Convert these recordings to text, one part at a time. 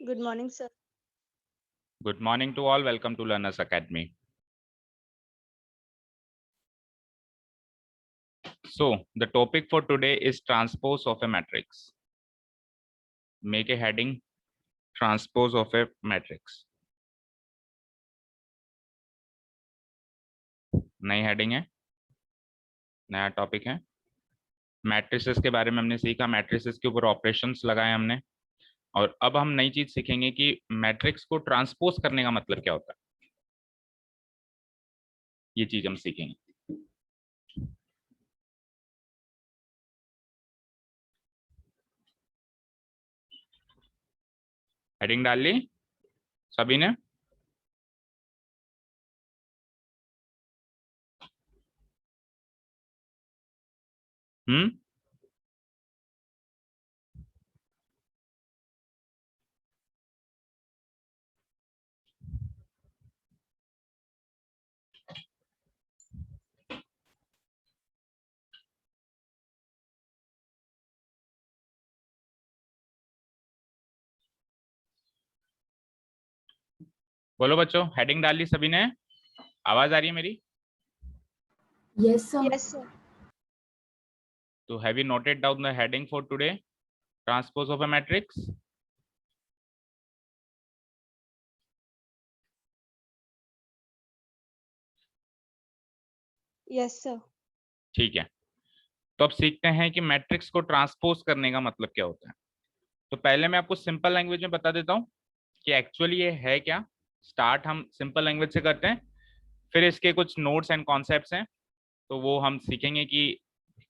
Good morning, sir. Good morning to all. Welcome to Learners Academy. So, the topic for today is transpose of a matrix. Make a heading, transpose of a matrix. नई heading है, नया topic है। Matrices के बारे में हमने सीखा, matrices के ऊपर ऑपरेशंस लगाए हमने, और अब हम नई चीज सीखेंगे कि मैट्रिक्स को ट्रांसपोज करने का मतलब क्या होता है। ये चीज हम सीखेंगे। हेडिंग डाल ली सभी ने? बोलो बच्चों, हेडिंग डाल ली सभी ने? आवाज आ रही है मेरी? Yes, sir. Yes, sir. So have you noted down the heading for today? Transpose of a matrix. Yes, sir. ठीक है, तो अब सीखते हैं कि मैट्रिक्स को ट्रांसपोज करने का मतलब क्या होता है। तो पहले मैं आपको सिंपल लैंग्वेज में बता देता हूं कि एक्चुअली ये है क्या। स्टार्ट हम सिंपल लैंग्वेज से करते हैं, फिर इसके कुछ नोट्स एंड कॉन्सेप्ट्स हैं, तो वो हम सीखेंगे कि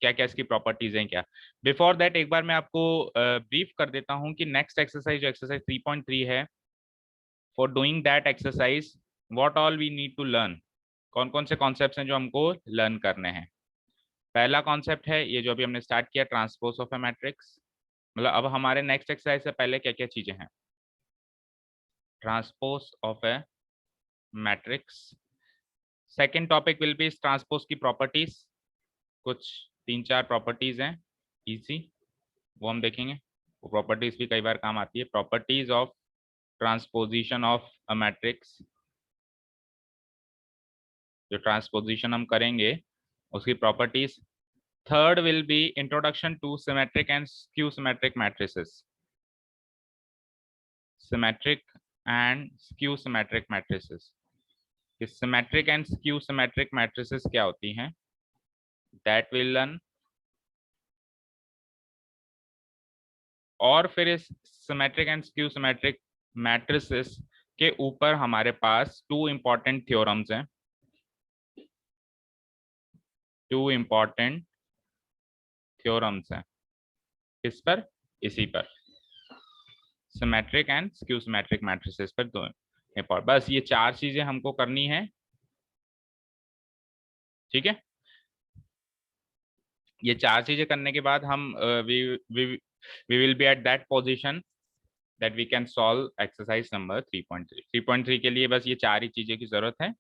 क्या क्या इसकी प्रॉपर्टीज हैं क्या। बिफोर दैट एक बार मैं आपको ब्रीफ कर देता हूं कि नेक्स्ट एक्सरसाइज जो एक्सरसाइज 3.3 है, for doing that exercise what all we need to learn. कौन कौन से कॉन्सेप्ट्स हैं जो हमको लर्न करने हैं। पहला कॉन्सेप्ट है ये जो अभी हमने स्टार्ट किया, ट्रांसपोज ऑफ ए मैट्रिक्स। मतलब अब हमारे नेक्स्ट एक्सरसाइज से पहले क्या क्या चीजें हैं। Transpose of a matrix. Second topic will be transpose की प्रॉपर्टीज। कुछ 3-4 प्रॉपर्टीज हैं इजी, वो हम देखेंगे। वो प्रॉपर्टीज भी कई बार काम आती है। Properties of transposition of a matrix, जो ट्रांसपोजिशन हम करेंगे उसकी properties. Third will be introduction to symmetric and skew symmetric matrices. Symmetric and skew symmetric matrices. Symmetric and skew symmetric matrices क्या होती हैं, दैट विल लर्न। और फिर इस symmetric and skew symmetric matrices के ऊपर हमारे पास 2 इंपॉर्टेंट थ्योरम्स हैं। 2 इंपॉर्टेंट थ्योरम्स हैं किस पर? इसी पर, symmetric and skew symmetric matrices पर। 2 इंपॉर्टेंट, बस ये 4 चीजें हमको करनी है, ठीक है। ये 4 चीजें करने के बाद हम we will be at that position that we can solve exercise number 3.3। 3.3 के लिए बस ये 4 ही चीजें की जरूरत है।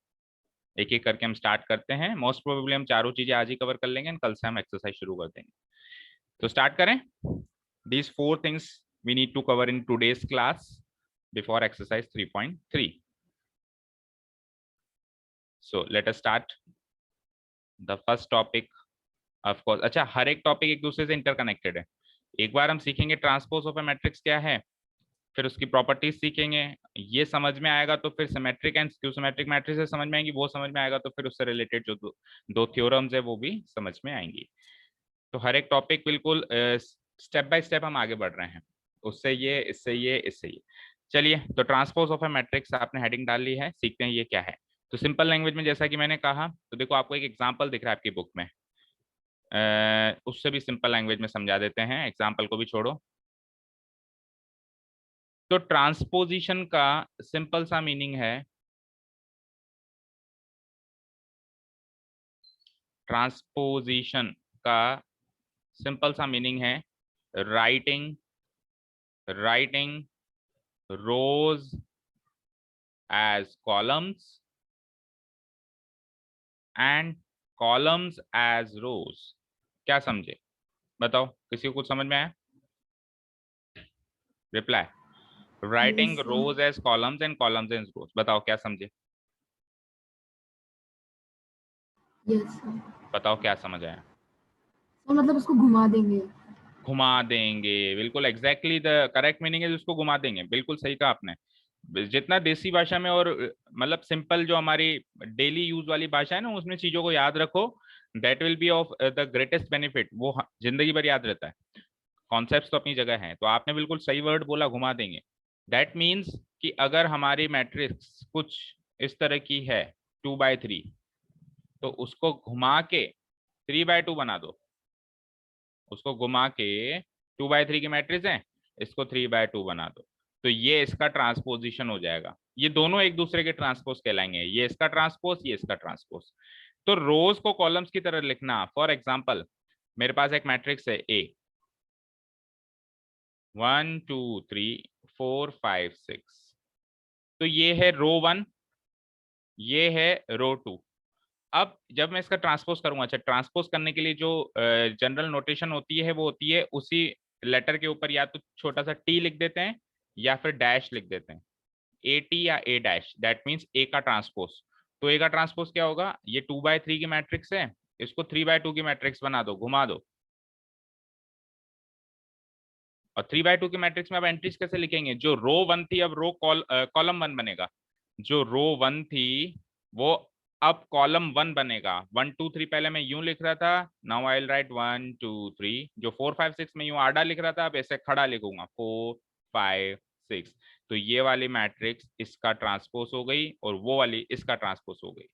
एक एक करके हम स्टार्ट करते हैं। मोस्ट प्रोबेबली हम चारों चीजें आज ही कवर कर लेंगे, कल से हम एक्सरसाइज शुरू कर देंगे। तो स्टार्ट करें। These 4 things we need to cover in today's class before exercise 3.3. So let us start the first topic। Of course, अच्छा, हर एक टॉपिक एक दूसरे से इंटरकनेक्टेड है। एक बार हम सीखेंगे ट्रांसपोज ऑफ ए मैट्रिक्स क्या है, फिर उसकी प्रॉपर्टीज सीखेंगे। ये समझ में आएगा तो फिर symmetric and skew symmetric matrices समझ में आएंगी। वो समझ में आएगा तो फिर उससे रिलेटेड जो दो थ्योरम्स है वो भी समझ में आएंगी। तो हर एक टॉपिक बिल्कुल स्टेप बाय स्टेप हम आगे बढ़ रहे हैं। उससे ये, इससे ये, इससे ये। चलिए, तो ट्रांसपोज ऑफ ए मैट्रिक्स आपने हेडिंग डाल ली है, सीखते हैं ये क्या है। तो सिंपल लैंग्वेज में जैसा कि मैंने कहा, तो देखो आपको एक एग्जाम्पल दिख रहा है आपकी बुक में, उससे भी सिंपल लैंग्वेज में समझा देते हैं, एग्जाम्पल को भी छोड़ो। तो ट्रांसपोजिशन का सिंपल सा मीनिंग है, ट्रांसपोजिशन का सिंपल सा मीनिंग है writing rows as columns and columns as rows. क्या समझे बताओ, किसी को कुछ समझ में आया? Reply. Writing Yes, sir. Rows as columns and columns as rows. बताओ क्या समझे, Yes, sir. बताओ क्या समझ आया। सर मतलब उसको घुमा देंगे। घुमा देंगे, बिल्कुल एग्जैक्टली द करेक्ट मीनिंग है, उसको घुमा देंगे, बिल्कुल सही कहा आपने। जितना देसी भाषा में और मतलब सिंपल जो हमारी डेली यूज वाली भाषा है ना, उसमें चीजों को याद रखो, that will be of the greatest benefit, वो जिंदगी भर याद रहता है। कॉन्सेप्ट तो अपनी जगह है, तो आपने बिल्कुल सही वर्ड बोला, घुमा देंगे। दैट मीन्स कि अगर हमारी मैट्रिक्स कुछ इस तरह की है 2/3, तो उसको घुमा के 3/2 बना दो। उसको घुमा के 2/3 की मैट्रिक्स है, इसको 3/2 बना दो, तो ये इसका ट्रांसपोजिशन हो जाएगा। ये दोनों एक दूसरे के ट्रांसपोज कहलाएंगे, ये इसका ट्रांसपोज, ये इसका ट्रांसपोज। तो रोज को कॉलम्स की तरह लिखना, फॉर एग्जाम्पल मेरे पास एक मैट्रिक्स है ए, 1 2 3 4 5 6, तो ये है रो 1, ये है रो 2। अब जब मैं इसका ट्रांसपोज करूंगा, अच्छा ट्रांसपोज करने के लिए जो जनरल नोटेशन होती है वो होती है उसी लेटर के ऊपर या तो छोटा सा टी लिख देते हैं या फिर डैश लिख देते हैं, ए टी या ए डैश, दैट मीन्स ए का ट्रांसपोज। तो ए का ट्रांसपोज क्या होगा, ये 2/3 की मैट्रिक्स है, इसको 3/2 की मैट्रिक्स बना दो, घुमा दो। और 3/2 की मैट्रिक्स में अब एंट्रीज कैसे लिखेंगे, जो रो 1 थी अब कॉलम 1 बनेगा, जो रो 1 थी वो अब कॉलम 1 बनेगा। 1 2 3 पहले मैं यूं लिख रहा था, नाउ आई विल राइट 1 2 3। जो 4 5 6 में यूं आड़ा लिख रहा था, अब ऐसे खड़ा लिखूंगा 4 5 6। तो ये वाली मैट्रिक्स इसका ट्रांसपोज हो गई और वो वाली इसका ट्रांसपोज हो गई।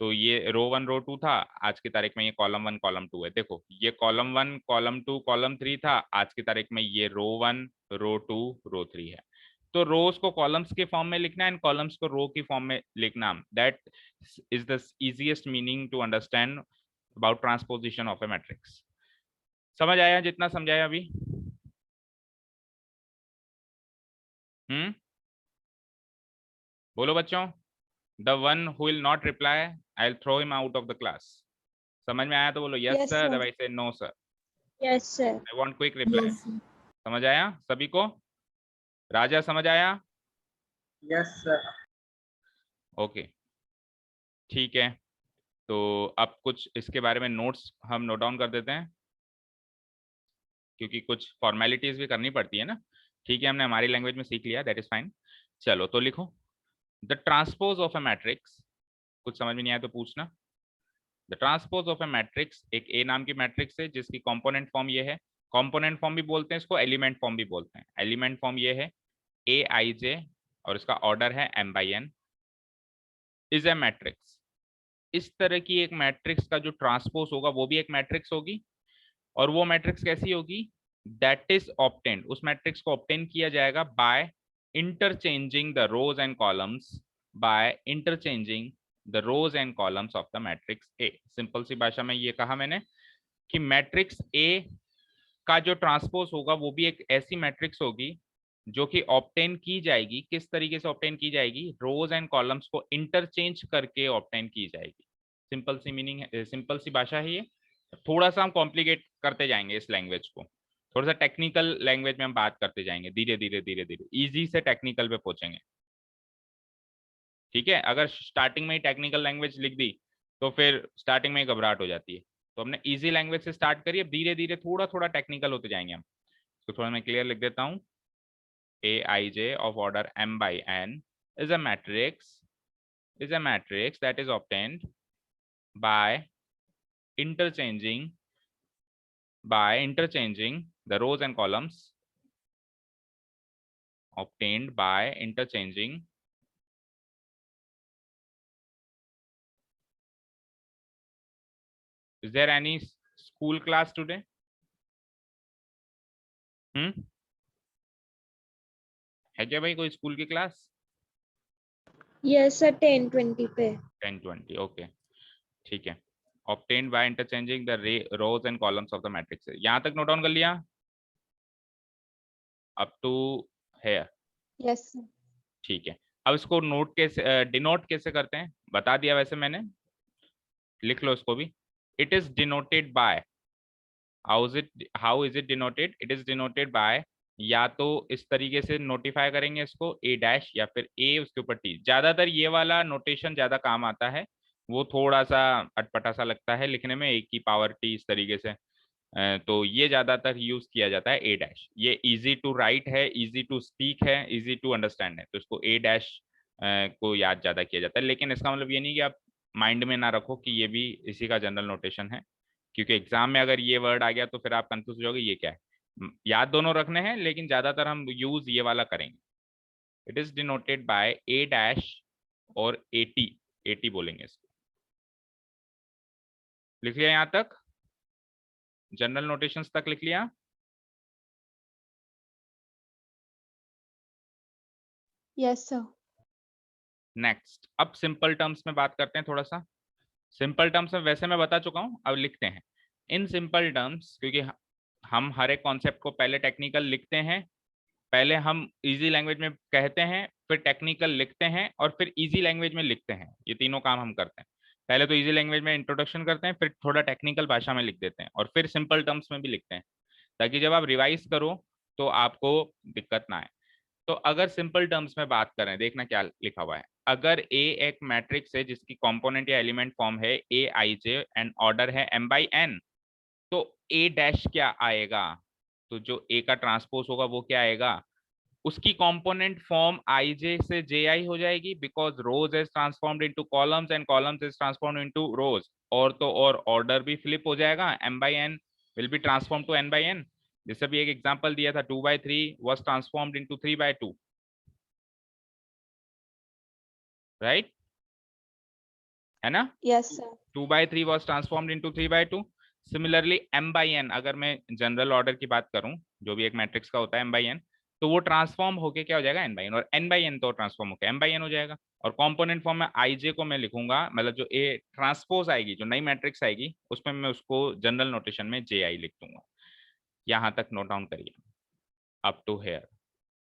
तो ये रो 1 रो 2 था, आज की तारीख में ये कॉलम 1 कॉलम 2 है। देखो ये कॉलम 1 कॉलम 2 कॉलम 3 था, आज की तारीख में ये रो 1 रो 2 रो 3 है। तो रोज को कॉलम्स के फॉर्म में लिखना एंड कॉलम्स को रो की फॉर्म में लिखना, that is the easiest meaning to understand about transposition of a matrix. समझ आया जितना समझाया अभी? बोलो बच्चों, the one who will not reply I will throw him out of the class. समझ में आया तो बोलो यस Yes, सर, sir. अदरवाइज से no sir. Yes, sir. I want quick reply. Yes, sir. समझ आया सभी को? राजा समझ आया? Yes sir. ओके ठीक है, तो अब कुछ इसके बारे में नोट्स हम नोट डाउन कर देते हैं, क्योंकि कुछ फॉर्मेलिटीज भी करनी पड़ती है ना। ठीक है, हमने हमारी लैंग्वेज में सीख लिया, दैट इज फाइन। चलो तो लिखो, the transpose of a matrix. कुछ समझ में नहीं आया तो पूछना। The transpose of a matrix, एक ए नाम की मैट्रिक्स है जिसकी कंपोनेंट फॉर्म ये है। कंपोनेंट फॉर्म भी बोलते हैं इसको, एलिमेंट फॉर्म भी बोलते हैं। एलिमेंट फॉर्म ये है ए आई जे और इसका ऑर्डर है m/n, इज ए मैट्रिक्स। इस तरह की एक मैट्रिक्स का जो ट्रांसपोज होगा वो भी एक मैट्रिक्स होगी, और वो मैट्रिक्स कैसी होगी, दैट इज ऑब्टेन्ड, उस मैट्रिक्स को ऑब्टेन किया जाएगा by interchanging the rows and columns, by interchanging the rows and columns of the matrix A. Simple सी भाषा में ये कहा मैंने कि मैट्रिक्स ए का जो ट्रांसपोज होगा वो भी एक ऐसी मैट्रिक्स होगी जो कि ऑब्टेन की जाएगी। किस तरीके से ऑब्टेन की जाएगी, रोज एंड कॉलम्स को इंटरचेंज करके ऑब्टेन की जाएगी। सिंपल सी मीनिंग है, सिंपल सी भाषा है ये। थोड़ा सा हम कॉम्प्लिकेट करते जाएंगे इस लैंग्वेज को, थोड़ा सा टेक्निकल लैंग्वेज में हम बात करते जाएंगे, धीरे धीरे धीरे धीरे इजी से टेक्निकल पे पहुंचेंगे। ठीक है, अगर स्टार्टिंग में ही टेक्निकल लैंग्वेज लिख दी तो फिर स्टार्टिंग में ही घबराहट हो जाती है। तो हमने इजी लैंग्वेज से स्टार्ट करिए, धीरे धीरे थोड़ा थोड़ा टेक्निकल होते जाएंगे हम। तो थोड़ा मैं क्लियर लिख देता हूँ, Aij of order m/n is a matrix that is obtained by interchanging the rows and columns, obtained by interchanging is there any school class today? है क्या भाई कोई स्कूल की क्लास? Yes, sir. 10:20 पे. 10:20 ओके ठीक है। obtained by interchanging the rows and columns of the matrix। यहाँ तक नोट डाउन कर लिया? अप टू है? Yes, sir. ठीक है, अब इसको नोट कैसे डिनोट कैसे करते हैं बता दिया वैसे मैंने, लिख लो इसको भी। It is denoted by, how is it denoted? It is denoted by या तो इस तरीके से नोटिफाई करेंगे इसको ए डैश या फिर ए उसके ऊपर टी। ज्यादातर ये वाला नोटेशन ज्यादा काम आता है, वो थोड़ा सा अटपटा सा लगता है लिखने में, ए की पावर टी इस तरीके से। तो ये ज्यादातर यूज किया जाता है ए डैश। ये इजी टू राइट है, इजी टू स्पीक है, इजी टू अंडरस्टैंड है, तो इसको ए डैश को याद ज्यादा किया जाता है। लेकिन इसका मतलब ये नहीं कि आप माइंड में ना रखो कि ये भी इसी का जनरल नोटेशन है, क्योंकि एग्जाम में अगर ये वर्ड आ गया तो फिर आप कंफ्यूज हो जाओगे ये क्या है। याद दोनों रखने हैं, लेकिन ज्यादातर हम यूज ये वाला करेंगे। It is denoted by A dash और एटी, एटी बोलेंगे इसको। लिख लिया यहां तक, जनरल नोटेशंस तक लिख लिया। Yes sir. नेक्स्ट, अब सिंपल टर्म्स में बात करते हैं थोड़ा सा। सिंपल टर्म्स में वैसे मैं बता चुका हूं, अब लिखते हैं इन सिंपल टर्म्स, क्योंकि हम हर एक कॉन्सेप्ट को पहले टेक्निकल लिखते हैं, पहले हम इजी लैंग्वेज में कहते हैं, फिर टेक्निकल लिखते हैं, और फिर इजी लैंग्वेज में लिखते हैं। ये तीनों काम हम करते हैं। पहले तो इजी लैंग्वेज में इंट्रोडक्शन करते हैं, फिर थोड़ा टेक्निकल भाषा में लिख देते हैं, और फिर सिंपल टर्म्स में भी लिखते हैं, ताकि जब आप रिवाइज करो तो आपको दिक्कत ना आए। तो अगर सिंपल टर्म्स में बात करें, देखना क्या लिखा हुआ है। अगर ए एक मैट्रिक्स है जिसकी कंपोनेंट या एलिमेंट फॉर्म है A I J and order है m बाई n, तो ए डैश क्या आएगा? तो जो ए का ट्रांसपोज होगा वो क्या आएगा? उसकी कंपोनेंट फॉर्म आई जे से जे आई हो जाएगी, because rows is transformed into columns and columns is transformed into rows. और तो और ऑर्डर भी फ्लिप हो जाएगा, m by n will be transform to n by n। जैसे भी एक एग्जांपल दिया था, 2/3 was transformed into 3/2, राइट? है ना? Yes sir. 2/3 was transformed into 3/2। Similarly m by n, अगर मैं जनरल ऑर्डर की बात करूं, जो भी एक मैट्रिक्स का होता है m बाई n, तो वो ट्रांसफॉर्म होके क्या हो जाएगा n बाई n, और n बाई n तो ट्रांसफॉर्म होकर m बाई n हो जाएगा। और कंपोनेंट फॉर्म में आई जे को मैं लिखूंगा, मतलब जो ए ट्रांसपोज आएगी, जो नई मैट्रिक्स आएगी, उसमें मैं उसको जनरल नोटेशन में जे आई लिख दूंगा। यहां तक नोट डाउन करिए अप टू हेयर।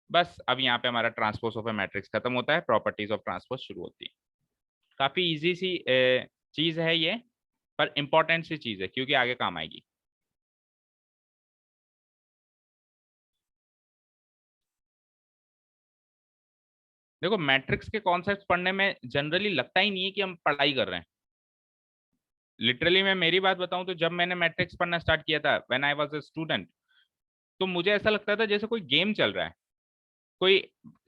बस अब यहाँ पे हमारा ट्रांसपोज ऑफ ए मैट्रिक्स खत्म होता है, प्रॉपर्टीज ऑफ ट्रांसपोज शुरू होती है। काफी इजी सी चीज है ये, पर इंपॉर्टेंट सी चीज है, क्योंकि आगे काम आएगी। देखो, मैट्रिक्स के कॉन्सेप्ट पढ़ने में जनरली लगता ही नहीं है कि हम पढ़ाई कर रहे हैं। लिटरली मैं मेरी बात बताऊं तो जब मैंने मैट्रिक्स पढ़ना स्टार्ट किया था, when I was a student, तो मुझे ऐसा लगता था जैसे कोई गेम चल रहा है, कोई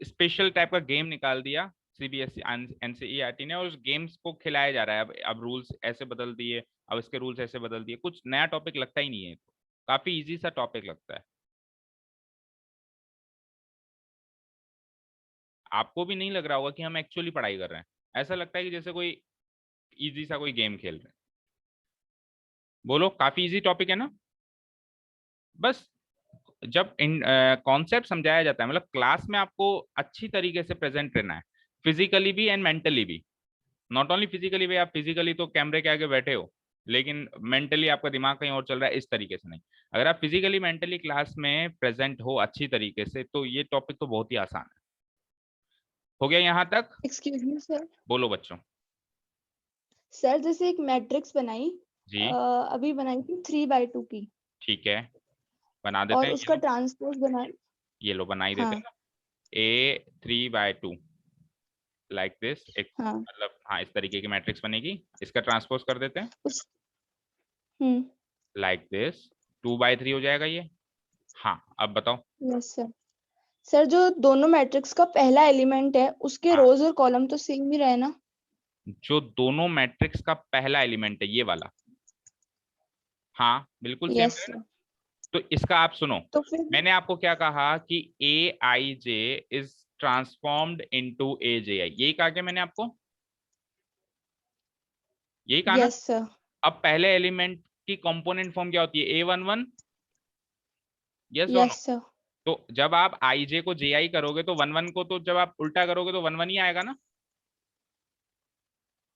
स्पेशल टाइप का गेम निकाल दिया सीबीएसई एनसीईआरटी ने, और उस गेम्स को खिलाया जा रहा है। अब रूल्स ऐसे बदल दिए, अब इसके रूल्स ऐसे बदल दिए, कुछ नया टॉपिक लगता ही नहीं है। तो काफी इजी सा टॉपिक लगता है। आपको भी नहीं लग रहा होगा कि हम एक्चुअली पढ़ाई कर रहे हैं, ऐसा लगता है कि जैसे कोई इजी सा कोई गेम खेल रहे हैं। बोलो, काफी इजी टॉपिक है ना? बस जब इन कॉन्सेप्ट समझाया जाता है, मतलब क्लास में आपको अच्छी तरीके से प्रेजेंट रहना है, फिजिकली भी एंड मेंटली भी। नॉट ओनली फिजिकली भी, आप फिजिकली तो कैमरे के आगे बैठे हो, लेकिन मेंटली आपका दिमाग कहीं और चल रहा है, इस तरीके से नहीं। अगर आप फिजिकली मेंटली क्लास में प्रेजेंट हो अच्छी तरीके से, तो ये टॉपिक तो बहुत ही आसान है। हो गया यहाँ तक? Excuse me sir. बोलो बच्चों। सर जैसे एक मैट्रिक्स बनाई, जी अभी बनाई थी 3/2 की, ठीक है, बना देते और हैं। उसका ट्रांसपोज बना। ये लो बना ही देते हाँ हैं। ए 3/2 लाइक दिस, एक हाँ मतलब हाँ इस तरीके की मैट्रिक्स बनेगी। इसका ट्रांसपोज कर देते हैं उस लाइक दिस, 2/3 हो जाएगा ये। हाँ अब बताओ। Yes sir. सर जो दोनों मैट्रिक्स का पहला एलिमेंट है, उसके हाँ, रोज और कॉलम तो सेम ही रहे ना? जो दोनों मैट्रिक्स का पहला एलिमेंट है ये वाला, हाँ बिल्कुल सेम यस है ना। सर। तो इसका आप सुनो, तो फिर मैंने आपको क्या कहा कि ए I J is transformed into A J I, यही कहा क्या मैंने आपको? यही कहा ना? Yes sir. अब पहले एलिमेंट की कंपोनेंट फॉर्म क्या होती है? A11, यस और नो? Yes sir. तो जब आप आई जे को जे आई करोगे तो 1 1 को, तो जब आप उल्टा करोगे तो 1 1 ही आएगा ना?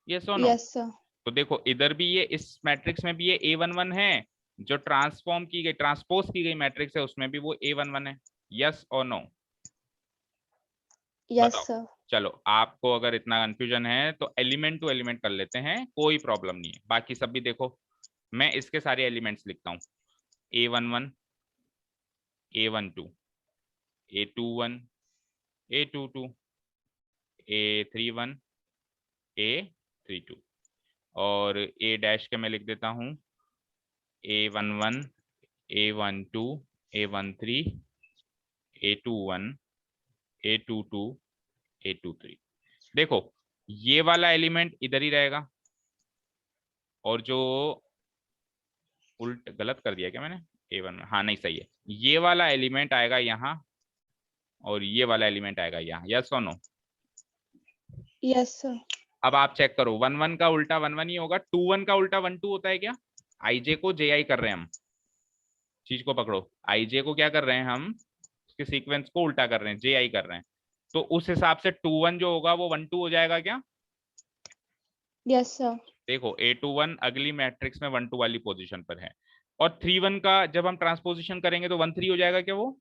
यस और नो? Yes sir. तो देखो इधर भी ये, इस मैट्रिक्स में भी ये A11 है, जो ट्रांसफॉर्म की गई, ट्रांसपोज की गई मैट्रिक्स है, उसमें भी वो A11 है। यस और नो? यस बताओ। सर। चलो, आपको अगर इतना कंफ्यूजन है तो एलिमेंट टू एलिमेंट कर लेते हैं, कोई प्रॉब्लम नहीं है। बाकी सब भी देखो, मैं इसके सारे एलिमेंट्स लिखता हूँ। A11, A12, A21, A22, A31, A32 और A डैश के मैं लिख देता हूँ A11, A12, A13, A21, A22, A23। देखो ये वाला एलिमेंट इधर ही रहेगा और जो उल्ट गलत कर दिया क्या मैंने A1 में, हाँ नहीं सही है, ये वाला एलिमेंट आएगा यहाँ और ये वाला एलिमेंट आएगा यहाँ। यस और नो? Yes sir. अब आप चेक करो 1 1 का उल्टा 1 1 ही होगा, 2 1 का उल्टा 1 2 होता है क्या? IJ को JI कर रहे हैं हम, चीज को पकड़ो, IJ को क्या कर रहे हैं हम, उसके सीक्वेंस को उल्टा कर रहे हैं, JI कर रहे हैं, तो उस हिसाब से 2 1 जो होगा वो 1 2 हो जाएगा क्या? Yes sir. देखो A21 अगली मैट्रिक्स में 1 2 वाली पोजीशन पर है और 3 1 का जब हम ट्रांसपोजिशन करेंगे तो 1 3 हो जाएगा क्या वो?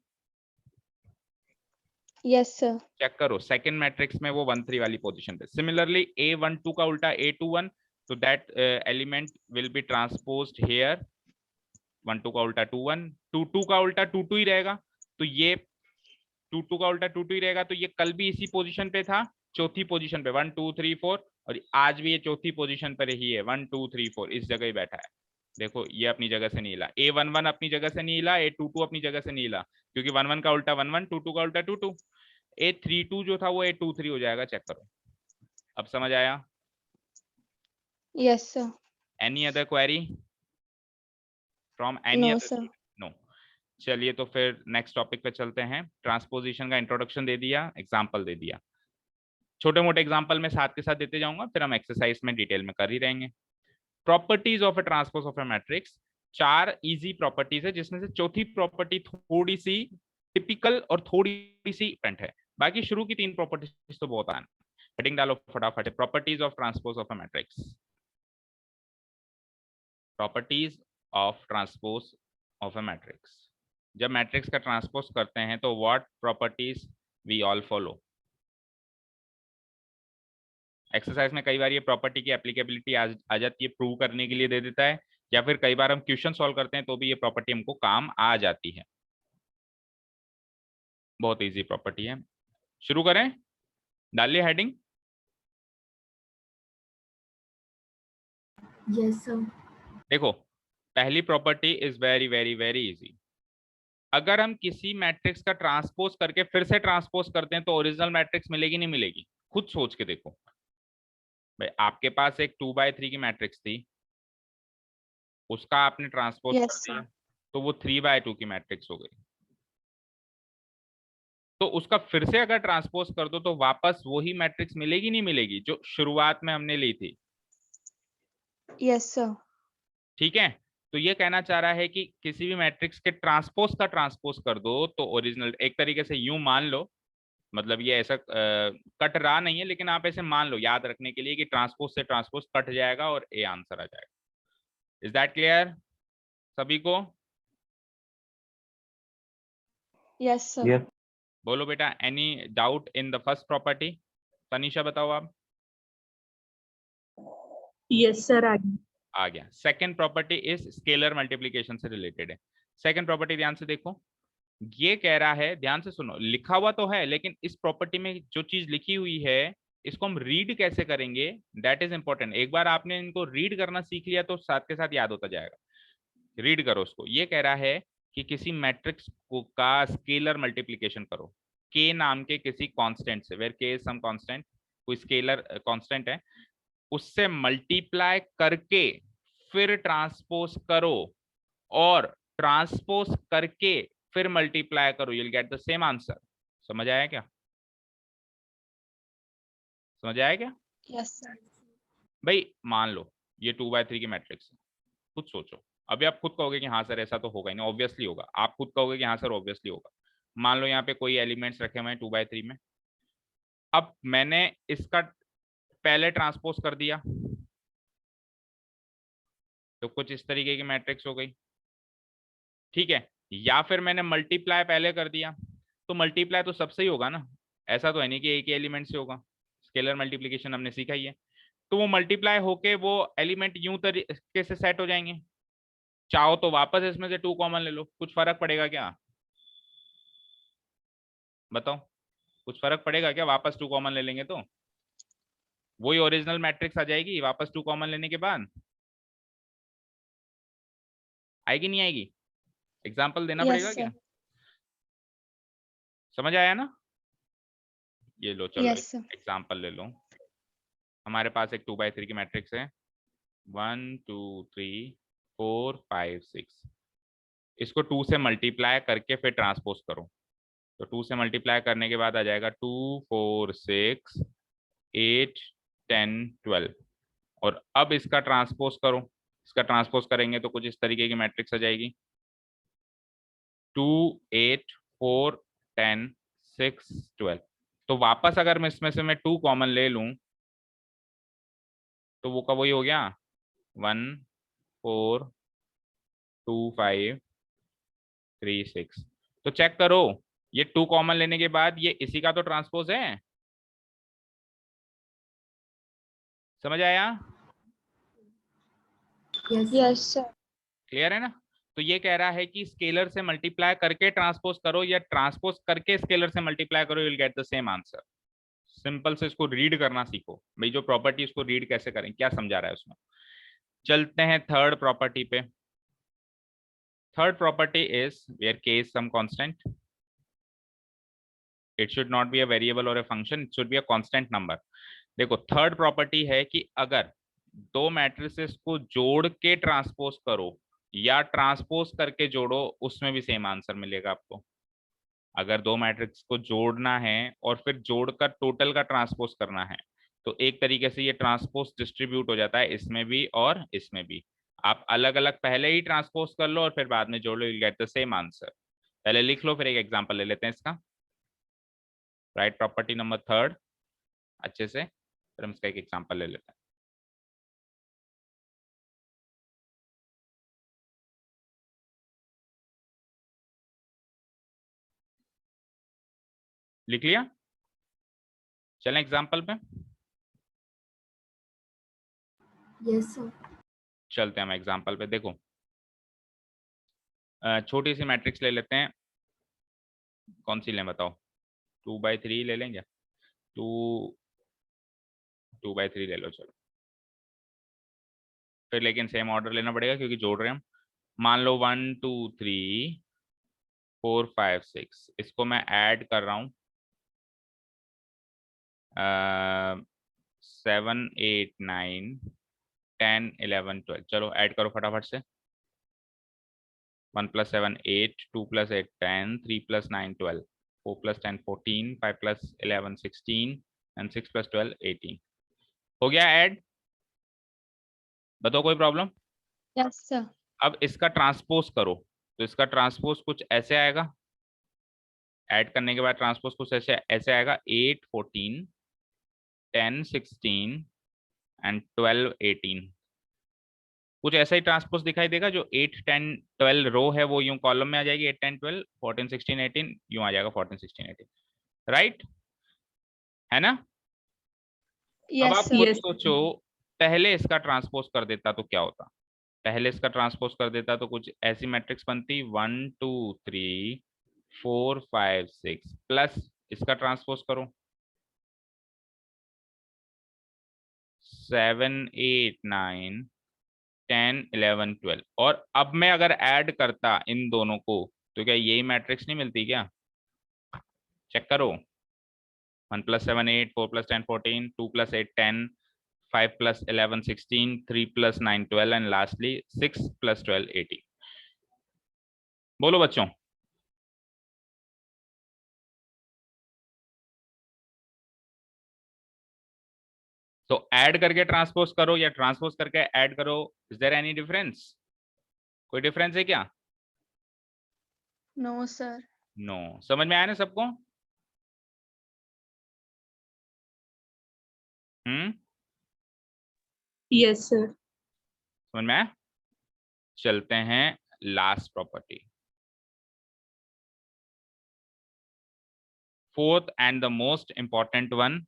Yes sir. चेक करो सेकंड मैट्रिक्स में वो 1 3 वाली पोजीशन पे। सिमिलरली A12 का उल्टा A21, तो that element will be transposed here, 1 2 का उल्टा 2 1, 2 2 का उल्टा 2 2 ही रहेगा, तो ये 2 2 का उल्टा 2 2 ही रहेगा, तो ये कल भी इसी पोजीशन पे था, चौथी पोजीशन पे 1 2 3 4, और आज भी ये चौथी पोजीशन पर ही है 1 2 3 4, इस जगह ही बैठा है। देखो ये अपनी जगह से नहीं हिला, A11 अपनी जगह से नहीं हिला, A22 अपनी जगह से नहीं हिला, क्योंकि 1 1 का उल्टा 1 1, 2 2 का उल्टा 2 2, A32 जो था वो A23 हो जाएगा। चेक करो, अब समझ आया? Yes sir. Any other query from any no other? Sir. No. चलिए तो फिर नेक्स्ट टॉपिक पे चलते हैं। ट्रांसपोजिशन का इंट्रोडक्शन दे दिया, एग्जाम्पल दे दिया, छोटे मोटे एग्जाम्पल में साथ के साथ देते जाऊंगा, फिर हम एक्सरसाइज में डिटेल में कर ही रहेंगे। Properties of a transpose of a matrix, 4 easy properties है जिसमें से चौथी प्रॉपर्टी थोड़ी सी टिपिकल और थोड़ी सी डिफरेंट है, बाकी शुरू की 3 प्रॉपर्टीज तो बहुत आन। हेडिंग डालो फटाफट, properties of transpose of a matrix. Properties of transpose of a matrix, जब मैट्रिक्स का ट्रांसपोज करते हैं तो what properties we all follow. Exercise में कई बार ये प्रॉपर्टी की एप्लीकेबिलिटी आ जाती है, प्रूव करने के लिए दे देता है, या फिर कई बार हम क्वेश्चन सॉल्व करते हैं तो भी ये प्रॉपर्टी हमको काम आ जाती है। बहुत इजी प्रॉपर्टी है। शुरू करें, डालिए हेडिंग। Yes sir. देखो पहली property is very very very easy. अगर हम किसी मैट्रिक्स का ट्रांसपोज करके फिर से ट्रांसपोज करते हैं तो ओरिजिनल मैट्रिक्स मिलेगी नहीं मिलेगी? खुद सोच के देखो भाई, आपके पास एक 2/3 की मैट्रिक्स थी, उसका आपने ट्रांसपोज कर यस दिया सर। तो वो 3/2 की मैट्रिक्स हो गई। तो उसका फिर से अगर ट्रांसपोज कर दो तो वापस वही मैट्रिक्स मिलेगी नहीं मिलेगी जो शुरुआत में हमने ली थी? Yes sir. ठीक है, तो ये कहना चाह रहा है कि किसी भी मैट्रिक्स के ट्रांसपोज का ट्रांसपोज कर दो तो ओरिजिनल, एक तरीके से यूं मान लो, मतलब ये ऐसा कट रहा नहीं है लेकिन आप ऐसे मान लो याद रखने के लिए कि ट्रांसपोज से ट्रांसपोज कट जाएगा और ए आंसर आ जाएगा। इज दैट क्लियर सभी को? Yes sir. बोलो बेटा, any doubt in the first property? Tanisha बताओ आप। यस सर, आ गया। Second property is scalar multiplication से रिलेटेड है। सेकंड प्रॉपर्टी ध्यान से देखो, ये कह रहा है, ध्यान से सुनो, लिखा हुआ तो है लेकिन इस प्रॉपर्टी में जो चीज लिखी हुई है इसको हम रीड कैसे करेंगे, दैट इज इंपॉर्टेंट। एक बार आपने इनको रीड करना सीख लिया तो साथ के साथ याद होता जाएगा। रीड करो उसको। ये कह रहा है कि किसी मैट्रिक्स का स्केलर मल्टीप्लिकेशन करो के नाम के किसी कांस्टेंट से, वेयर के इज सम कांस्टेंट, कोई स्केलर कांस्टेंट है, उससे मल्टीप्लाई करके फिर ट्रांसपोज करो और ट्रांसपोज करके फिर मल्टीप्लाई करो, you will get the same answer. समझ आया क्या? समझ आया क्या? Yes sir. भाई मान लो ये 2/3 की मैट्रिक्स है, खुद सोचो। अभी आप खुद कहोगे कि हाँ सर ऐसा तो होगा ही नहीं, ऑब्वियसली होगा। आप खुद कहोगे कि हाँ सर ऑब्वियसली होगा। मान लो यहाँ पे कोई एलिमेंट्स रखे हुए हैं 2/3 में, अब मैंने इसका पहले ट्रांसपोज कर दिया तो कुछ इस तरीके की मैट्रिक्स हो गई, ठीक है। या फिर मैंने मल्टीप्लाई पहले कर दिया, तो मल्टीप्लाई तो सबसे ही होगा ना, ऐसा तो है नहीं कि एक ही एलिमेंट से होगा। स्केलर मल्टीप्लिकेशन हमने सीखा ही है, तो वो मल्टीप्लाई होके वो एलिमेंट यूं तरीके से सेट हो जाएंगे। चाहो तो वापस इसमें से 2 कॉमन ले लो, कुछ फर्क पड़ेगा क्या? बताओ कुछ फर्क पड़ेगा क्या? वापस 2 कॉमन ले लेंगे तो वही ओरिजिनल मैट्रिक्स आ जाएगी वापस 2 कॉमन लेने के बाद? आएगी नहीं आएगी? एग्जाम्पल देना यस पड़ेगा सर। क्या? समझ आया ना? ये लो चलो यस सर। एग्जाम्पल ले लो। हमारे पास एक 2x3 की मैट्रिक्स है 1 2 3 4 5 6। इसको 2 से मल्टीप्लाई करके फिर ट्रांसपोज करो। तो 2 से मल्टीप्लाई करने के बाद आ जाएगा 2 4 6 8 10 12। और अब इसका ट्रांसपोज करो। इसका ट्रांसपोज करेंगे तो कुछ इस तरीके की मैट्रिक्स आ जाएगी 2 8 4 10 6 12। तो वापस अगर मैं इसमें से मैं 2 कॉमन ले लूं तो वो का वही हो गया 1 4 2 5 3 6। तो चेक करो ये 2 कॉमन लेने के बाद ये इसी का तो ट्रांसपोज है। समझ आया? Yes yes sir. क्लियर है ना? तो ये कह रहा है कि स्केलर से मल्टीप्लाई करके ट्रांसपोज करो या ट्रांसपोज करके स्केलर से मल्टीप्लाई करो, you will get the same answer. Simple से इसको रीड करना सीखो भाई, जो प्रॉपर्टी उसको रीड कैसे करें, क्या समझा रहा है उसमें। चलते हैं थर्ड प्रॉपर्टी पे। Third property is where k is some constant, it should not be a variable or a function, it should be a constant number। देखो थर्ड प्रॉपर्टी है कि अगर दो मैट्रिसेस को जोड़ के ट्रांसपोज करो या ट्रांसपोज करके जोड़ो उसमें भी सेम आंसर मिलेगा आपको। अगर दो मैट्रिक्स को जोड़ना है और फिर जोड़कर टोटल का ट्रांसपोज करना है तो एक तरीके से ये ट्रांसपोज डिस्ट्रीब्यूट हो जाता है इसमें भी और इसमें भी। आप अलग अलग पहले ही ट्रांसपोज कर लो और फिर बाद में जोड़ लो, you get the same answer. पहले लिख लो फिर एक एग्जांपल ले लेते हैं इसका। राइट प्रॉपर्टी नंबर थर्ड अच्छे से, फिर हम इसका एक एग्जांपल ले लेते हैं। लिख लिया? चलें एग्जांपल पे। Yes sir. चलते हैं हम एग्जांपल पे। देखो छोटी सी मैट्रिक्स ले लेते हैं, कौन सी लें बताओ? 2/3 ले लेंगे? 2/3 ले लो चलो। फिर लेकिन सेम ऑर्डर लेना पड़ेगा क्योंकि जोड़ रहे हैं हम। मान लो 1 2 3 4 5 6, इसको मैं ऐड कर रहा हूँ 7 8 9 10 11 12। चलो ऐड करो फटाफट से। 1 + 7 8 2 + 8 10 3 + 9 12 4 + 10 14 5 + 11 16 एंड 6 + 12 18। हो गया ऐड? बताओ कोई प्रॉब्लम? Yes sir. अब इसका ट्रांसपोज करो तो इसका ट्रांसपोज कुछ ऐसे आएगा। ऐड करने के बाद ट्रांसपोज कुछ ऐसे ऐसे आएगा 8 14 10 16 एंड 12 18। कुछ ऐसा ही ट्रांसपोज दिखाई देगा जो 8 10 12 रो है वो यूं कॉलम में आ जाएगी 8 10 12 14 16 18 यूं आ जाएगा 14 16 18। राइट है ना? अब यस आप सर। खुद यस सोचो पहले इसका ट्रांसपोज कर देता तो क्या होता? पहले इसका ट्रांसपोज कर देता तो कुछ ऐसी मैट्रिक्स बनती 1 2 3 4 5 6 प्लस इसका ट्रांसपोज करो 7 8 9 10 11 12। और अब मैं अगर ऐड करता इन दोनों को तो क्या यही मैट्रिक्स नहीं मिलती क्या? चेक करो 1 + 7 8 4 + 10 14 2 + 8 10 5 + 11 16 3 + 9 12 एंड लास्टली 6 + 12 18। बोलो बच्चों। तो ऐड करके ट्रांसपोज करो या ट्रांसपोज करके ऐड करो, इज देयर एनी डिफरेंस? कोई डिफरेंस है क्या? No sir. नो। समझ में आया ना सबको? Yes sir. समझ में आया? चलते हैं last property, fourth and the most important one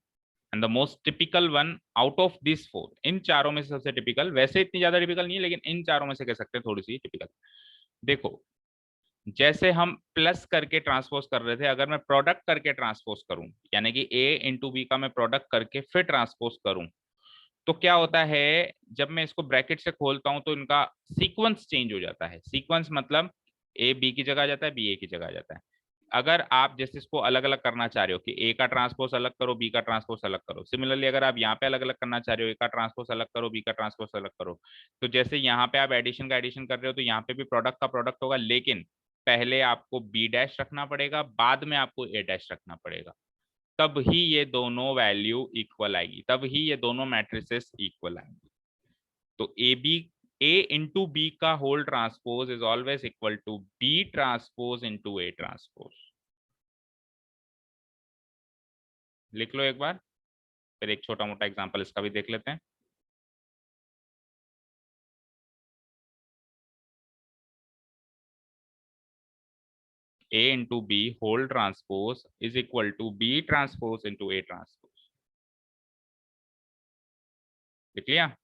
and the most typical one out of this four. इन चारों में से सबसे टिपिकल, वैसे इतनी ज्यादा टिपिकल नहीं है लेकिन इन चारों में से कह सकते हैं थोड़ी सी टिपिकल। देखो जैसे हम प्लस करके ट्रांसपोज कर रहे थे, अगर मैं प्रोडक्ट करके ट्रांसपोज करूं, यानी कि ए इंटू बी का मैं प्रोडक्ट करके फिर ट्रांसपोज करूं, तो क्या होता है, जब मैं इसको ब्रैकेट से खोलता हूं तो इनका सीक्वेंस चेंज हो जाता है। सीक्वेंस मतलब ए बी की जगह आ जाता है, बी ए की जगह आ जाता है। अगर आप जैसे इसको अलग अलग करना चाह रहे हो कि ए का ट्रांसपोज अलग करो, बी का ट्रांसपोज अलग करो, सिमिलरली अगर आप यहाँ पे अलग अलग करना चाह रहे हो, ए का ट्रांसपोज अलग करो, बी का ट्रांसपोज अलग करो, तो जैसे यहाँ पे आप एडिशन का एडिशन कर रहे हो तो यहाँ पे भी प्रोडक्ट का प्रोडक्ट होगा, लेकिन पहले आपको बी डैश रखना पड़ेगा, बाद में आपको ए डैश रखना पड़ेगा, तब ही ये दोनों वैल्यू इक्वल आएगी, तब ही ये दोनों मैट्रिसेस इक्वल आएंगी। तो A B, A into B का whole transpose is always equal to B transpose into A transpose. लिख लो एक बार, फिर एक छोटा मोटा एग्जांपल इसका भी देख लेते हैं। A into B whole transpose is equal to B transpose into A transpose। लिख लिया?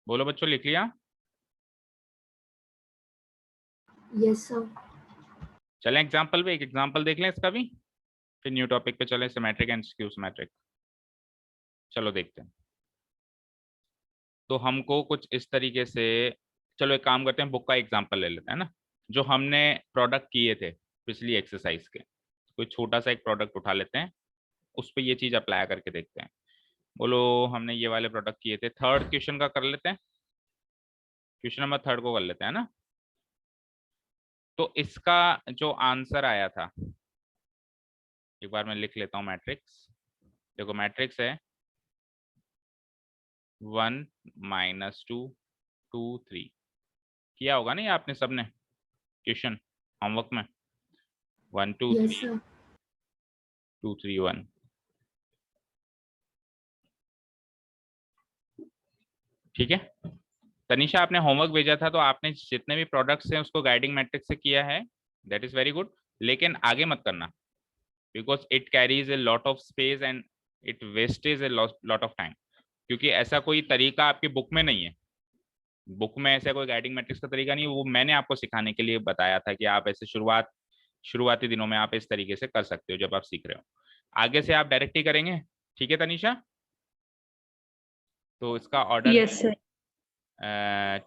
बोलो बच्चों, लिख लिया? Yes, sir. चलें एग्जाम्पल पे, एक एग्जाम्पल देख लें इसका भी, फिर न्यू टॉपिक पे चलें, सिमेट्रिक एंड स्क्यू सिमेट्रिक। चलो देखते हैं। तो हमको कुछ इस तरीके से, चलो एक काम करते हैं, बुक का एग्जाम्पल ले लेते हैं ना, जो हमने प्रोडक्ट किए थे पिछली एक्सरसाइज के। कोई छोटा सा एक प्रोडक्ट उठा लेते हैं, उस पर ये चीज अप्लाई करके देखते हैं। बोलो, हमने ये वाले प्रोडक्ट किए थे, थर्ड क्वेश्चन का कर लेते हैं, क्वेश्चन नंबर थर्ड को कर लेते हैं ना। तो इसका जो आंसर आया था, एक बार मैं लिख लेता हूँ मैट्रिक्स। देखो मैट्रिक्स है 1 -2 2 3। किया होगा ना ये आपने सबने क्वेश्चन होमवर्क में, 1 2 Yes, 3 sir. 2 3 1। ठीक है तनिषा, आपने होमवर्क भेजा था, तो आपने जितने भी प्रोडक्ट्स हैं उसको गाइडिंग मैट्रिक्स से किया है, दैट इज वेरी गुड। लेकिन आगे मत करना, because it carries a lot of space and it wastage a lot of time, क्योंकि ऐसा कोई तरीका आपकी बुक में नहीं है। बुक में ऐसा कोई गाइडिंग मैट्रिक्स का तरीका नहीं है, वो मैंने आपको सिखाने के लिए बताया था कि आप ऐसे शुरुआती दिनों में आप इस तरीके से कर सकते हो जब आप सीख रहे हो। आगे से आप डायरेक्ट ही करेंगे, ठीक है तनिषा? तो इसका ऑर्डर Yes, sir.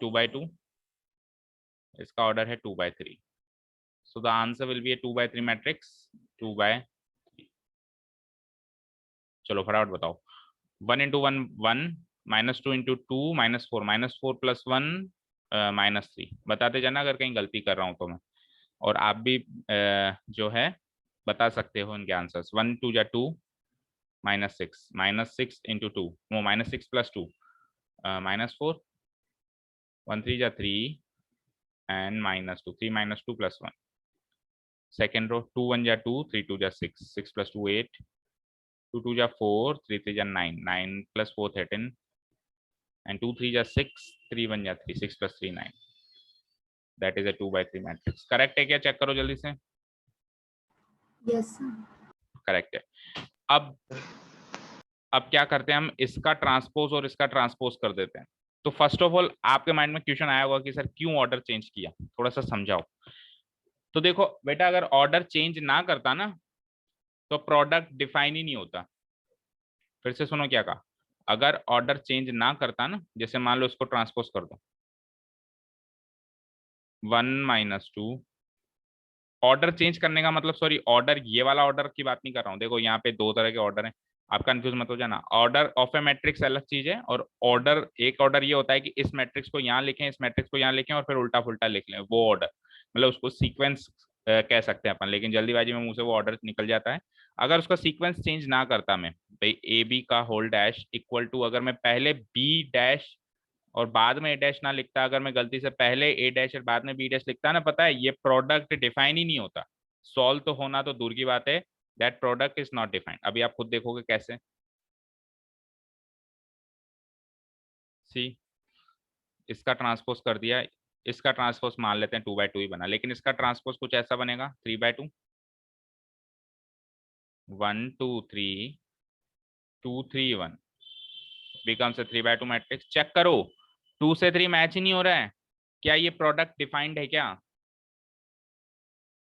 2/2, इसका ऑर्डर है 2/3। So the answer will be A 2/3 matrix, 2/3। चलो फटाफट बताओ। 1 into 1 1, -2 into 2 -4, -4 + 1 -3। बताते जाना अगर कहीं गलती कर रहा हूँ तो मैं, और आप भी जो है बता सकते हो इनके आंसर्स। 1 2 या 2 -6, -6 into 2, वो -6 + 2 -4, 1 3 या 3 एंड -2, 3 -2 + 1। सेकेंड रो 2 1 या 2, 3 2 या 6, 6 + 2 8, 2 2 या 4, 3 3 या 9, 9 + 4 13, and 2 3 या 6, 3 1 या 3, 6 + 3 9। That is a 2/3 matrix. Correct है क्या? चेक करो जल्दी से। Yes, sir. करेक्ट है। अब अब क्या करते हैं, हम इसका ट्रांसपोज और इसका ट्रांसपोज कर देते हैं। तो फर्स्ट ऑफ ऑल आपके माइंड में क्वेश्चन आया होगा कि सर क्यों ऑर्डर चेंज किया, थोड़ा सा समझाओ। तो देखो बेटा, अगर ऑर्डर चेंज ना करता ना तो प्रोडक्ट डिफाइन ही नहीं होता। फिर से सुनो क्या कहा, अगर ऑर्डर चेंज ना करता ना, जैसे मान लो इसको ट्रांसपोज कर दो 1 - 2। ऑर्डर चेंज करने का मतलब, सॉरी ऑर्डर, ये वाला ऑर्डर की बात नहीं कर रहा हूँ। देखो यहाँ पे दो तरह के ऑर्डर हैं, आप कंफ्यूज मत हो जाना। ऑर्डर ऑफ ए मैट्रिक्स अलग चीज है, और ऑर्डर, एक ऑर्डर ये होता है कि इस मैट्रिक्स को यहाँ लिखें, इस मैट्रिक्स को यहाँ लिखें और फिर उल्टा फुल्टा लिख लें, वो ऑर्डर, मतलब उसको सीक्वेंस कह सकते हैं अपन, लेकिन जल्दीबाजी में मुंह से वो ऑर्डर निकल जाता है। अगर उसका सीक्वेंस चेंज ना करता मैं, भाई ए बी का होल डैश इक्वल टू, अगर मैं पहले बी डैश और बाद में ए डैश ना लिखता, अगर मैं गलती से पहले ए डैश और बाद में बी डैश लिखता ना, पता है ये प्रोडक्ट डिफाइन ही नहीं होता। सॉल्व तो होना तो दूर की बात है, that product is not defined. अभी आप खुद देखोगे कैसे। सी इसका ट्रांसपोज कर दिया, इसका ट्रांसपोज मान लेते हैं 2/2 ही बना, लेकिन इसका ट्रांसपोज कुछ ऐसा बनेगा 3/2, 1 2 3 2 3 1 बिकम्स ए 3/2 मैट्रिक्स। चेक करो 2 से 3 मैच ही नहीं हो रहा है, क्या ये प्रोडक्ट डिफाइंड है क्या?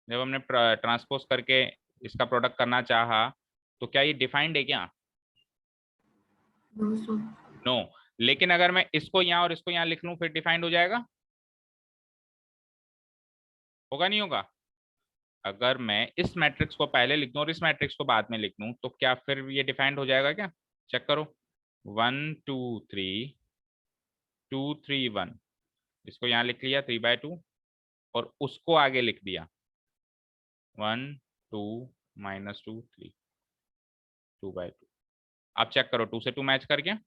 जब हमने ट्रांसपोज करके इसका प्रोडक्ट करना चाहा तो क्या ये डिफाइंड है क्या? No sir. नो। लेकिन अगर मैं इसको यहाँ और इसको यहाँ लिख लूं फिर डिफाइंड हो जाएगा? होगा नहीं होगा? अगर मैं इस मैट्रिक्स को पहले लिख दूं और इस मैट्रिक्स को बाद में लिख दूं तो क्या फिर ये डिफाइंड हो जाएगा क्या? चेक करो 1 2 3 2 3 1, इसको यहाँ लिख लिया 3/2 और उसको आगे लिख दिया 1 2 -2 3 2/2। आप चेक करो 2 से 2 मैच कर गया?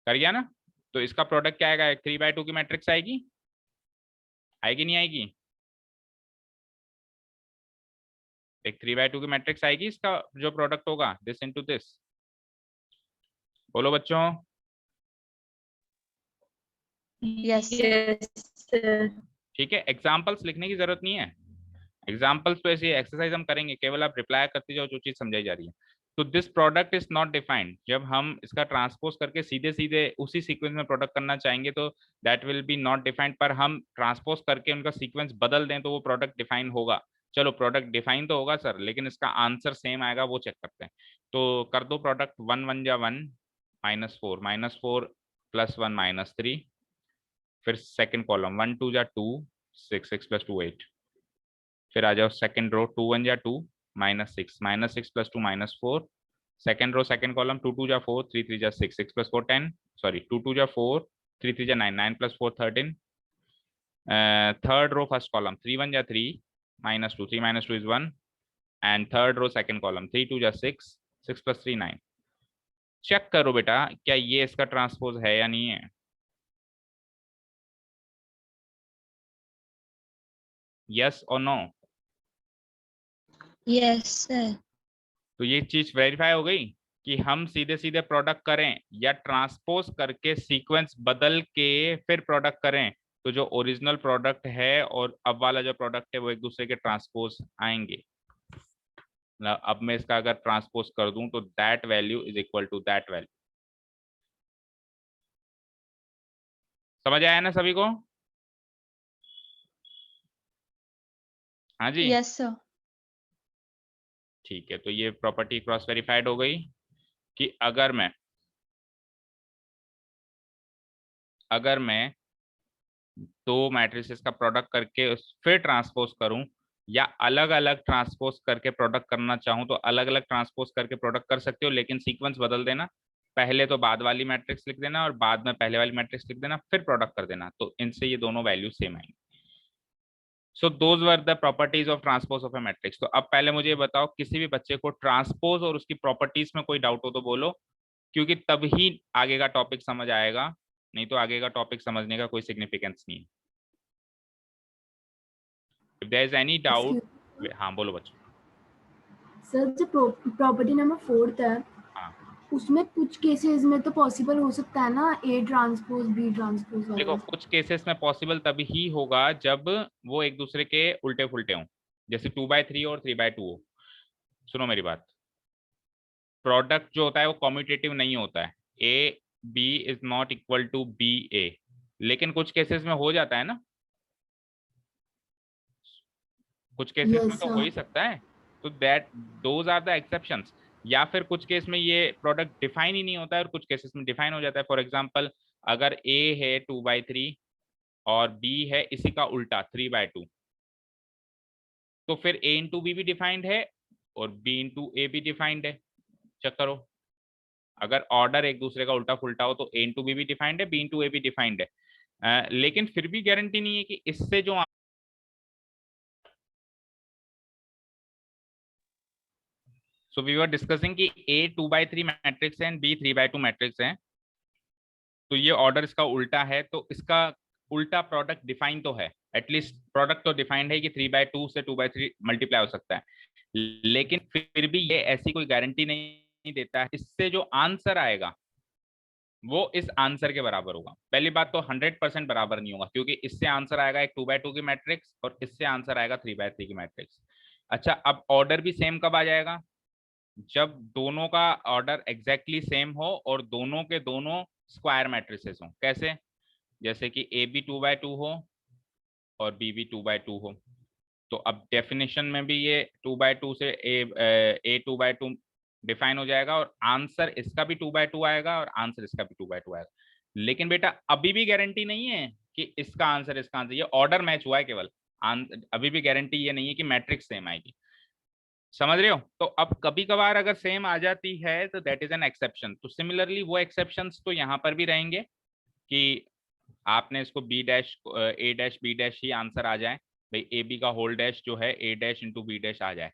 कर गया ना? तो इसका प्रोडक्ट क्या आएगा? 3/2 की मैट्रिक्स आएगी, आएगी नहीं आएगी? एक 3/2 की मैट्रिक्स आएगी, इसका जो प्रोडक्ट होगा दिस इनटू दिस। बोलो बच्चों। Yes sir. ठीक है, एग्जाम्पल्स लिखने की जरूरत नहीं है, एग्जाम्पल्स तो ऐसी एक्सरसाइज हम करेंगे, केवल आप रिप्लाई करते जाओ जो चीज समझाई जा रही है। तो this product is not defined, जब हम इसका ट्रांसपोज करके सीधे सीधे उसी सीक्वेंस में प्रोडक्ट करना चाहेंगे तो that will be not defined, पर हम ट्रांसपोज करके उनका सीक्वेंस बदल दें तो वो प्रोडक्ट डिफाइन होगा। चलो प्रोडक्ट डिफाइन तो होगा सर, लेकिन इसका आंसर सेम आएगा वो चेक करते हैं। तो कर दो प्रोडक्ट 1 1 जा 1 -4 +1 -3, फिर सेकंड कॉलम 1 2 जा 2 6 6 + 2 8, फिर आ जाओ सेकंड रो 2 1 जा 2 -6 +2 -4, सेकंड रो सेकंड कॉलम 2 2 जा 4 3 3 जा 6 6 + 4 10, सॉरी 2 2 जा 4 3 3 जा 9 9 + 4 13, थर्ड रो फर्स्ट कॉलम 3 1 जा 3 -2 3 -2 is 1, and third row second column 3 2 जा 6 6 + 3 9। चेक करो बेटा क्या ये इसका ट्रांसपोज है या नहीं है? यस और नो? Yes sir. तो ये चीज वेरीफाई हो गई कि हम सीधे सीधे प्रोडक्ट करें या ट्रांसपोज करके सीक्वेंस बदल के फिर प्रोडक्ट करें तो जो ओरिजिनल प्रोडक्ट है और अब वाला जो प्रोडक्ट है वो एक दूसरे के ट्रांसपोज आएंगे। अब मैं इसका अगर ट्रांसपोज कर दूं तो that value is equal to that value. समझ आया ना सभी को? हाँ जी यस सर। ठीक है, तो ये प्रॉपर्टी क्रॉस वेरीफाइड हो गई कि अगर मैं दो मैट्रिसेस का प्रोडक्ट करके फिर ट्रांसपोज करूं या अलग अलग ट्रांसपोज करके प्रोडक्ट करना चाहूं तो अलग अलग ट्रांसपोज करके प्रोडक्ट कर सकते हो, लेकिन सीक्वेंस बदल देना, पहले तो बाद वाली मैट्रिक्स लिख देना और बाद में पहले वाली मैट्रिक्स लिख देना फिर प्रोडक्ट कर देना, तो इनसे ये दोनों वैल्यू सेम आएंगे। So those were the properties of transpose of a matrix. तो अब पहले मुझे बताओ किसी भी बच्चे को ट्रांसपोज और उसकी प्रॉपर्टीज में कोई डाउट हो तो बोलो, क्योंकि तभी आगे का टॉपिक समझ आएगा, नहीं तो आगे का टॉपिक समझने का कोई सिग्निफिकेंस नहीं है। If there is any doubt, हाँ बोलो बच्चों। सर जो प्रॉपर्टी नंबर 4 है हाँ उसमें कुछ केसेस में तो पॉसिबल हो सकता है ना ए ट्रांसपोज बी ट्रांसपोज देखो वाला। कुछ केसेस में पॉसिबल तभी ही होगा जब वो एक दूसरे के उल्टे फुलटे हों, जैसे 2/3 और 3/2 हो। सुनो मेरी बात, प्रोडक्ट जो होता है वो कॉम्यूटेटिव नहीं होता है, A B is not equal to B A, लेकिन कुछ केसेस में हो जाता है ना, कुछ केसेस में Yes, तो हो ही sir. सकता है। तो that those are the exceptions. या फिर कुछ केस में ये प्रोडक्ट डिफाइन ही नहीं होता है और कुछ केसेस में डिफाइन हो जाता है। फॉर एग्जांपल अगर ए है 2/3 और बी है इसी का उल्टा 3/2, तो फिर ए इंटू बी भी डिफाइंड है और बी इंटू ए भी डिफाइंड है। चेक करो, अगर ऑर्डर एक दूसरे का उल्टा फुल्टा हो तो ए इंटू बी भी डिफाइंड है, बी इंटू ए भी डिफाइंड है, लेकिन फिर भी गारंटी नहीं है कि इससे जो सो वी वर डिस्कसिंग कि ए 2/3 मैट्रिक्स है एंड बी 3/2 मैट्रिक्स है, तो ये ऑर्डर इसका उल्टा है तो इसका उल्टा प्रोडक्ट डिफाइन तो है, एटलीस्ट प्रोडक्ट तो डिफाइंड है कि 3/2 से 2/3 मल्टीप्लाई हो सकता है, लेकिन फिर भी ये ऐसी कोई गारंटी नहीं देता है इससे जो आंसर आएगा वो इस आंसर के बराबर होगा। पहली बात तो 100% बराबर नहीं होगा, क्योंकि इससे आंसर आएगा एक 2/2 की मैट्रिक्स और इससे आंसर आएगा 3/3 की मैट्रिक्स। अच्छा, अब ऑर्डर भी सेम कब आ जाएगा? जब दोनों का ऑर्डर एग्जैक्टली सेम हो और दोनों के दोनों स्क्वायर मैट्रिसेस हो। कैसे? जैसे कि ए बी 2/2 हो और बी भी 2/2 हो। तो अब डेफिनेशन में भी ये 2/2 से ए 2/2 डिफाइन हो जाएगा और आंसर इसका भी 2/2 आएगा और आंसर इसका भी 2/2 आएगा। लेकिन बेटा अभी भी गारंटी नहीं है कि इसका आंसर इसका आंसर, ये ऑर्डर मैच हुआ है केवल, अभी भी गारंटी ये नहीं है कि मैट्रिक्स सेम आएगी। समझ रहे हो? तो अब कभी कभार अगर सेम आ जाती है तो दैट इज एन एक्सेप्शन। तो सिमिलरली वो एक्सेप्शंस तो यहाँ पर भी रहेंगे कि आपने इसको बी डैश ए डैश बी डैश ही आंसर आ जाए, भाई ए बी का होल डैश जो है ए डैश इंटू बी डैश आ जाए,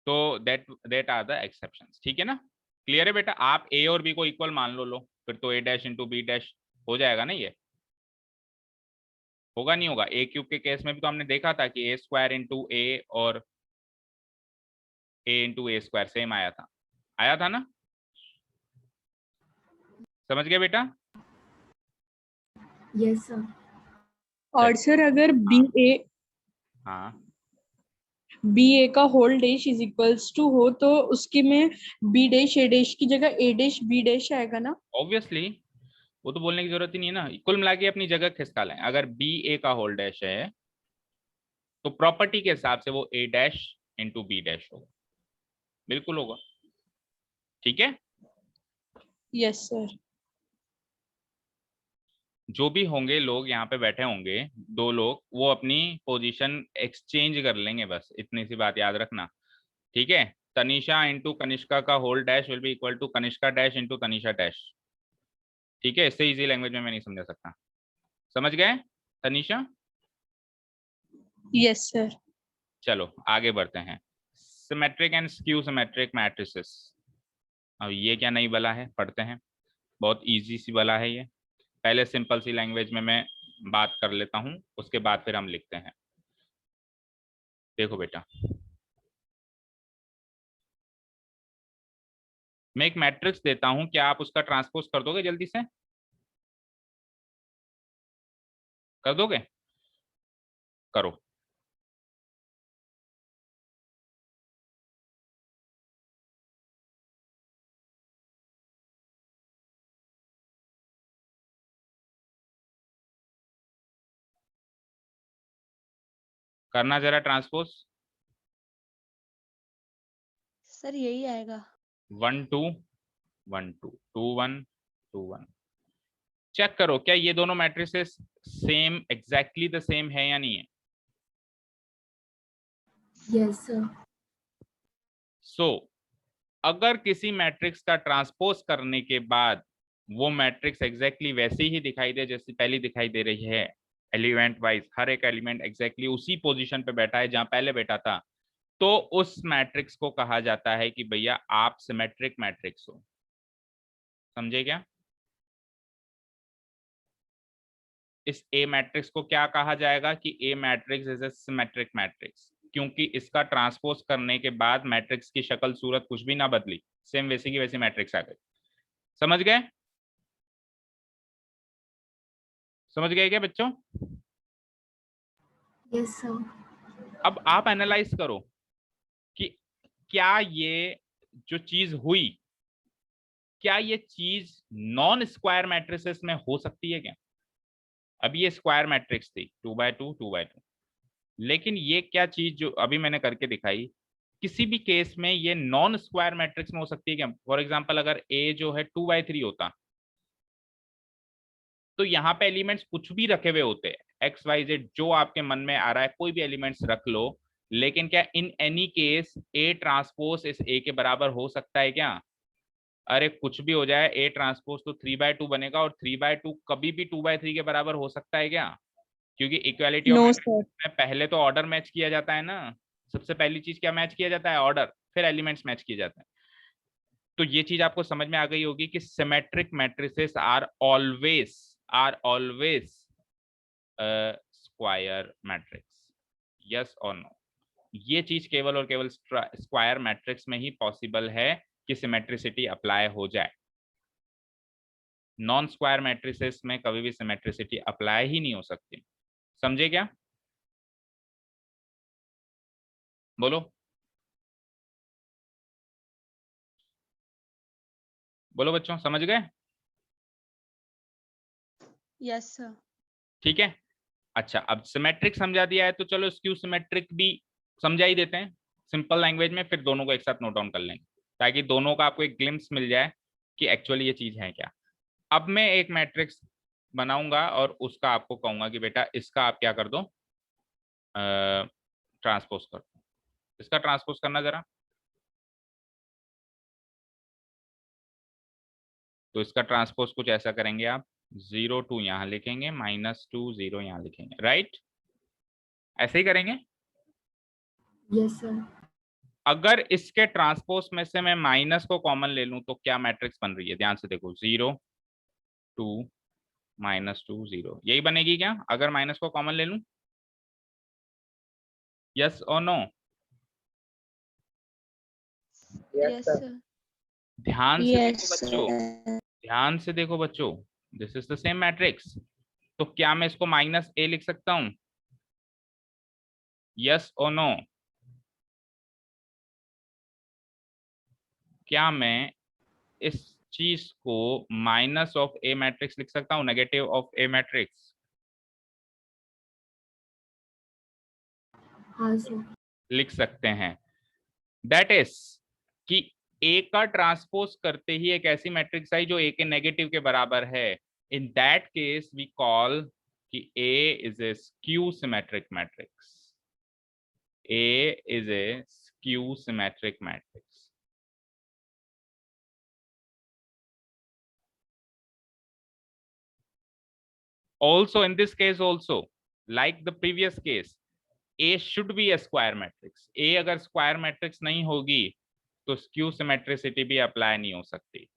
तो दैट आर द एक्सेप्शंस। ठीक है ना? क्लियर है बेटा? आप ए और बी को इक्वल मान लो फिर तो ए डैश इंटू बी डैश हो जाएगा ना। ये होगा नहीं होगा? ए क्यूब के केस में भी तो हमने देखा था कि ए स्क्वायर इंटू ए और ए इंटू ए स्क्वायर सेम आया था ना? समझ गए बेटा? Yes sir. और सर अगर हाँ बी ए का whole dash is equals to हो तो उसकी में बी डैश ए डैश की जगह ए डैश बी डैश आएगा ना? ऑब्वियसली, वो तो बोलने की जरूरत ही नहीं है ना। कुल मिला के अपनी जगह खिसका लें। अगर बी ए का होल डैश है तो प्रॉपर्टी के हिसाब से वो ए डैश इंटू बी डैश होगा, बिल्कुल होगा। ठीक है? Yes sir. जो भी होंगे लोग यहाँ पे बैठे होंगे, दो लोग, वो अपनी पोजीशन एक्सचेंज कर लेंगे, बस इतनी सी बात याद रखना। ठीक है? तनिषा इंटू कनिष्का का whole dash will be equal to Kanishka dash into Tanisha dash. ठीक है? इससे इजी लैंग्वेज में मैं नहीं समझा सकता। समझ गए तनिषा? Yes sir. चलो आगे बढ़ते हैं। Symmetric and skew symmetric matrices. अब ये क्या नई बला है, पढ़ते हैं। बहुत इजी सी बला है ये। पहले सिंपल सी लैंग्वेज में मैं बात कर लेता हूं, उसके बाद फिर हम लिखते हैं। देखो बेटा, मैं एक मैट्रिक्स देता हूं, क्या आप उसका ट्रांसपोज कर दोगे जल्दी से? कर दोगे? करो। करना जरा ट्रांसपोज। सर यही आएगा। 1 2 1 2 2 1 2 1। चेक करो क्या ये दोनों matrices same exactly the same है या नहीं है। Yes sir. सो अगर किसी मैट्रिक्स का ट्रांसपोज करने के बाद वो मैट्रिक्स एग्जैक्टली वैसी ही दिखाई दे जैसी पहली दिखाई दे रही है, एलिमेंट वाइज हर एक एलिमेंट एग्जैक्टली उसी पोजीशन पे बैठा है जहां पहले बैठा था, तो उस मैट्रिक्स को कहा जाता है कि भैया आप सिमेट्रिक मैट्रिक्स हो। समझे क्या? इस ए मैट्रिक्स को क्या कहा जाएगा कि a matrix is a symmetric matrix, क्योंकि इसका ट्रांसपोज करने के बाद मैट्रिक्स की शक्ल सूरत कुछ भी ना बदली, सेम वैसी की वैसी मैट्रिक्स आ गई। समझ गए? समझ गए क्या बच्चों? Yes sir. अब आप एनालाइज करो कि क्या ये जो चीज हुई, क्या ये चीज नॉन स्क्वायर मैट्रिसेस में हो सकती है क्या? अब ये स्क्वायर मैट्रिक्स थी 2/2 2/2, लेकिन ये क्या चीज जो अभी मैंने करके दिखाई, किसी भी केस में ये नॉन स्क्वायर मैट्रिक्स में हो सकती है क्या? फॉर एग्जांपल अगर ए जो है 2/3 होता तो यहाँ पे एलिमेंट्स कुछ भी रखे हुए होते हैं, एक्स वाई जेड जो आपके मन में आ रहा है कोई भी एलिमेंट्स रख लो, लेकिन क्या in any case A transpose इस ए के बराबर हो सकता है क्या? अरे कुछ भी हो जाए, ए ट्रांसपोज तो 3/2 बनेगा और 3/2 कभी भी 2/3 के बराबर हो सकता है क्या? क्योंकि equality of no matrix sir. में पहले तो ऑर्डर मैच किया जाता है ना। सबसे पहली चीज क्या मैच किया जाता है? ऑर्डर, फिर एलिमेंट्स मैच किए जाते हैं। तो ये चीज आपको समझ में आ गई होगी कि symmetric matrices are always square matrix, yes और नो? ये चीज केवल और केवल स्क्वायर मैट्रिक्स में ही पॉसिबल है कि सिमेट्रिसिटी अप्लाई हो जाए। नॉन स्क्वायर मैट्रिसेस में कभी भी सिमेट्रिसिटी अप्लाई ही नहीं हो सकती। समझे क्या? बोलो बोलो बच्चों, समझ गए? Yes sir. ठीक है। अच्छा, अब सिमेट्रिक समझा दिया है तो चलो स्क्यू सिमेट्रिक भी समझा ही देते हैं सिंपल लैंग्वेज में, फिर दोनों को एक साथ नोट डाउन कर लेंगे ताकि दोनों का आपको एक ग्लिम्स मिल जाए कि एक्चुअली ये चीज है क्या। अब मैं एक मैट्रिक्स बनाऊंगा और उसका आपको कहूंगा कि बेटा इसका आप क्या कर दो, ट्रांसपोज कर दो। इसका ट्रांसपोज करना जरा। तो इसका ट्रांसपोज कुछ ऐसा करेंगे आप, 0 2 यहाँ लिखेंगे, -2 0 यहाँ लिखेंगे, राइट? ऐसे ही करेंगे। Yes sir. अगर इसके ट्रांसपोज में से मैं माइनस को कॉमन ले लूं तो क्या मैट्रिक्स बन रही है? ध्यान से देखो, 0 2 -2 0, यही बनेगी क्या अगर माइनस को कॉमन ले लूं? यस और no? Yes, yes sir. Sir. ध्यान से देखो यस बच्चों, ध्यान से देखो बच्चों, this is the same matrix. तो क्या मैं इसको -a लिख सकता हूं? यस और नो? क्या मैं इस चीज को माइनस ऑफ ए मैट्रिक्स लिख सकता हूं, नेगेटिव ऑफ ए मैट्रिक्स? हाँ सर। लिख सकते हैं। दैट इज कि ए का ट्रांसपोज करते ही एक ऐसी मैट्रिक्स आई जो ए के नेगेटिव के बराबर है। In that case we call कि A is a skew symmetric matrix. A is a skew symmetric matrix. Also in this case also, like the previous case, A should be a square matrix. A अगर square matrix नहीं होगी तो skew symmetricity भी apply नहीं हो सकती।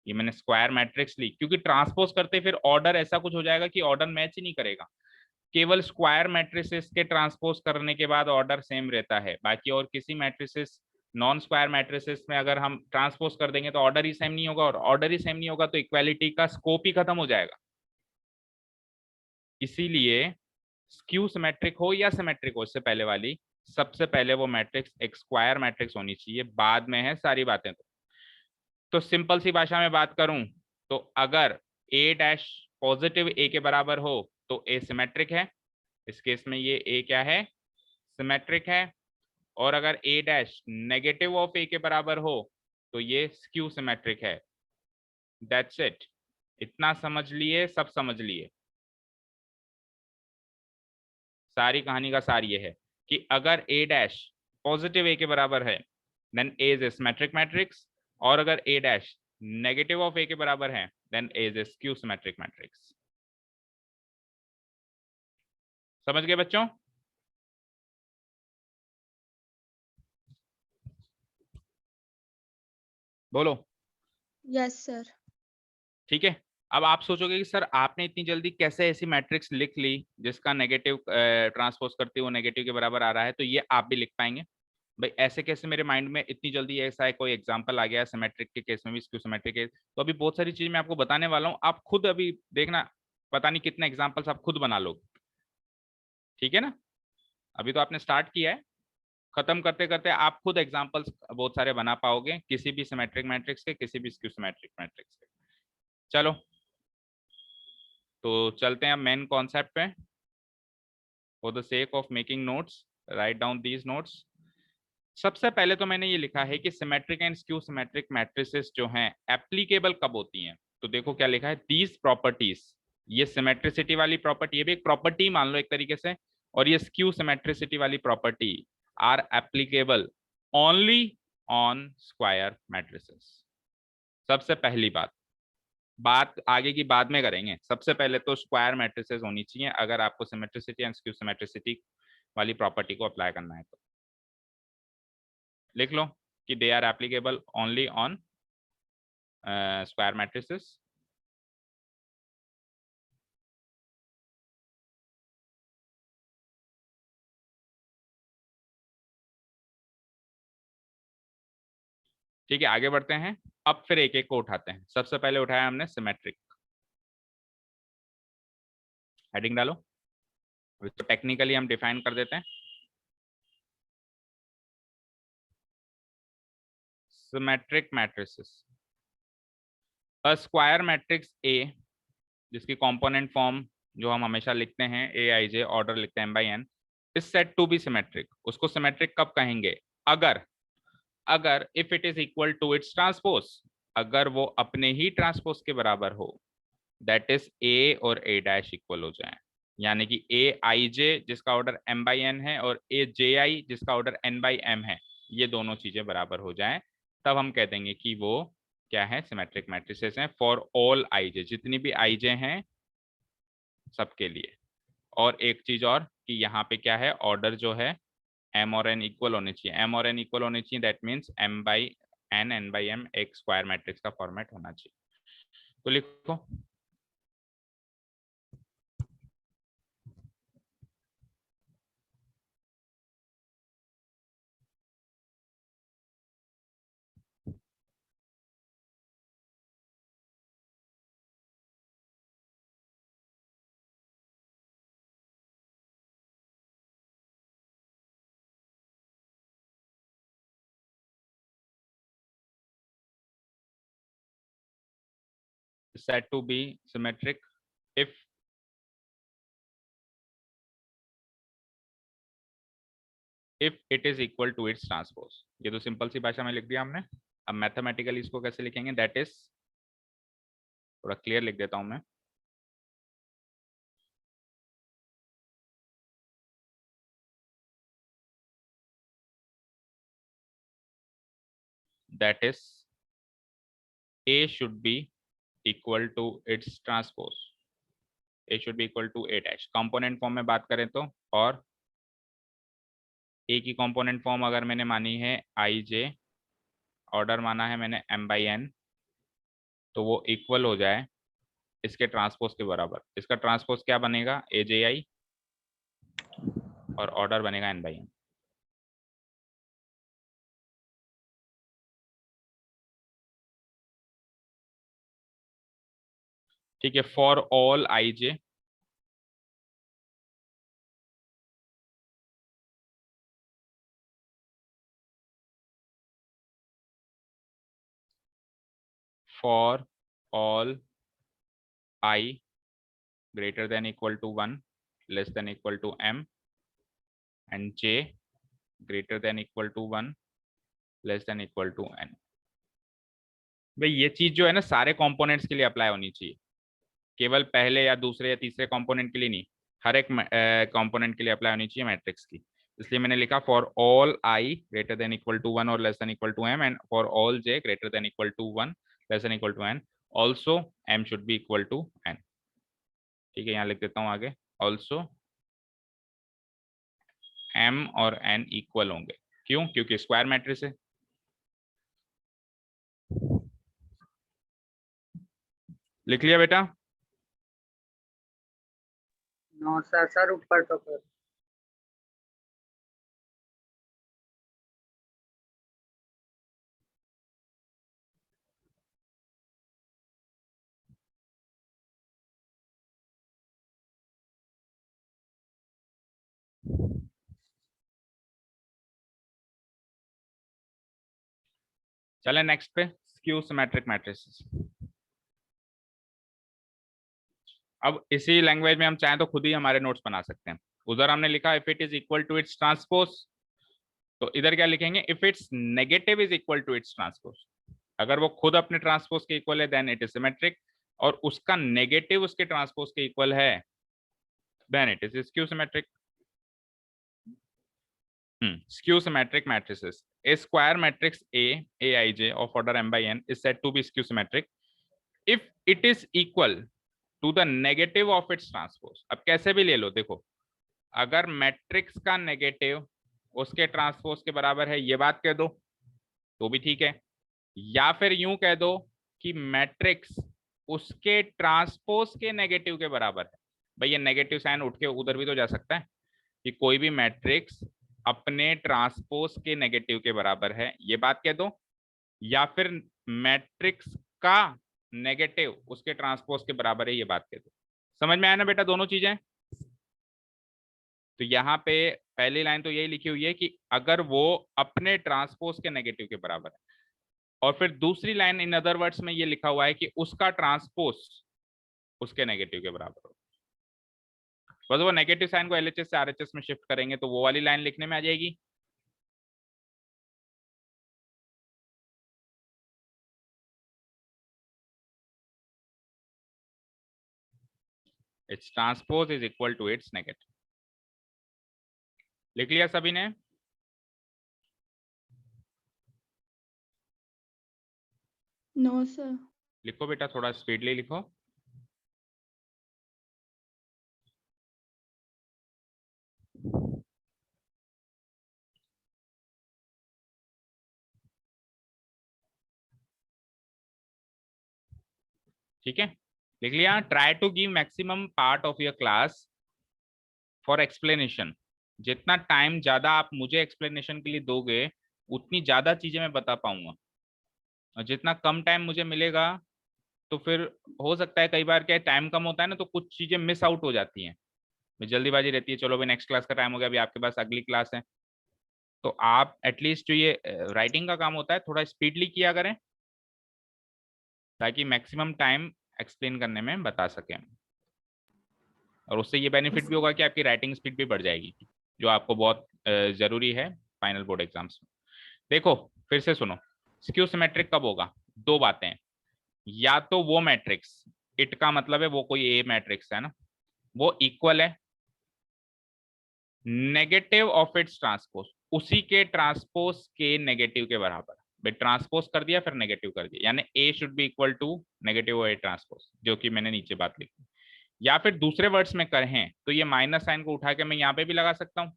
ये मैंने स्क्वायर मैट्रिक्स ली क्योंकि ट्रांसपोज करते फिर ऑर्डर ऐसा कुछ हो जाएगा कि ऑर्डर मैच ही नहीं करेगा। केवल स्क्वायर मैट्रिसेस के ट्रांसपोज करने के बाद ऑर्डर सेम रहता है, बाकी और किसी मैट्रिसेस, नॉन स्क्वायर मैट्रिसेस में अगर हम ट्रांसपोज कर देंगे तो ऑर्डर ही सेम नहीं होगा, और ऑर्डर ही सेम नहीं होगा तो इक्वालिटी का स्कोप ही खत्म हो जाएगा। इसीलिए स्क्यू सिमेट्रिक हो या सिमेट्रिक हो, इससे पहले वाली, सबसे पहले वो मैट्रिक्स एक स्क्वायर मैट्रिक्स होनी चाहिए, बाद में है सारी बातें। तो सिंपल सी भाषा में बात करूं तो अगर ए डैश पॉजिटिव ए के बराबर हो तो ए सिमेट्रिक है। इस केस में ये ए क्या है? सिमेट्रिक है। और अगर A dash negative of A के बराबर हो तो ये स्क्यू सिमेट्रिक है। That's it. इतना समझ लिए, सब समझ लिए। सारी कहानी का सार ये है कि अगर ए डैश पॉजिटिव ए के बराबर है then A is a symmetric matrix, और अगर A dash negative of A के बराबर है then A is a skew symmetric matrix. समझ गए बच्चों? बोलो। Yes sir. ठीक है। अब आप सोचोगे कि सर आपने इतनी जल्दी कैसे ऐसी मैट्रिक्स लिख ली जिसका नेगेटिव ट्रांसपोज करते वो नेगेटिव के बराबर आ रहा है, तो ये आप भी लिख पाएंगे? भाई ऐसे कैसे मेरे माइंड में इतनी जल्दी ऐसा है, कोई एग्जांपल आ गया सिमेट्रिक के केस में भी, स्क्यू सिमेट्रिक के। तो अभी बहुत सारी चीज मैं आपको बताने वाला हूँ, आप खुद अभी देखना, पता नहीं कितने एग्जांपल्स आप खुद बना लोगे। ठीक है ना? अभी तो आपने स्टार्ट किया है, खत्म करते करते आप खुद एग्जांपल्स बहुत सारे बना पाओगे किसी भी सिमेट्रिक मैट्रिक्स के, किसी भी स्क्यू सिमेट्रिक मैट्रिक्स के। चलो तो चलते हैं मेन कॉन्सेप्ट पे। For the sake of making notes, write down these notes. सबसे पहले तो मैंने ये लिखा है कि symmetric and skew symmetric matrices जो हैं एप्लीकेबल कब होती हैं। तो देखो क्या लिखा है, दीज प्रॉपर्टीज, ये सिमेट्रिसिटी वाली प्रॉपर्टी, ये भी एक प्रॉपर्टी मान लो एक तरीके से, और ये स्क्यू सिमेट्रिसिटी वाली property are applicable only on square matrices. सबसे पहली बात आगे की बाद में करेंगे, सबसे पहले तो स्क्वायर मैट्रिसेस होनी चाहिए अगर आपको सिमेट्रिसिटी एंड स्क्यू सिमेट्रिसिटी वाली प्रॉपर्टी को अप्लाई करना है। तो लिख लो कि they are applicable only on square matrices. ठीक है, आगे बढ़ते हैं। अब फिर एक एक को उठाते हैं। सबसे पहले उठाया हमने सिमेट्रिक। हेडिंग डालो, तो टेक्निकली हम डिफाइन कर देते हैं। Symmetric matrices, a square matrix A जिसकी कंपोनेंट फॉर्म जो हम हमेशा लिखते हैं ए आई जे, ऑर्डर लिखते हैं m/n, is said to be symmetric. उसको सिमेट्रिक कब कहेंगे? अगर if it is equal to its transpose, अगर वो अपने ही ट्रांसपोज के बराबर हो, दैट इज ए और ए डैश इक्वल हो जाए। यानी कि ए आई जे जिसका ऑर्डर m/n है और ए जे आई जिसका ऑर्डर n/m है, ये दोनों चीजें बराबर हो जाएं, तब हम कह देंगे कि वो क्या है, सिमेट्रिक मैट्रिसेस हैं फॉर ऑल आई जे, जितनी भी आई जे हैं सबके लिए। और एक चीज और कि यहाँ पे क्या है, ऑर्डर जो है m और n इक्वल होने चाहिए। m और n इक्वल होने चाहिए, दैट मीन्स m/n n/m एक स्क्वायर मैट्रिक्स का फॉर्मेट होना चाहिए। तो लिखो said to be symmetric if it is equal to its transpose। ये तो सिंपल सी भाषा में लिख दिया हमने। अब मैथमेटिकली इसको कैसे लिखेंगे, दैट इज, थोड़ा क्लियर लिख देता हूं मैं। That is A should be equal to its transpose, A should be equal to A dash। Component form में बात करें तो, और A की कंपोनेंट फॉर्म अगर मैंने मानी है आई जे, ऑर्डर माना है मैंने m/n, तो वो इक्वल हो जाए इसके ट्रांसपोज के बराबर। इसका ट्रांसपोज क्या बनेगा, ए जे आई, और ऑर्डर बनेगा n/n। ठीक है, for all I J, for all I greater than equal to 1 less than equal to m and j greater than equal to 1 less than equal to n। भाई ये चीज जो है ना सारे कंपोनेंट्स के लिए अप्लाई होनी चाहिए, केवल पहले या दूसरे या तीसरे कंपोनेंट के लिए नहीं, हर एक कंपोनेंट के लिए अप्लाई होनी चाहिए मैट्रिक्स की। इसलिए मैंने लिखा for all I greater than equal to 1 और less than equal to m and for all j greater than equal to 1 less than equal to n, also m should be equal to n। ठीक है, यहाँ लिख देता हूँ आगे, also m और n equal होंगे। क्यों? क्योंकि स्क्वायर मैट्रिक्स है। लिख लिया बेटा? नो सर, सर ऊपर तो कर। चले नेक्स्ट पे, स्क्यू सिमेट्रिक मैट्रिसेस। अब इसी लैंग्वेज में हम चाहें तो खुद ही हमारे नोट्स बना सकते हैं। उधर हमने लिखा if it is equal to its transpose, तो इधर क्या लिखेंगे, if its negative is equal to its transpose. अगर वो खुद अपने ट्रांसपोज के इक्वल है देन इट इज सिमेट्रिक, और उसका नेगेटिव उसके ट्रांसपोज के इक्वल है then it is skew symmetric. Skew symmetric matrices, a square matrix Aij of order m/n is said to be skew symmetric if it is equal to the negative of its transpose। अब कैसे भी ले लो, देखो अगर matrix का negative उसके transpose के बराबर है, ये बात कह दो तो भी ठीक है, या फिर यूं कह दो कि मैट्रिक्स उसके ट्रांसपोज के नेगेटिव के बराबर है। भाई ये नेगेटिव साइन उठ के उधर भी तो जा सकता है कि कोई भी मैट्रिक्स अपने ट्रांसपोज के नेगेटिव के बराबर है, ये बात कह दो, या फिर मैट्रिक्स का नेगेटिव उसके ट्रांसपोज के बराबर है, ये बात कहते हैं। समझ में आया ना बेटा दोनों चीजें? तो यहाँ पे पहली लाइन तो यही लिखी हुई है कि अगर वो अपने ट्रांसपोज के नेगेटिव के बराबर है, और फिर दूसरी लाइन इन अदर वर्ड्स में ये लिखा हुआ है कि उसका ट्रांसपोज उसके नेगेटिव के बराबर हो। बस वो नेगेटिव साइन को एलएचएस से आरएचएस में शिफ्ट करेंगे तो वो वाली लाइन लिखने में आ जाएगी। Its transpose is equal to its negative. लिख लिया सभी ने? No sir. लिखो बेटा, थोड़ा स्पीडली लिखो। ठीक है, लिख लिया। Try to give maximum part of your class for explanation. जितना टाइम ज्यादा आप मुझे एक्सप्लेनेशन के लिए दोगे उतनी ज्यादा चीजें मैं बता पाऊंगा, और जितना कम टाइम मुझे मिलेगा तो फिर हो सकता है कई बार क्या टाइम कम होता है ना, तो कुछ चीजें मिस आउट हो जाती हैं, जल्दीबाजी रहती है। चलो भाई नेक्स्ट क्लास का टाइम हो गया, अभी आपके पास अगली क्लास है, तो आप एटलीस्ट जो ये राइटिंग का काम होता है थोड़ा स्पीडली किया करें, ताकि मैक्सिमम टाइम एक्सप्लेन करने में बता सकें। और उससे ये बेनिफिट भी होगा कि आपकी राइटिंग स्पीड भी बढ़ जाएगी, जो आपको बहुत जरूरी है फाइनल बोर्ड एग्जाम्स में। देखो फिर से सुनो, स्क्यू सिमेट्रिक कब होगा? दो बातें हैं, या तो वो मैट्रिक्स, इट का मतलब है वो कोई ए मैट्रिक्स है ना, वो इक्वल है नेगेटिव ऑफ इट्स ट्रांसपोज, उसी के ट्रांसपोज के नेगेटिव के बराबर। भाई ट्रांसपोज कर दिया फिर नेगेटिव कर दिया, यानी A should be equal to negative A transpose, जो कि मैंने नीचे बात लिखी। या फिर दूसरे वर्ड्स में कहें तो ये माइनस साइन को उठा के मैं यहाँ पे भी लगा सकता हूँ।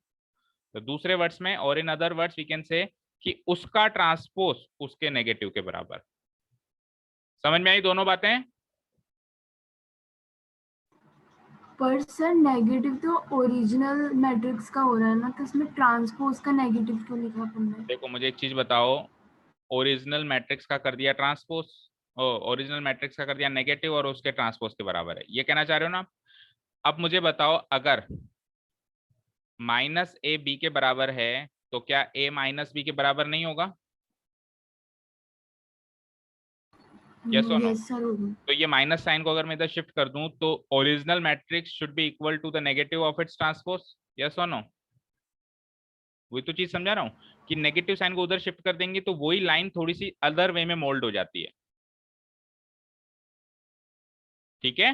तो दूसरे वर्ड्स में, और in other words we can say कि उसका ट्रांसपोज उसके नेगेटिव के बराबर। समझ में आई दोनों बातें? पर सर नेगेटिव तो ओरिजिनल मैट्रिक्स का हो रहा है ना, तो इसमें ट्रांसपोज का नेगेटिव क्यों लिखा तुमने? देखो मुझे एक चीज बताओ, ओरिजिनल मैट्रिक्स का कर दिया ट्रांसपोज, ओरिजिनल मैट्रिक्स का कर दिया नेगेटिव और उसके ट्रांसपोज के बराबर है, ये कहना चाह रहे हो ना? अब मुझे बताओ, अगर माइनस ए बी के बराबर है तो क्या ए माइनस बी के बराबर नहीं होगा? यस और नो? यस सर होगा। तो ये माइनस साइन को अगर मैं इधर शिफ्ट कर दूं तो original matrix should be equal to the negative of its transpose. Yes और नो? वही तो चीज समझा रहा हूँ कि नेगेटिव साइन को उधर शिफ्ट कर देंगे तो वही लाइन थोड़ी सी अदर वे में मोल्ड हो जाती है। ठीक है?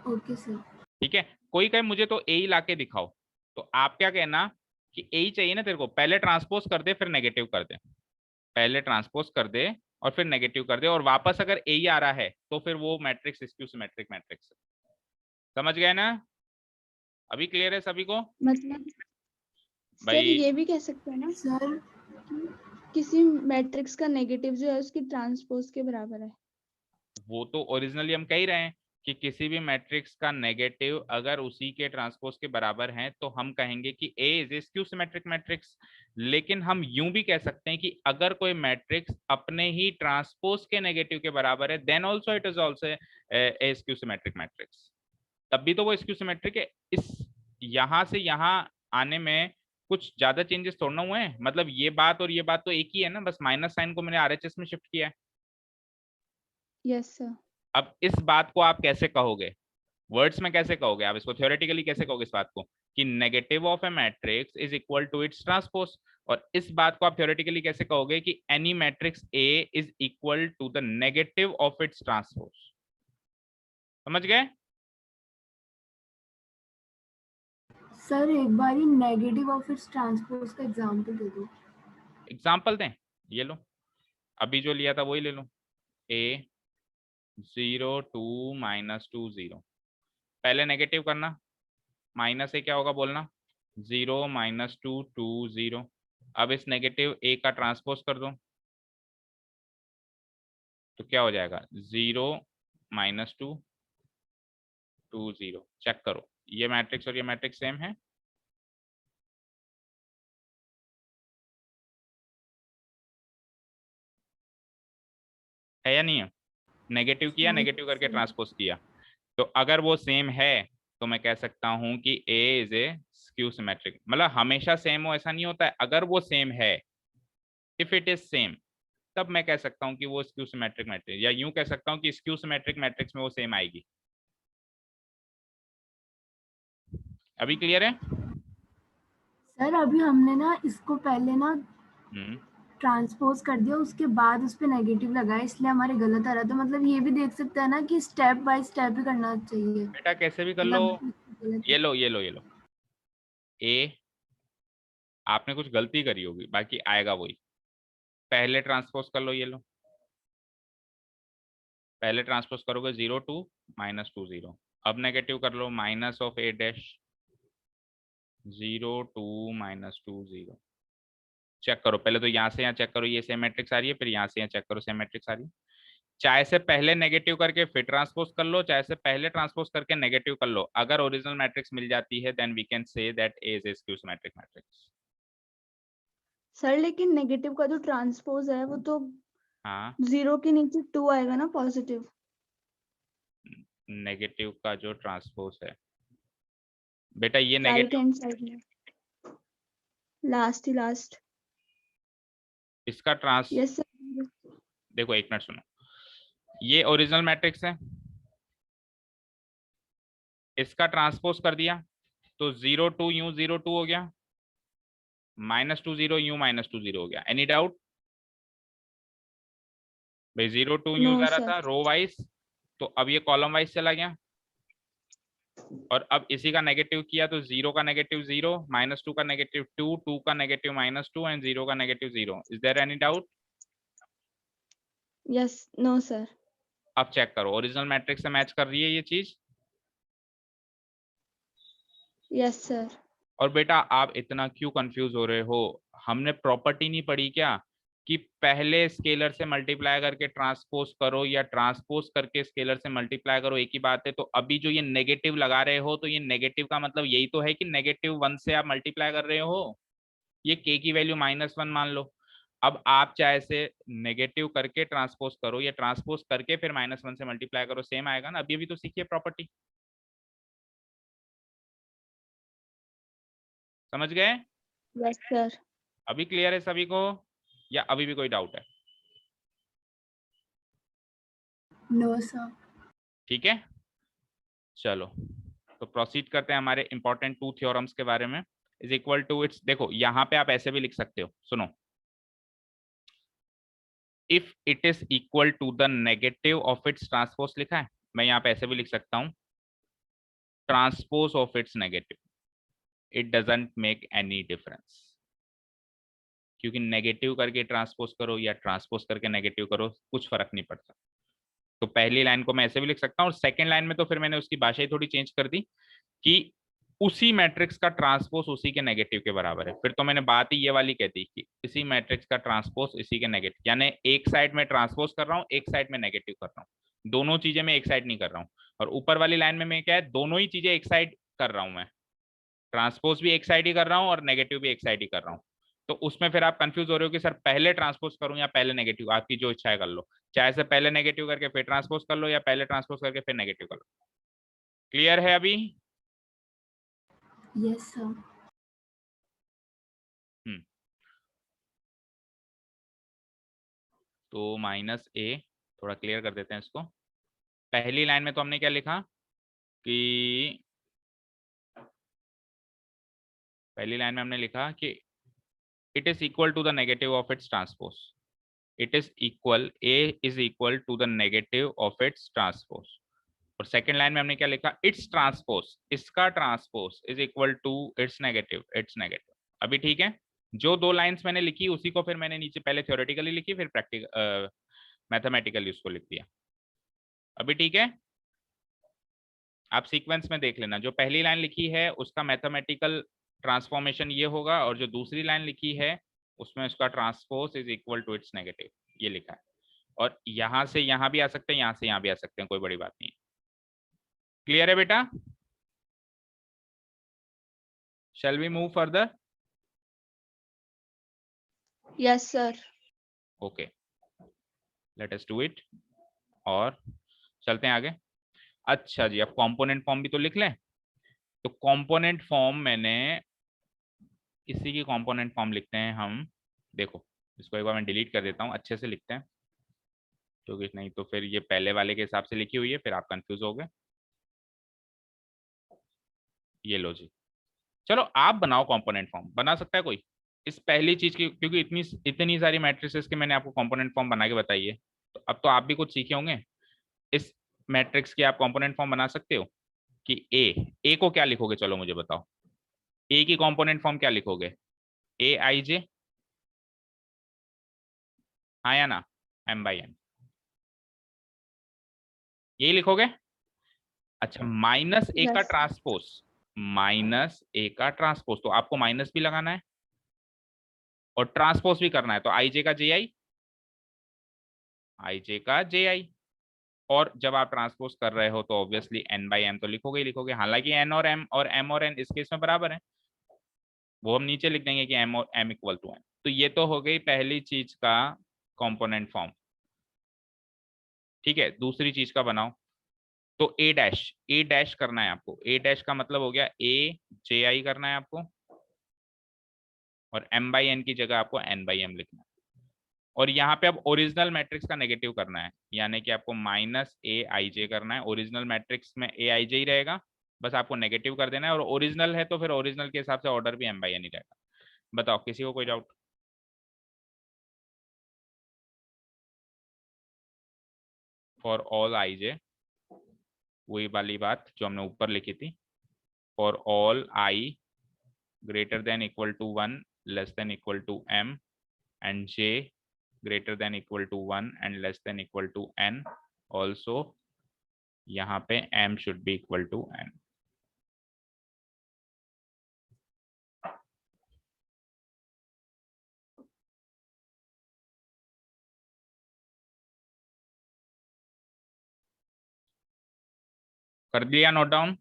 Okay sir. ठीक है, कोई कहे मुझे तो ए ही लाके दिखाओ, तो आप क्या कहना कि ए ही चाहिए ना तेरे को, पहले ट्रांसपोज कर दे फिर नेगेटिव कर दे, पहले ट्रांसपोज कर दे और फिर नेगेटिव कर दे, और वापस अगर ए ही आ रहा है तो फिर वो मैट्रिक्स स्क्यू सिमेट्रिक मैट्रिक्स है। समझ गए ना? अभी क्लियर है सभी को? मतलब सर भाई ये भी कह सकते हैं ना सर कि किसी मैट्रिक्स का नेगेटिव जो है उसकी ट्रांसपोज के बराबर है। वो तो ओरिजिनली हम कह ही रहे हैं कि किसी भी मैट्रिक्स का नेगेटिव अगर उसी के ट्रांसपोज के बराबर है तो हम कहेंगे कि A is a skew symmetric matrix. लेकिन हम यूं भी कह सकते हैं कि अगर कोई मैट्रिक्स अपने ही ट्रांसपोज के नेगेटिव के बराबर है then also it is also a skew symmetric matrix, तब भी तो वो स्क्यू सिमेट्रिक है। इस यहां से यहां आने में कुछ ज्यादा चेंजेस थोड़ा ना हुए हैं, मतलब ये बात और ये बात तो एक ही है ना, बस माइनस साइन को मैंने आरएचएस में शिफ्ट किया है। Yes sir. अब इस बात को आप कैसे कहोगे, वर्ड्स में कैसे कहोगे आप इसको, थ्योरेटिकली कैसे कहोगे इस बात को कि negative of a matrix is equal to its transpose, और इस बात को आप थ्योरेटिकली कैसे कहोगे कि any matrix A is equal to the negative of its transpose? समझ गए? सर एक बार ही नेगेटिव ऑफ इट्स ट्रांसपोज का एग्जांपल दे दो। एग्जाम्पल दें? ये लो, अभी जो लिया था वही ले लो, ए 0 2 -2 0, पहले नेगेटिव करना, माइनस ए क्या होगा बोलना, 0 -2 2 0। अब इस नेगेटिव ए का ट्रांसपोज कर दो तो क्या हो जाएगा, 0 -2 2 0। चेक करो ये मैट्रिक्स और ये मैट्रिक्स सेम है? है या नहीं है? नेगेटिव किया, नेगेटिव करके ट्रांसपोज किया, तो अगर वो सेम है तो मैं कह सकता हूं कि A is a skew symmetric. मतलब हमेशा सेम हो ऐसा नहीं होता है, अगर वो सेम है, इफ इट इज सेम, तब मैं कह सकता हूं कि वो स्क्यू सिमेट्रिक मैट्रिक्स, या यूं कह सकता हूं कि स्क्यू सिमेट्रिक मैट्रिक्स में वो सेम आएगी। अभी क्लियर है? सर अभी हमने ना इसको पहले ना हम्म, ट्रांसपोज कर दिया, उसके बाद उस पे नेगेटिव लगाया, इसलिए हमारे गलत आ रहा था। मतलब ये भी देख सकते हैं ना कि स्टेप बाय स्टेप ही करना चाहिए। बेटा कैसे भी कर लो। मतलब गलत ये लो ये लो ये लो, ए आपने कुछ गलती करी होगी, बाकी आएगा वही। पहले ट्रांसपोज कर लो, ये लो, पहले ट्रांसपोज करोगे 0 2 -2 0। अब नेगेटिव कर लो, minus of A dash 0 2 -2 0। Check करो पहले तो, यहाँ से यहाँ चेक करो, ये सेम मैट्रिक्स आ रही है, फिर यहाँ से यहाँ चेक करो सेम मैट्रिक्स आ रही है। चाहे से पहले नेगेटिव करके फिर ट्रांसपोज कर लो, चाहे से पहले ट्रांसपोज करके नेगेटिव कर लो, अगर ओरिजिनल मैट्रिक्स मिल जाती है then we can say that A is a skew symmetric matrix. Sir लेकिन नेगेटिव का जो ट्रांसपोज है वो तो हाँ, 0 के नीचे 2 आएगा ना पॉजिटिव। नेगेटिव का जो ट्रांसपोज है बेटा, ये राइट नेगेटिव, हैंड साइड में लास्ट ही लास्ट। इसका ट्रांस, यस सर। देखो एक मिनट सुनो, ये ओरिजिनल मैट्रिक्स है, इसका ट्रांसपोज कर दिया तो 0 2 यूं 0 2 हो गया, -2 0 यूं -2 0 हो गया। Any doubt? भाई 0 2 यूं नो जा रहा सर। था रो वाइज, तो अब ये कॉलम वाइज चला गया, और अब इसी का नेगेटिव किया तो 0 का नेगेटिव 0, -2 का नेगेटिव 2, 2 का नेगेटिव -2 एंड 0 का negative 0। Is there any doubt? Yes no sir. अब चेक करो ओरिजिनल मैट्रिक्स से मैच कर रही है ये चीज। Yes sir. और बेटा आप इतना क्यों कंफ्यूज हो रहे हो? हमने प्रॉपर्टी नहीं पढ़ी क्या कि पहले स्केलर से मल्टीप्लाई करके ट्रांसपोज करो या ट्रांसपोज करके स्केलर से मल्टीप्लाई करो, एक ही बात है। तो अभी जो ये नेगेटिव लगा रहे हो, तो ये नेगेटिव का मतलब यही तो है कि -1 से आप मल्टीप्लाई कर रहे हो, ये k की वैल्यू -1 मान लो। अब आप चाहे से नेगेटिव करके ट्रांसपोज करो या ट्रांसपोज करके फिर -1 से मल्टीप्लाई करो, सेम आएगा ना। अभी भी तो सीखिए प्रॉपर्टी, समझ गए? Yes sir. अभी क्लियर है सभी को, या अभी भी कोई डाउट है? No sir. ठीक है, चलो तो प्रोसीड करते हैं हमारे इंपॉर्टेंट 2 थ्योरम्स के बारे में। इज इक्वल टू इट्स, देखो यहां पे आप ऐसे भी लिख सकते हो, सुनो, if it is equal to the negative of its transpose लिखा है, मैं यहाँ पे ऐसे भी लिख सकता हूं, transpose of its negative, it doesn't make any difference, क्योंकि नेगेटिव करके ट्रांसपोज करो या ट्रांसपोज करके नेगेटिव करो, कुछ फर्क नहीं पड़ता। तो पहली लाइन को मैं ऐसे भी लिख सकता हूँ, और सेकेंड लाइन में तो फिर मैंने उसकी भाषा ही थोड़ी चेंज कर दी कि उसी मैट्रिक्स का ट्रांसपोज उसी के नेगेटिव के बराबर है। फिर तो मैंने बात ही ये वाली कह दी कि इसी मैट्रिक्स का ट्रांसपोज इसी के नेगेटिव, यानी एक साइड में ट्रांसपोज कर रहा हूँ, एक साइड में नेगेटिव कर रहा हूँ, दोनों चीजें मैं एक साइड नहीं कर रहा हूँ। और ऊपर वाली लाइन में मैं क्या है, दोनों ही चीजें एक साइड कर रहा हूँ, मैं ट्रांसपोज भी एक साइड ही कर रहा हूँ और नेगेटिव भी एक साइड ही कर रहा हूँ। तो उसमें फिर आप कंफ्यूज हो रहे हो कि सर पहले ट्रांसपोज करूं या पहले नेगेटिव, आपकी जो इच्छा है कर लो, चाहे से पहले नेगेटिव करके फिर ट्रांसपोज कर लो या पहले ट्रांसपोज करके फिर नेगेटिव कर लो। क्लियर है अभी? Yes sir. तो -a, थोड़ा क्लियर कर देते हैं इसको। पहली लाइन में तो हमने क्या लिखा कि, पहली लाइन में हमने लिखा कि it is equal to the negative of its transpose, it is equal, a is equal to the negative of its transpose. और सेकंड लाइन में हमने क्या लिखा, इट्स ट्रांसपोज, इसका transpose is equal to its negative, its negative. अभी ठीक है? जो दो लाइंस मैंने लिखी उसी को फिर मैंने नीचे पहले थ्योरेटिकली लिखी, फिर प्रैक्टिकल मैथमेटिकली उसको लिख दिया। अभी ठीक है? आप सीक्वेंस में देख लेना, जो पहली लाइन लिखी है उसका मैथमेटिकल ट्रांसफॉर्मेशन ये होगा, और जो दूसरी लाइन लिखी है उसमें उसका transpose is equal to its negative, ये लिखा है। और यहां से यहां भी आ सकते हैं, यहां से यहां भी आ सकते हैं, कोई बड़ी बात नहीं है। क्लियर है बेटा? Shall we move further? Yes sir. Okay, let us do it और चलते हैं आगे। अच्छा जी, अब कंपोनेंट फॉर्म भी तो लिख लें। तो कंपोनेंट फॉर्म मैंने इसी की कंपोनेंट फॉर्म लिखते हैं हम। देखो इसको एक बार मैं डिलीट कर देता हूँ, अच्छे से लिखते हैं क्योंकि नहीं तो फिर ये पहले वाले के हिसाब से लिखी हुई है, फिर आप कंफ्यूज हो गए। ये लो जी, चलो आप बनाओ कंपोनेंट फॉर्म। बना सकता है कोई इस पहली चीज की, क्योंकि इतनी इतनी सारी मैट्रिसेस के मैंने आपको कंपोनेंट फॉर्म बना के बताई है, तो अब तो आप भी कुछ सीखे होंगे। इस मैट्रिक्स की आप कंपोनेंट फॉर्म बना सकते हो कि ए को क्या लिखोगे, चलो मुझे बताओ। ए की कंपोनेंट फॉर्म क्या लिखोगे? ए आई जे, हाँ या ना? एम बाई एन, यही लिखोगे। अच्छा, माइनस ए का Yes. ट्रांसपोज, माइनस ए का ट्रांसपोज, तो आपको माइनस भी लगाना है और ट्रांसपोज भी करना है, तो आई जे का जे आई, आई जे का जे आई। और जब आप ट्रांसपोज कर रहे हो तो ऑब्वियसली एन बाई एम तो लिखोगे ही लिखोगे, हालांकि एन और एम और एम और एन इस केस में बराबर है, वो हम नीचे लिख देंगे कि एम और एम इक्वल टू एन। तो ये तो हो गई पहली चीज का कंपोनेंट फॉर्म। ठीक है, दूसरी चीज का बनाओ। तो ए डैश करना है आपको। ए डैश का मतलब हो गया ए जे आई करना है आपको, और एम बाई एन की जगह आपको एन बाई एम लिखना है। और यहाँ पे अब ओरिजिनल मैट्रिक्स का नेगेटिव करना है, यानी कि आपको माइनस ए आई जे करना है। ओरिजिनल मैट्रिक्स में ए आई जे ही रहेगा, बस आपको नेगेटिव कर देना है। और ओरिजिनल है तो फिर ओरिजिनल के हिसाब से ऑर्डर भी एम बाई एन ही रहेगा। बताओ किसी को कोई डाउट? फॉर ऑल आई जे, वही वाली बात जो हमने ऊपर लिखी थी। For all I greater than equal to 1 less than equal to m and j greater than equal to 1 and less than equal to n, also यहाँ पे m should be equal to n। कर दिया note down?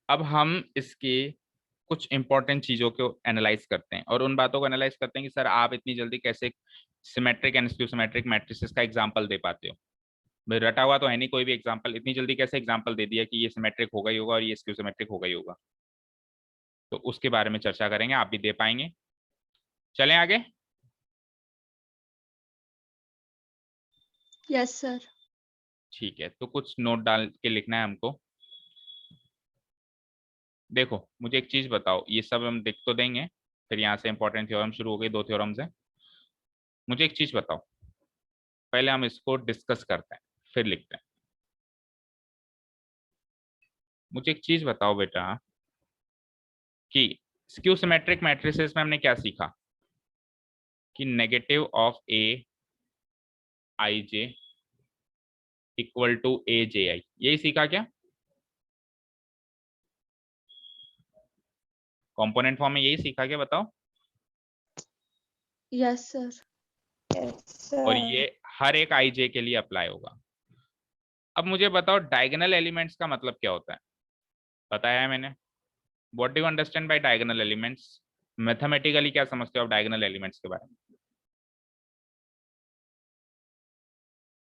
अब हम इसकी कुछ important चीजों को एनालाइज करते हैं और उन बातों को एनालाइज करते हैं कि सर आप इतनी जल्दी कैसे symmetric and skew symmetric matrices का एग्जांपल दे पाते हो। भाई रटा हुआ तो है नहीं कोई भी एग्जांपल, इतनी जल्दी कैसे एग्जांपल दे दिया कि ये सिमेट्रिक होगा ही होगा और ये स्क्यू सिमेट्रिक होगा ही होगा। तो उसके बारे में चर्चा करेंगे, आप भी दे पाएंगे। चलें आगे। Yes, sir. ठीक है, तो कुछ नोट डाल के लिखना है हमको। देखो मुझे एक चीज बताओ, ये सब हम देख तो देंगे, फिर यहाँ से इंपॉर्टेंट थ्योरम शुरू हो गई, 2 थ्योरम्स है। मुझे एक चीज बताओ, पहले हम इसको डिस्कस करते हैं फिर लिखते हैं। मुझे एक चीज बताओ बेटा कि स्क्यू सिमेट्रिक मैट्रिसेस में हमने क्या सीखा कि negative of A I J equal to A J I, यही सीखा क्या? कंपोनेंट फॉर्म में यही सीखा क्या, बताओ? Yes, sir. Yes, और sir. ये हर एक आई जे के लिए अप्लाई होगा। अब मुझे बताओ डायगोनल एलिमेंट्स का मतलब क्या होता है? बताया है मैंने। What do you understand by diagonal elements? Mathematically क्या समझते हो आप डायगोनल एलिमेंट्स के बारे में?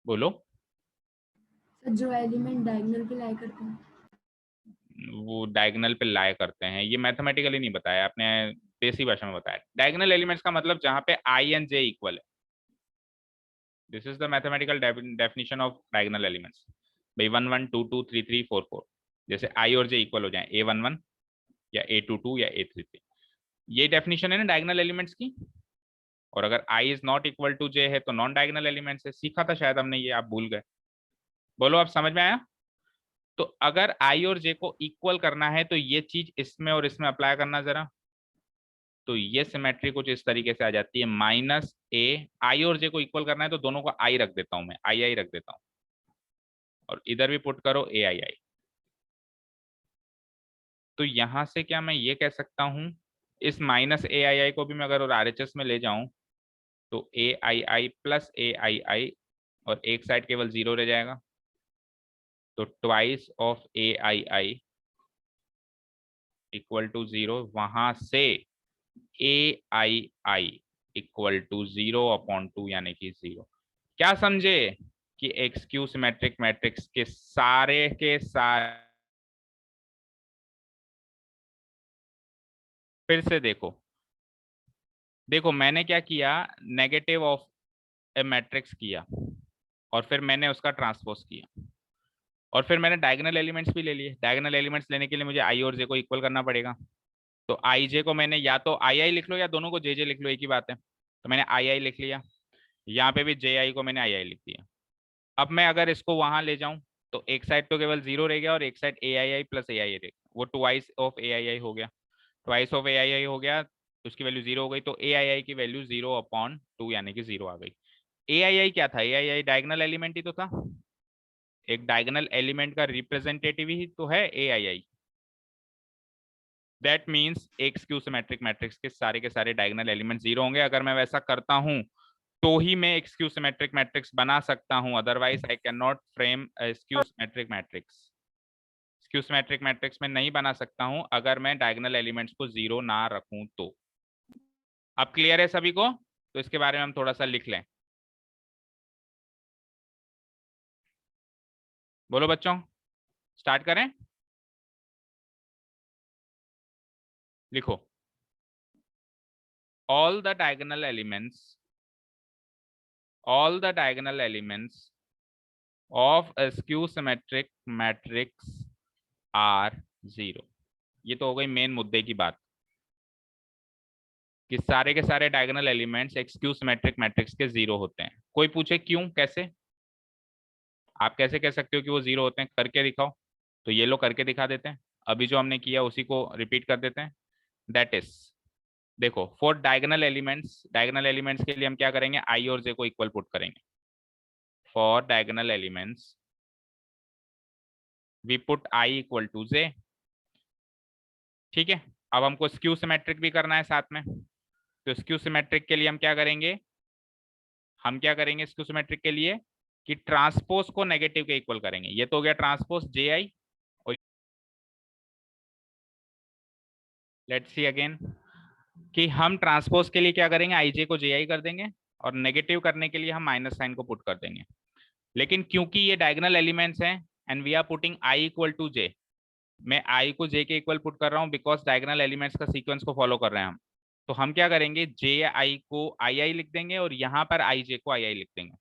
बोलो। सर जो एलिमेंट डायगोनल पे लाई करते हैं। वो डायगोनल पे लाया करते हैं, ये मैथमेटिकली नहीं बताया आपने, देसी भाषा में बताया। डायगोनल एलिमेंट्स का मतलब जहां पे आई एंड जे इक्वल है, this is the mathematical definition of diagonal elements. भाई 1 1 2 2 3 3 4 4, जैसे आई और जे इक्वल हो जाए, A11 या A22 या A33, ये डेफिनेशन है ना डायगोनल एलिमेंट्स की। और अगर I is not equal to जे है तो नॉन डायगोनल एलिमेंट्स है। सीखा था शायद हमने ये, आप भूल गए। बोलो आप समझ में आया? तो अगर आई और जे को इक्वल करना है तो ये चीज इसमें और इसमें अप्लाई करना जरा। तो ये सिमेट्री कुछ इस तरीके से आ जाती है, माइनस ए, आई और जे को इक्वल करना है तो दोनों को आई रख देता हूं मैं, आई आई रख देता हूं, और इधर भी पुट करो ए आई आई। तो यहां से क्या मैं ये कह सकता हूं, इस माइनस ए आई आई को भी मैं अगर आर एच एस में ले जाऊं तो ए I I plus A I आई, और एक साइड केवल 0 रह जाएगा, तो twice of A I I equal to 0। वहां से A I I equal to 0 upon 2 यानी कि 0। क्या समझे कि एक स्क्यू सिमेट्रिक मैट्रिक्स के सारे फिर से देखो मैंने क्या किया, नेगेटिव ऑफ ए मैट्रिक्स किया और फिर मैंने उसका ट्रांसपोज किया और फिर मैंने डायगोनल एलिमेंट्स भी ले लिए। डायगोनल एलिमेंट्स लेने के लिए मुझे आई और जे को इक्वल करना पड़ेगा, तो आई जे को मैंने या तो आई आई लिख लो या दोनों को जे जे लिख लो, एक ही बात है। तो मैंने आई आई लिख लिया, यहाँ पे भी जे आई को मैंने आई आई लिख दिया। अब मैं अगर इसको वहां ले जाऊं तो एक साइड तो केवल 0 रह गया और एक side A I I plus A I आई, वो ट्वाइस ऑफ ए आई आई हो गया। ट्वाइस ऑफ ए आई आई हो गया, उसकी वैल्यू 0 हो गई, तो ए आई आई की वैल्यू 0/2 यानी कि 0 आ गई। ए आई आई क्या था? ए आई आई डायगोनल एलिमेंट ही तो था, एक डायगोनल एलिमेंट का रिप्रेजेंटेटिव ही तो है A I I. That means एक स्क्यू सिमेट्रिक मैट्रिक्स के सारे डायगोनल एलिमेंट 0 होंगे। अगर मैं वैसा करता हूं तो ही मैं एक स्क्यू सिमेट्रिक मैट्रिक्स बना सकता हूं, otherwise I can not frame skew symmetric matrix. Skew symmetric matrix में नहीं बना सकता हूं अगर मैं डायगोनल एलिमेंट्स को 0 ना रखूं तो। अब क्लियर है सभी को? तो इसके बारे में हम थोड़ा सा लिख लें। बोलो बच्चों, स्टार्ट करें? लिखो, all the diagonal elements of a skew symmetric matrix are 0। ये तो हो गई मेन मुद्दे की बात कि सारे के सारे डायगोनल एलिमेंट्स एक स्क्यू सिमेट्रिक मैट्रिक्स के 0 होते हैं। कोई पूछे क्यों, कैसे? आप कैसे कह सकते हो कि वो 0 होते हैं? करके दिखाओ। तो ये लो करके दिखा देते हैं, अभी जो हमने किया उसी को रिपीट कर देते हैं। दैट इज, देखो, फॉर डायगोनल एलिमेंट्स के लिए हम क्या करेंगे, आई और जे को इक्वल पुट करेंगे। For diagonal elements we put I equal to J. ठीक है, अब हमको स्क्यू सिमेट्रिक भी करना है साथ में, तो स्क्यू सिमेट्रिक के लिए हम क्या करेंगे स्क्यू सिमेट्रिक के लिए कि ट्रांसपोज को नेगेटिव के इक्वल करेंगे। ये तो हो गया transpose J I. Let's see again कि हम ट्रांसपोज के लिए क्या करेंगे, आई जे को जे आई कर देंगे और नेगेटिव करने के लिए हम माइनस साइन को पुट कर देंगे। लेकिन क्योंकि ये डायगोनल एलिमेंट्स हैं and we are putting I equal to J, मैं आई को जे के इक्वल पुट कर रहा हूं बिकॉज डायगोनल एलिमेंट्स का सीक्वेंस को फॉलो कर रहे हैं हम। तो हम क्या करेंगे, जे आई को आई आई लिख देंगे और यहाँ पर आई जे को आई आई लिख देंगे।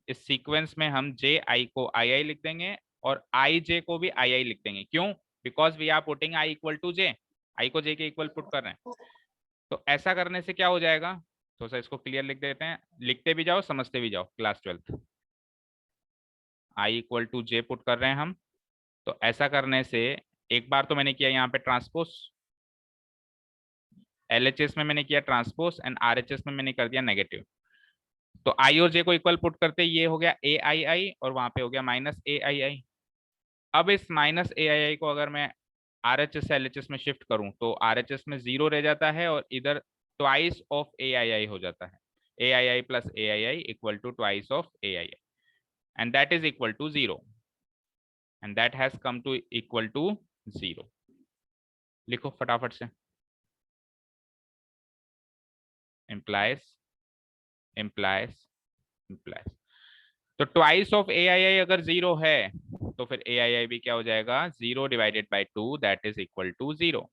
इस सीक्वेंस में हम जे आई को आई आई लिख देंगे और आई जे को भी आई आई लिख देंगे। क्यों? Because we are putting I equal to J, I को जे के इक्वल पुट कर रहे हैं। तो ऐसा करने से क्या हो जाएगा, तो सर इसको क्लियर लिख देते हैं, लिखते भी जाओ समझते भी जाओ। Class 12 I equal to J put कर रहे हैं हम। तो ऐसा करने से एक बार तो मैंने किया यहाँ पे ट्रांसपोज, एलएचएस में मैंने किया ट्रांसपोज एंड आरएचएस में मैंने कर दिया नेगेटिव। तो आई और जे को इक्वल पुट करते ये हो गया ए आई आई और वहां पे हो गया माइनस ए आई आई। अब इस माइनस ए आई आई को अगर मैं आरएचएस से एलएचएस में शिफ्ट करूं तो आरएचएस में 0 रह जाता है और इधर ट्वाइस ऑफ ए आई आई हो जाता है। A I I plus A I I equal to twice of A I I and that is equal to 0 and that has come to equal to 0। लिखो फटाफट से, implies तो twice of A I आई अगर 0 है तो फिर ए I आई भी क्या हो जाएगा, 0 divided by 2 that is equal to 0।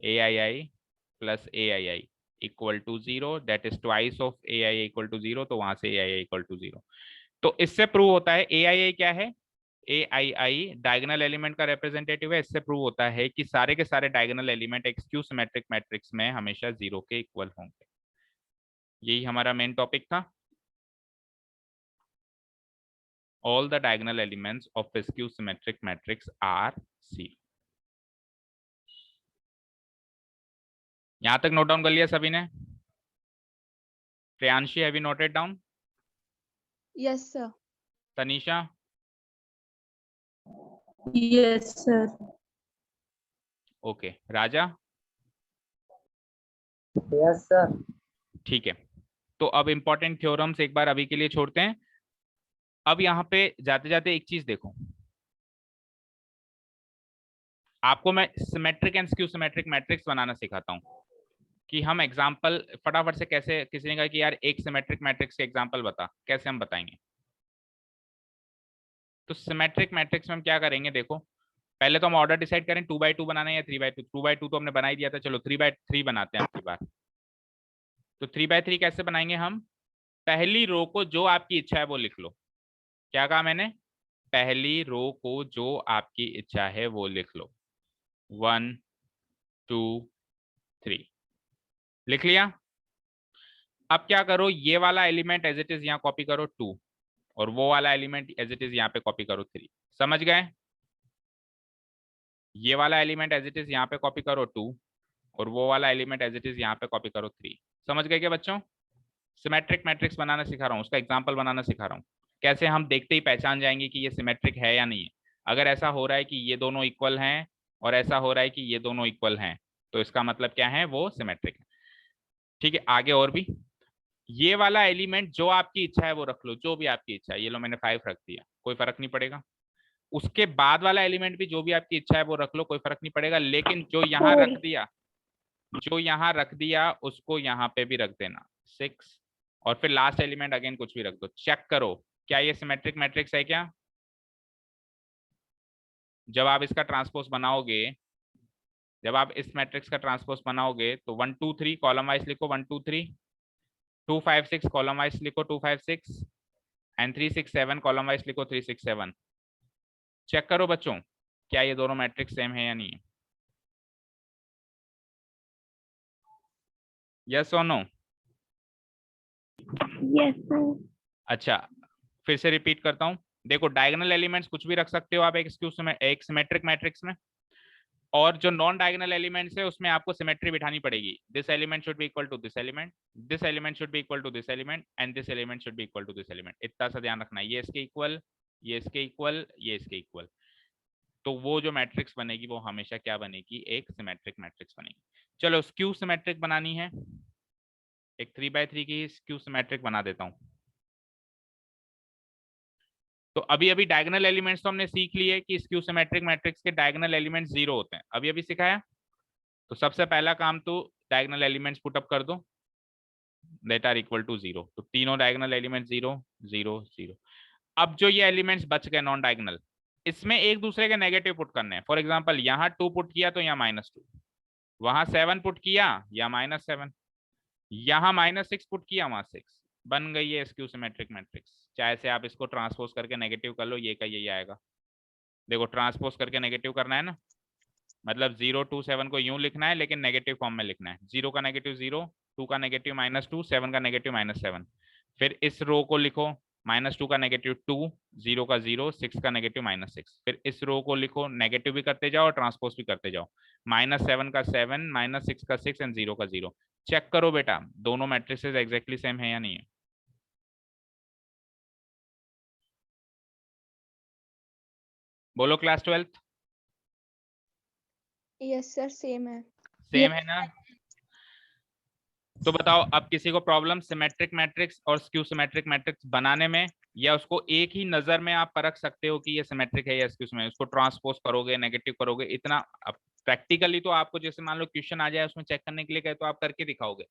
A I I plus A I I equal to 0 that is twice of A I I equal to 0, तो वहां से A I I equal to 0। तो इससे प्रूव होता है ए आई आई क्या है, A I I diagonal element का रिप्रेजेंटेटिव है। इससे प्रूव होता है कि सारे के सारे डायगोनल एलिमेंट एक स्क्यू सिमेट्रिक मैट्रिक्स में हमेशा 0 के इक्वल होंगे। यही हमारा मेन टॉपिक था। All the diagonal elements of a skew symmetric matrix are 0। यहां तक नोट डाउन कर लिया सभी ने? Priyanshi, have you noted down? Yes, sir. Tanisha? Yes, sir. Okay. Raja? Yes sir. ठीक है, तो अब इंपॉर्टेंट थ्योरम्स एक बार अभी के लिए छोड़ते हैं। अब यहाँ पे जाते जाते एक चीज देखो, आपको मैं symmetric and skew symmetric matrix बनाना सिखाता हूँ। कि हम एग्जाम्पल फटाफट से कैसे, किसी ने कहा कि यार एक सिमेट्रिक मैट्रिक्स के एग्जाम्पल बता, कैसे हम बताएंगे? तो सिमेट्रिक मैट्रिक्स में हम क्या करेंगे, देखो पहले तो हम ऑर्डर डिसाइड करें 2x2 बनाना है या 3x2। 2x2 तो हमने बना ही दिया था, चलो 3x3 बनाते हैं आपकी बार। तो 3x3 कैसे बनाएंगे हम? पहली रो को जो आपकी इच्छा है वो लिख लो। क्या कहा मैंने? पहली रो को जो आपकी इच्छा है वो लिख लो। 1 2 3 लिख लिया। अब क्या करो, ये वाला एलिमेंट एज इट इज यहाँ कॉपी करो 2, और वो वाला एलिमेंट एज इट इज यहाँ पे कॉपी करो 3। समझ गए? ये वाला एलिमेंट एज इट इज यहाँ पे कॉपी करो 2, और वो वाला एलिमेंट एज इट इज यहाँ पे कॉपी करो 3। समझ गए क्या बच्चों? सिमेट्रिक मैट्रिक्स बनाना सिखा रहा हूँ, उसका एग्जाम्पल बनाना सिखा रहा हूँ, कैसे हम देखते ही पहचान जाएंगे कि ये सिमेट्रिक है या नहीं है। अगर ऐसा हो रहा है कि ये दोनों इक्वल हैं और ऐसा हो रहा है कि ये दोनों इक्वल हैं, तो इसका मतलब क्या है, वो सिमेट्रिक है। ठीक है, आगे और भी। ये वाला एलिमेंट जो आपकी इच्छा है वो रख लो, जो भी आपकी इच्छा है। ये लो मैंने 5 रख दिया, कोई फर्क नहीं पड़ेगा। उसके बाद वाला एलिमेंट भी जो भी आपकी इच्छा है वो रख लो, कोई फर्क नहीं पड़ेगा। लेकिन जो यहाँ रख दिया, जो यहाँ रख दिया उसको यहाँ पे भी रख देना 6, और फिर लास्ट एलिमेंट अगेन कुछ भी रख दो। चेक करो क्या ये सिमेट्रिक मैट्रिक्स है क्या? जब आप इसका ट्रांसपोज बनाओगे, जब आप इस मैट्रिक्स का ट्रांसपोज बनाओगे तो 1 2 3 कॉलम वाइज लिखो 1 2 3, 2 5 6 कॉलम वाइज लिखो 2 5 6, एंड 3 6 7 कॉलम वाइज लिखो 3 6 7। चेक करो बच्चों क्या ये दोनों मैट्रिक्स सेम है या नहीं है। यस और नो? Yes sir. अच्छा, फिर से रिपीट करता हूं। देखो डायगोनल एलिमेंट्स कुछ भी रख सकते हो आप एक सिमेट्रिक मैट्रिक्स में, और जो नॉन डायगोनल एलिमेंट्स है उसमें आपको सिमेट्री बिठानी पड़ेगी। This element should be equal to this element, this element should be equal to this element, and this element should be equal to this element. इतना सा ध्यान रखना है, ये इसके इक्वल, ये इसके इक्वल, ये इसके इक्वल। तो वो जो मैट्रिक्स बनेगी वो हमेशा क्या बनेगी, एक सिमेट्रिक मैट्रिक्स बनेगी। चलो स्क्यू सिमेट्रिक बनानी है, एक 3x3 की स्क्यू सिमेट्रिक बना देता हूं। तो अभी अभी डायगोनल एलिमेंट्स तो हमने सीख लिए कि स्क्यू सिमेट्रिक मैट्रिक्स के डायगोनल एलिमेंट्स 0 होते हैं, अभी अभी सिखाया। तो सबसे पहला काम तो डायगोनल एलिमेंट्स पुट अप कर दो दैट आर इक्वल टू 0। तो तीनों डायगोनल एलिमेंट्स 0 0 0। अब जो ये एलिमेंट्स बच गए नॉन डायगोनल, इसमें एक दूसरे के नेगेटिव पुट करने हैं। फॉर एग्जांपल यहाँ 2 पुट किया तो यहाँ -2, वहां 7 पुट किया या -7, यहाँ -6 पुट किया वहां 6। बन गई है स्क्यू सिमेट्रिक मैट्रिक्स। चाहे से आप इसको ट्रांसपोज करके नेगेटिव कर लो, ये का यही आएगा। देखो ट्रांसपोज करके नेगेटिव करना है ना, मतलब 0 2 7 को यूं लिखना है लेकिन नेगेटिव फॉर्म में लिखना है। 0 का नेगेटिव 0, 2 का नेगेटिव -2, 7 का नेगेटिव -7। फिर इस रो को लिखो -2 का नेगेटिव 2, 0 का 0, 6 का नेगेटिव -6। फिर इस रो को लिखो, नेगेटिव भी करते जाओ और ट्रांसपोज भी करते जाओ। -7 का 7, -6 का 6, एंड 0 का 0। चेक करो बेटा दोनों मैट्रिसेस एग्जैक्टली सेम है या नहीं है। बोलो class 12th। Yes sir, same है। सेम है ना? तो बताओ अब किसी को प्रॉब्लम सिमेट्रिक मैट्रिक्स और स्क्यू सिमेट्रिक मैट्रिक्स बनाने में, या उसको एक ही नजर में आप परख सकते हो कि ये सिमेट्रिक है या स्क्यू सिमेट्रिक? उसको ट्रांसपोज करोगे, नेगेटिव करोगे, इतना प्रैक्टिकली तो आपको जैसे मान लो क्वेश्चन आ जाए उसमें चेक करने के लिए कहे तो आप करके दिखाओगे,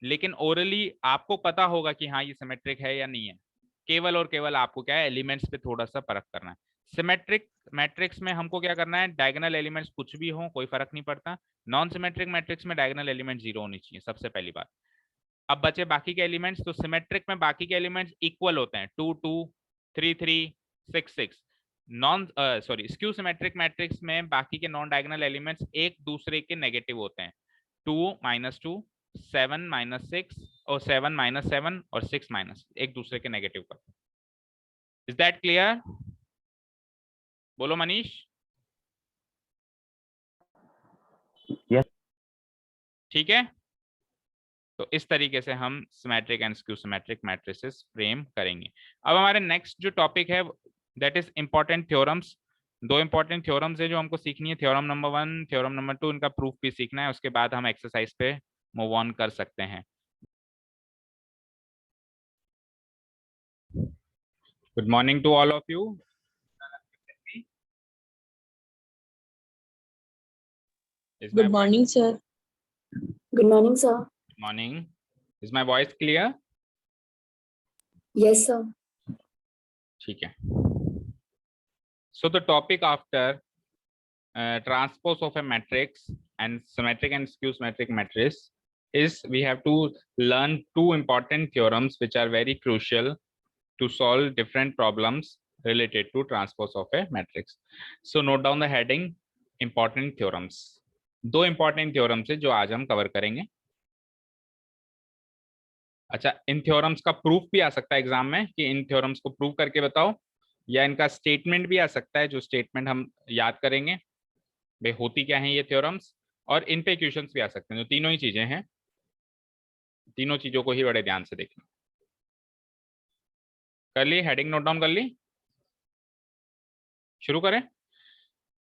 लेकिन ओरली आपको पता होगा कि हाँ ये सिमेट्रिक है या नहीं है। केवल और केवल आपको क्या है, एलिमेंट्स पे थोड़ा सा परख करना है। सिमेट्रिक मैट्रिक्स में हमको क्या करना है, डायगोनल एलिमेंट्स कुछ भी हो कोई फर्क नहीं पड़ता। नॉन सिमेट्रिक मैट्रिक्स में डायगोनल एलिमेंट 0 होनी चाहिए, सबसे पहली बात। अब बचे बाकी के एलिमेंट्स, तो सिमेट्रिक में बाकी के एलिमेंट्स इक्वल होते हैं, 2 2 3 3 6 6। Non sorry skew symmetric matrix में बाकी के नॉन डायगोनल एलिमेंट्स एक दूसरे के नेगेटिव होते हैं। 2 -2, 7 -6, और 7 -7, और 6 एक दूसरे के नेगेटिव करते हैं। Is that clear? बोलो मनीष। यस। ठीक है, तो इस तरीके से हम symmetric and skew symmetric matrices frame करेंगे। अब हमारे नेक्स्ट जो टॉपिक है that is important theorems. 2 important theorems है जो हमको सीखनी है, थ्योरम नंबर 1, थ्योरम नंबर 2। इनका प्रूफ भी सीखना है, उसके बाद हम एक्सरसाइज पे मूव ऑन कर सकते हैं। Good morning to all of you. Good morning sir. Good morning, sir. Morning. Is my voice clear? Yes, sir. ठीक है. So the topic after transpose of a matrix and symmetric and skew symmetric matrix is we have to learn two important theorems which are very crucial to solve different problems related to transpose of a matrix. So note down the heading important theorems. दो important theorems है जो आज हम cover करेंगे. अच्छा, इन theorems का proof भी आ सकता है एग्जाम में कि इन थ्योरम्स को प्रूव करके बताओ, या इनका स्टेटमेंट भी आ सकता है जो स्टेटमेंट हम याद करेंगे भाई होती क्या है ये थ्योरम्स, और इन पे क्वेश्चंस भी आ सकते हैं. जो तीनों ही चीजें हैं, तीनों चीजों को ही बड़े ध्यान से देखना. कर ली हेडिंग नोट डाउन कर ली? शुरू करें.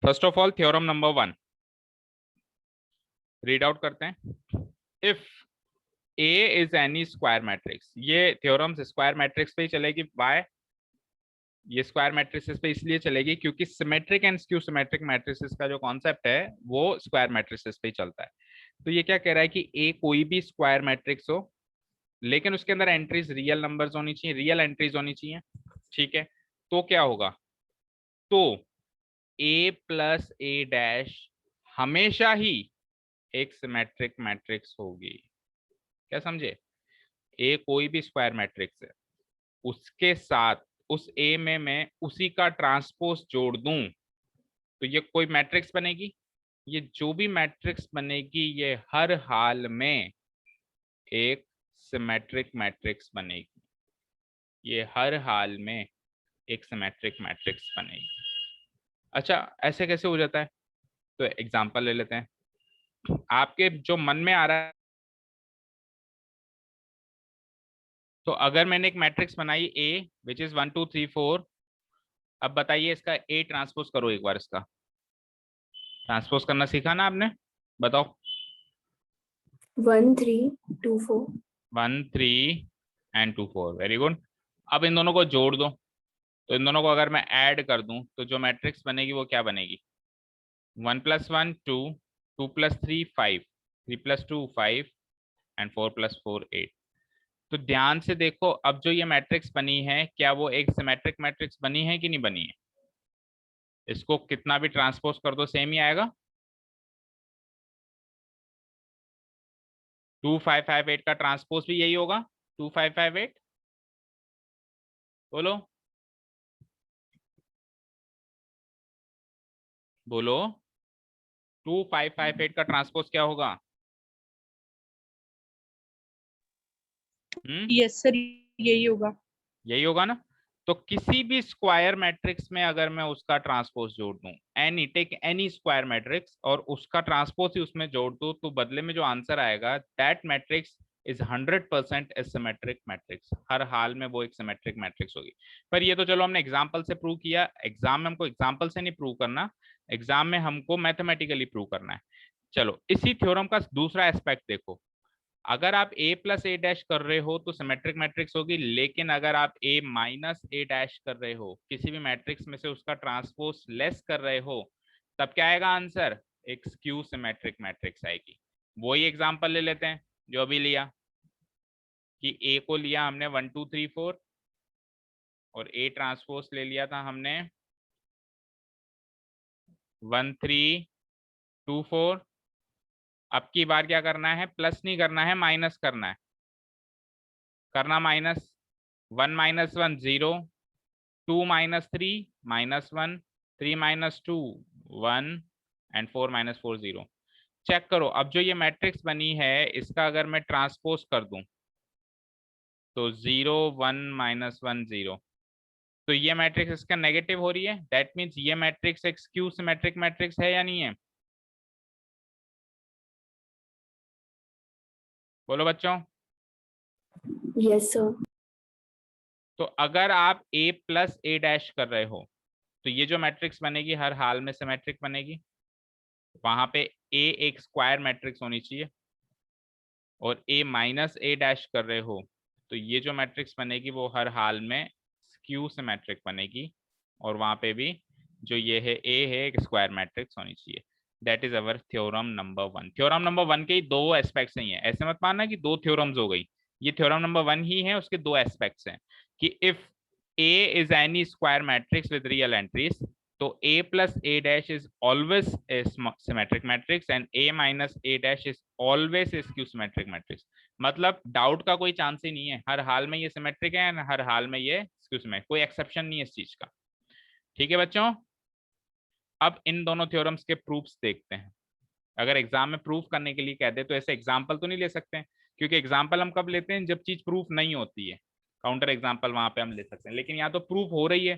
First of all theorem number 1 read out करते हैं. If A is any square matrix, ये थ्योरम्स स्क्वायर मैट्रिक्स पे ही चलेगी. वाई? ये स्क्वायर मैट्रिसेस पे इसलिए चलेगी क्योंकि symmetric and skew symmetric matrices का जो कॉन्सेप्ट है वो स्क्वायर मैट्रिसेस पे ही चलता है. तो ये क्या कह रहा है कि A कोई भी स्क्वायर मैट्रिक्स हो, लेकिन उसके अंदर एंट्रीज रियल नंबर्स होनी चाहिए, रियल एंट्रीज होनी चाहिए. ठीक है, तो क्या होगा? तो A प्लस A डैश हमेशा ही एक सिमेट्रिक मैट्रिक्स होगी. क्या समझे? ए कोई भी स्क्वायर मैट्रिक्स है, उसके साथ उस ए में मैं उसी का ट्रांसपोज जोड़ दूं तो ये कोई मैट्रिक्स बनेगी. ये जो भी मैट्रिक्स बनेगी ये हर हाल में एक सिमेट्रिक मैट्रिक्स बनेगी. ये हर हाल में एक सिमेट्रिक मैट्रिक्स बनेगी. अच्छा, ऐसे कैसे हो जाता है? तो एग्जांपल ले लेते हैं. आपके जो मन में आ रहा है, तो अगर मैंने एक मैट्रिक्स बनाई A विच इज 1 2 3 4, अब बताइए इसका A ट्रांसपोज करो. एक बार इसका ट्रांसपोज करना सीखा ना आपने? बताओ. 1 3 2 4. 1 3 and 2 4. Very good. अब इन दोनों को जोड़ दो. तो इन दोनों को अगर मैं ऐड कर दूं तो जो मैट्रिक्स बनेगी वो क्या बनेगी? 1 + 1 2, 2 + 3 5, 3 + 2 5 एंड 4 + 4 8. तो ध्यान से देखो, अब जो ये मैट्रिक्स बनी है क्या वो एक सिमेट्रिक मैट्रिक्स बनी है कि नहीं बनी है? इसको कितना भी ट्रांसपोज कर दो सेम ही आएगा. 2 5 5 8 का ट्रांसपोज भी यही होगा. 2 5 5 8 बोलो बोलो. 2 5 5 8 का ट्रांसपोज क्या होगा? यस सर, यही होगा. यही होगा ना. तो किसी भी स्क्वायर मैट्रिक्स में अगर मैं उसका ट्रांसपोज जोड़ दूं, any take any square matrix, और उसका ट्रांसपोज ही उसमें जोड़ दूं, तो बदले में जो आंसर आएगा that matrix is 100% a symmetric matrix. हर हाल में वो एक सिमेट्रिक मैट्रिक्स होगी. पर ये तो चलो हमने एग्जाम्पल से प्रूव किया. एग्जाम में हमको एग्जाम्पल से नहीं प्रूव करना, एग्जाम में हमको मैथमेटिकली प्रूव करना है. चलो, इसी थ्योरम का दूसरा एस्पेक्ट देखो. अगर आप A + A डैश कर रहे हो तो सिमेट्रिक मैट्रिक्स होगी, लेकिन अगर आप A - A डैश कर रहे हो, किसी भी मैट्रिक्स में से उसका ट्रांसपोज लेस कर रहे हो, तब क्या आएगा आंसर? एक स्क्यू सिमेट्रिक मैट्रिक्स आएगी. वही एग्जांपल ले लेते हैं जो अभी लिया कि A को लिया हमने 1 2 3 4 और A ट्रांसपोज ले लिया था हमने 1 3 2 4. अब की बार क्या करना है? प्लस नहीं करना है, माइनस करना है. करना माइनस. 1 - 1 0, 2 - 3 -1, 3 - 2 1 एंड 4 - 4 0. चेक करो, अब जो ये मैट्रिक्स बनी है इसका अगर मैं ट्रांसपोज कर दूं तो 0 1 - 1 0, तो ये मैट्रिक्स इसका नेगेटिव हो रही है. दैट मीन्स ये मैट्रिक्स एक स्क्यू सिमेट्रिक मैट्रिक्स है या नहीं है? बोलो बच्चों. Yes, sir. तो अगर आप A + A डैश कर रहे हो तो ये जो मैट्रिक्स बनेगी हर हाल में सिमेट्रिक बनेगी. वहां पे A एक स्क्वायर मैट्रिक्स होनी चाहिए, और A - A डैश कर रहे हो तो ये जो मैट्रिक्स बनेगी वो हर हाल में स्क्यू सिमेट्रिक बनेगी, और वहां पे भी जो ये है A है एक स्क्वायर मैट्रिक्स होनी चाहिए. That is our theorem number 1। Theorem number 1 के ही दो एस्पेक्ट्स नहीं है, ऐसे मत मानना कि दो थ्योरम्स हो गई, ये थ्योरम नंबर 1 ही है, उसके दो एस्पेक्ट्स हैं कि if A is any square matrix with real entries, तो A plus A dash is always a symmetric matrix and A minus A dash is always a skew symmetric matrix। मतलब doubt का कोई chance ही नहीं है, हर हाल में ये symmetric है, हर हाल में ये स्क्यू सिमेट्रिक, कोई एक्सेप्शन नहीं है इस चीज का। ठीक है बच्चों, अब इन दोनों थ्योरम्स के प्रूफ्स देखते हैं। अगर एग्जाम में प्रूफ करने के लिए कह दे तो ऐसे एग्जाम्पल तो नहीं ले सकते हैं, क्योंकि एग्जाम्पल हम कब लेते हैं, जब चीज प्रूफ नहीं होती है, काउंटर एग्जाम्पल वहां पे हम ले सकते हैं। लेकिन यहाँ तो प्रूफ हो रही है,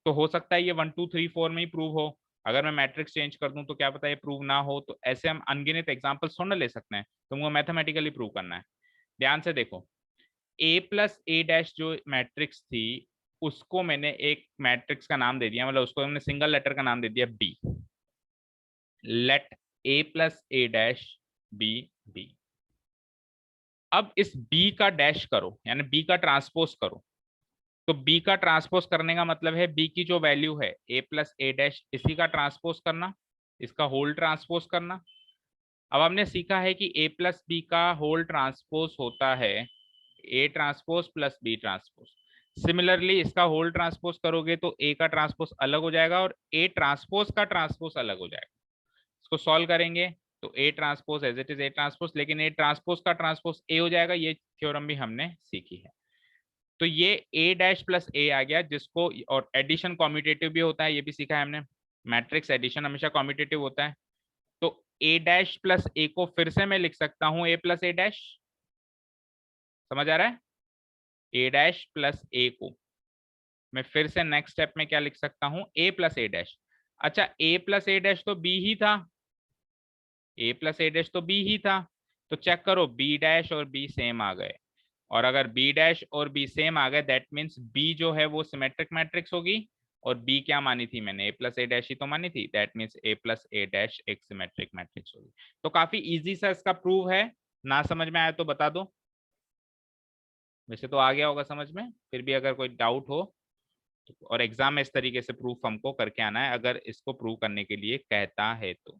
तो हो सकता है ये 1 2 3 4 में ही प्रूव हो। अगर मैं मैट्रिक्स चेंज कर दूं तो क्या पता ये प्रूव ना हो, तो ऐसे हम अनगिनत एग्जाम्पल थोड़ा ले सकते हैं, तुमको मैथमेटिकली प्रूव करना है। ध्यान से देखो, A प्लस ए डैश जो मैट्रिक्स थी उसको मैंने एक मैट्रिक्स का नाम दे दिया, मतलब उसको हमने सिंगल लेटर का नाम दे दिया B। Let A plus A dash B B। अब इस B का डैश करो, यानी B का ट्रांसपोज करो। तो B का ट्रांसपोज करने का मतलब है B की जो वैल्यू है A प्लस ए डैश, इसी का ट्रांसपोज करना, इसका होल ट्रांसपोज करना। अब हमने सीखा है कि A प्लस बी का होल ट्रांसपोज होता है A transpose plus B transpose. Similarly इसका होल ट्रांसपोज करोगे तो A का ट्रांसपोज अलग हो जाएगा और A ट्रांसपोज का ट्रांसपोज अलग हो जाएगा। इसको सॉल्व करेंगे तो A transpose as it is A transpose, लेकिन A ट्रांसपोज का ट्रांसपोज A हो जाएगा। ये थ्योरम भी हमने सीखी है। तो ये A डैश प्लस A आ गया, जिसको, और एडिशन कॉम्यूटेटिव भी होता है, ये भी सीखा है हमने, मैट्रिक्स एडिशन हमेशा कॉम्यूटेटिव होता है। तो A डैश प्लस A को फिर से मैं लिख सकता हूं A प्लस ए डैश, समझ आ रहा है? A डैश प्लस A को मैं फिर से नेक्स्ट स्टेप में क्या लिख सकता हूं, A प्लस ए डैश। अच्छा, A प्लस ए डैश तो B ही था, A प्लस ए डैश तो B ही था, तो चेक करो B डैश और B सेम आ गए। और अगर B डैश और B सेम आ गए दैट मीन्स B जो है वो सिमेट्रिक मैट्रिक्स होगी, और B क्या मानी थी मैंने, A प्लस ए डैश ही तो मानी थी, that means A plus A dash एक सिमेट्रिक मैट्रिक्स होगी। तो काफी इजी सा इसका प्रूव है, ना समझ में आया तो बता दो, वैसे तो आ गया होगा समझ में, फिर भी अगर कोई डाउट हो तो, और एग्जाम में इस तरीके से प्रूफ हमको करके आना है अगर इसको प्रूव करने के लिए कहता है तो।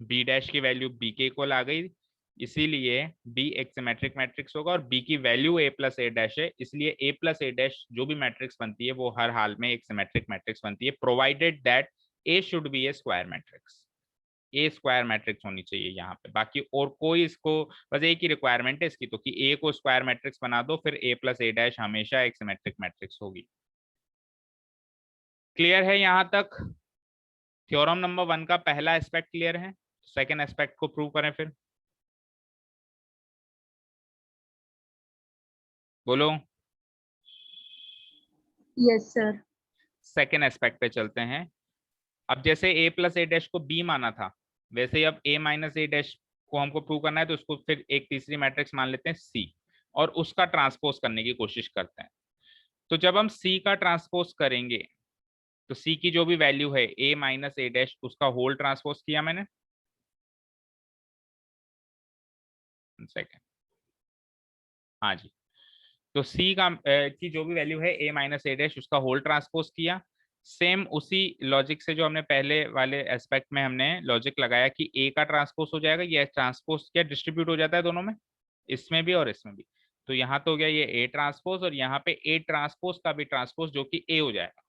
B डैश की वैल्यू B के इक्वल आ गई, इसीलिए B एक सिमेट्रिक मैट्रिक्स होगा, और B की value A plus A dash है, इसलिए A प्लस ए डैश जो भी मैट्रिक्स बनती है वो हर हाल में एक सिमेट्रिक मैट्रिक्स बनती है, provided that A should be A square matrix. A square matrix होनी चाहिए यहाँ पे, बाकी और कोई, इसको बस एक ही रिक्वायरमेंट है इसकी, तो कि ए को स्क्वायर मैट्रिक्स बना दो, फिर A प्लस ए डैश हमेशा एक सिमेट्रिक मैट्रिक्स होगी। क्लियर है यहाँ तक? थ्योरम नंबर 1 का पहला एस्पेक्ट क्लियर है, सेकेंड एस्पेक्ट को प्रूव करें फिर, बोलो। Yes sir. सेकेंड एस्पेक्ट पे चलते हैं। अब जैसे A प्लस ए डैश को B माना था, वैसे ही अब A माइनस ए डैश को हमको प्रूव करना है, तो उसको फिर एक तीसरी मैट्रिक्स मान लेते हैं C, और उसका ट्रांसपोज करने की कोशिश करते हैं। तो जब हम C का ट्रांसपोज करेंगे तो C की जो भी वैल्यू है A माइनस ए डैश, उसका होल ट्रांसपोज किया मैंने, सेकेंड, हाँ जी। तो C का की जो भी वैल्यू है A माइनस ए डैश, उसका होल ट्रांसपोज किया। सेम उसी लॉजिक से जो हमने पहले वाले एस्पेक्ट में हमने लॉजिक लगाया कि A का ट्रांसपोज हो जाएगा, ये ट्रांसपोज क्या डिस्ट्रीब्यूट हो जाता है दोनों में, इसमें भी और इसमें भी, तो यहाँ तो हो गया ये A ट्रांसपोज, और यहाँ पे A ट्रांसपोज का भी ट्रांसपोज जो कि A हो जाएगा।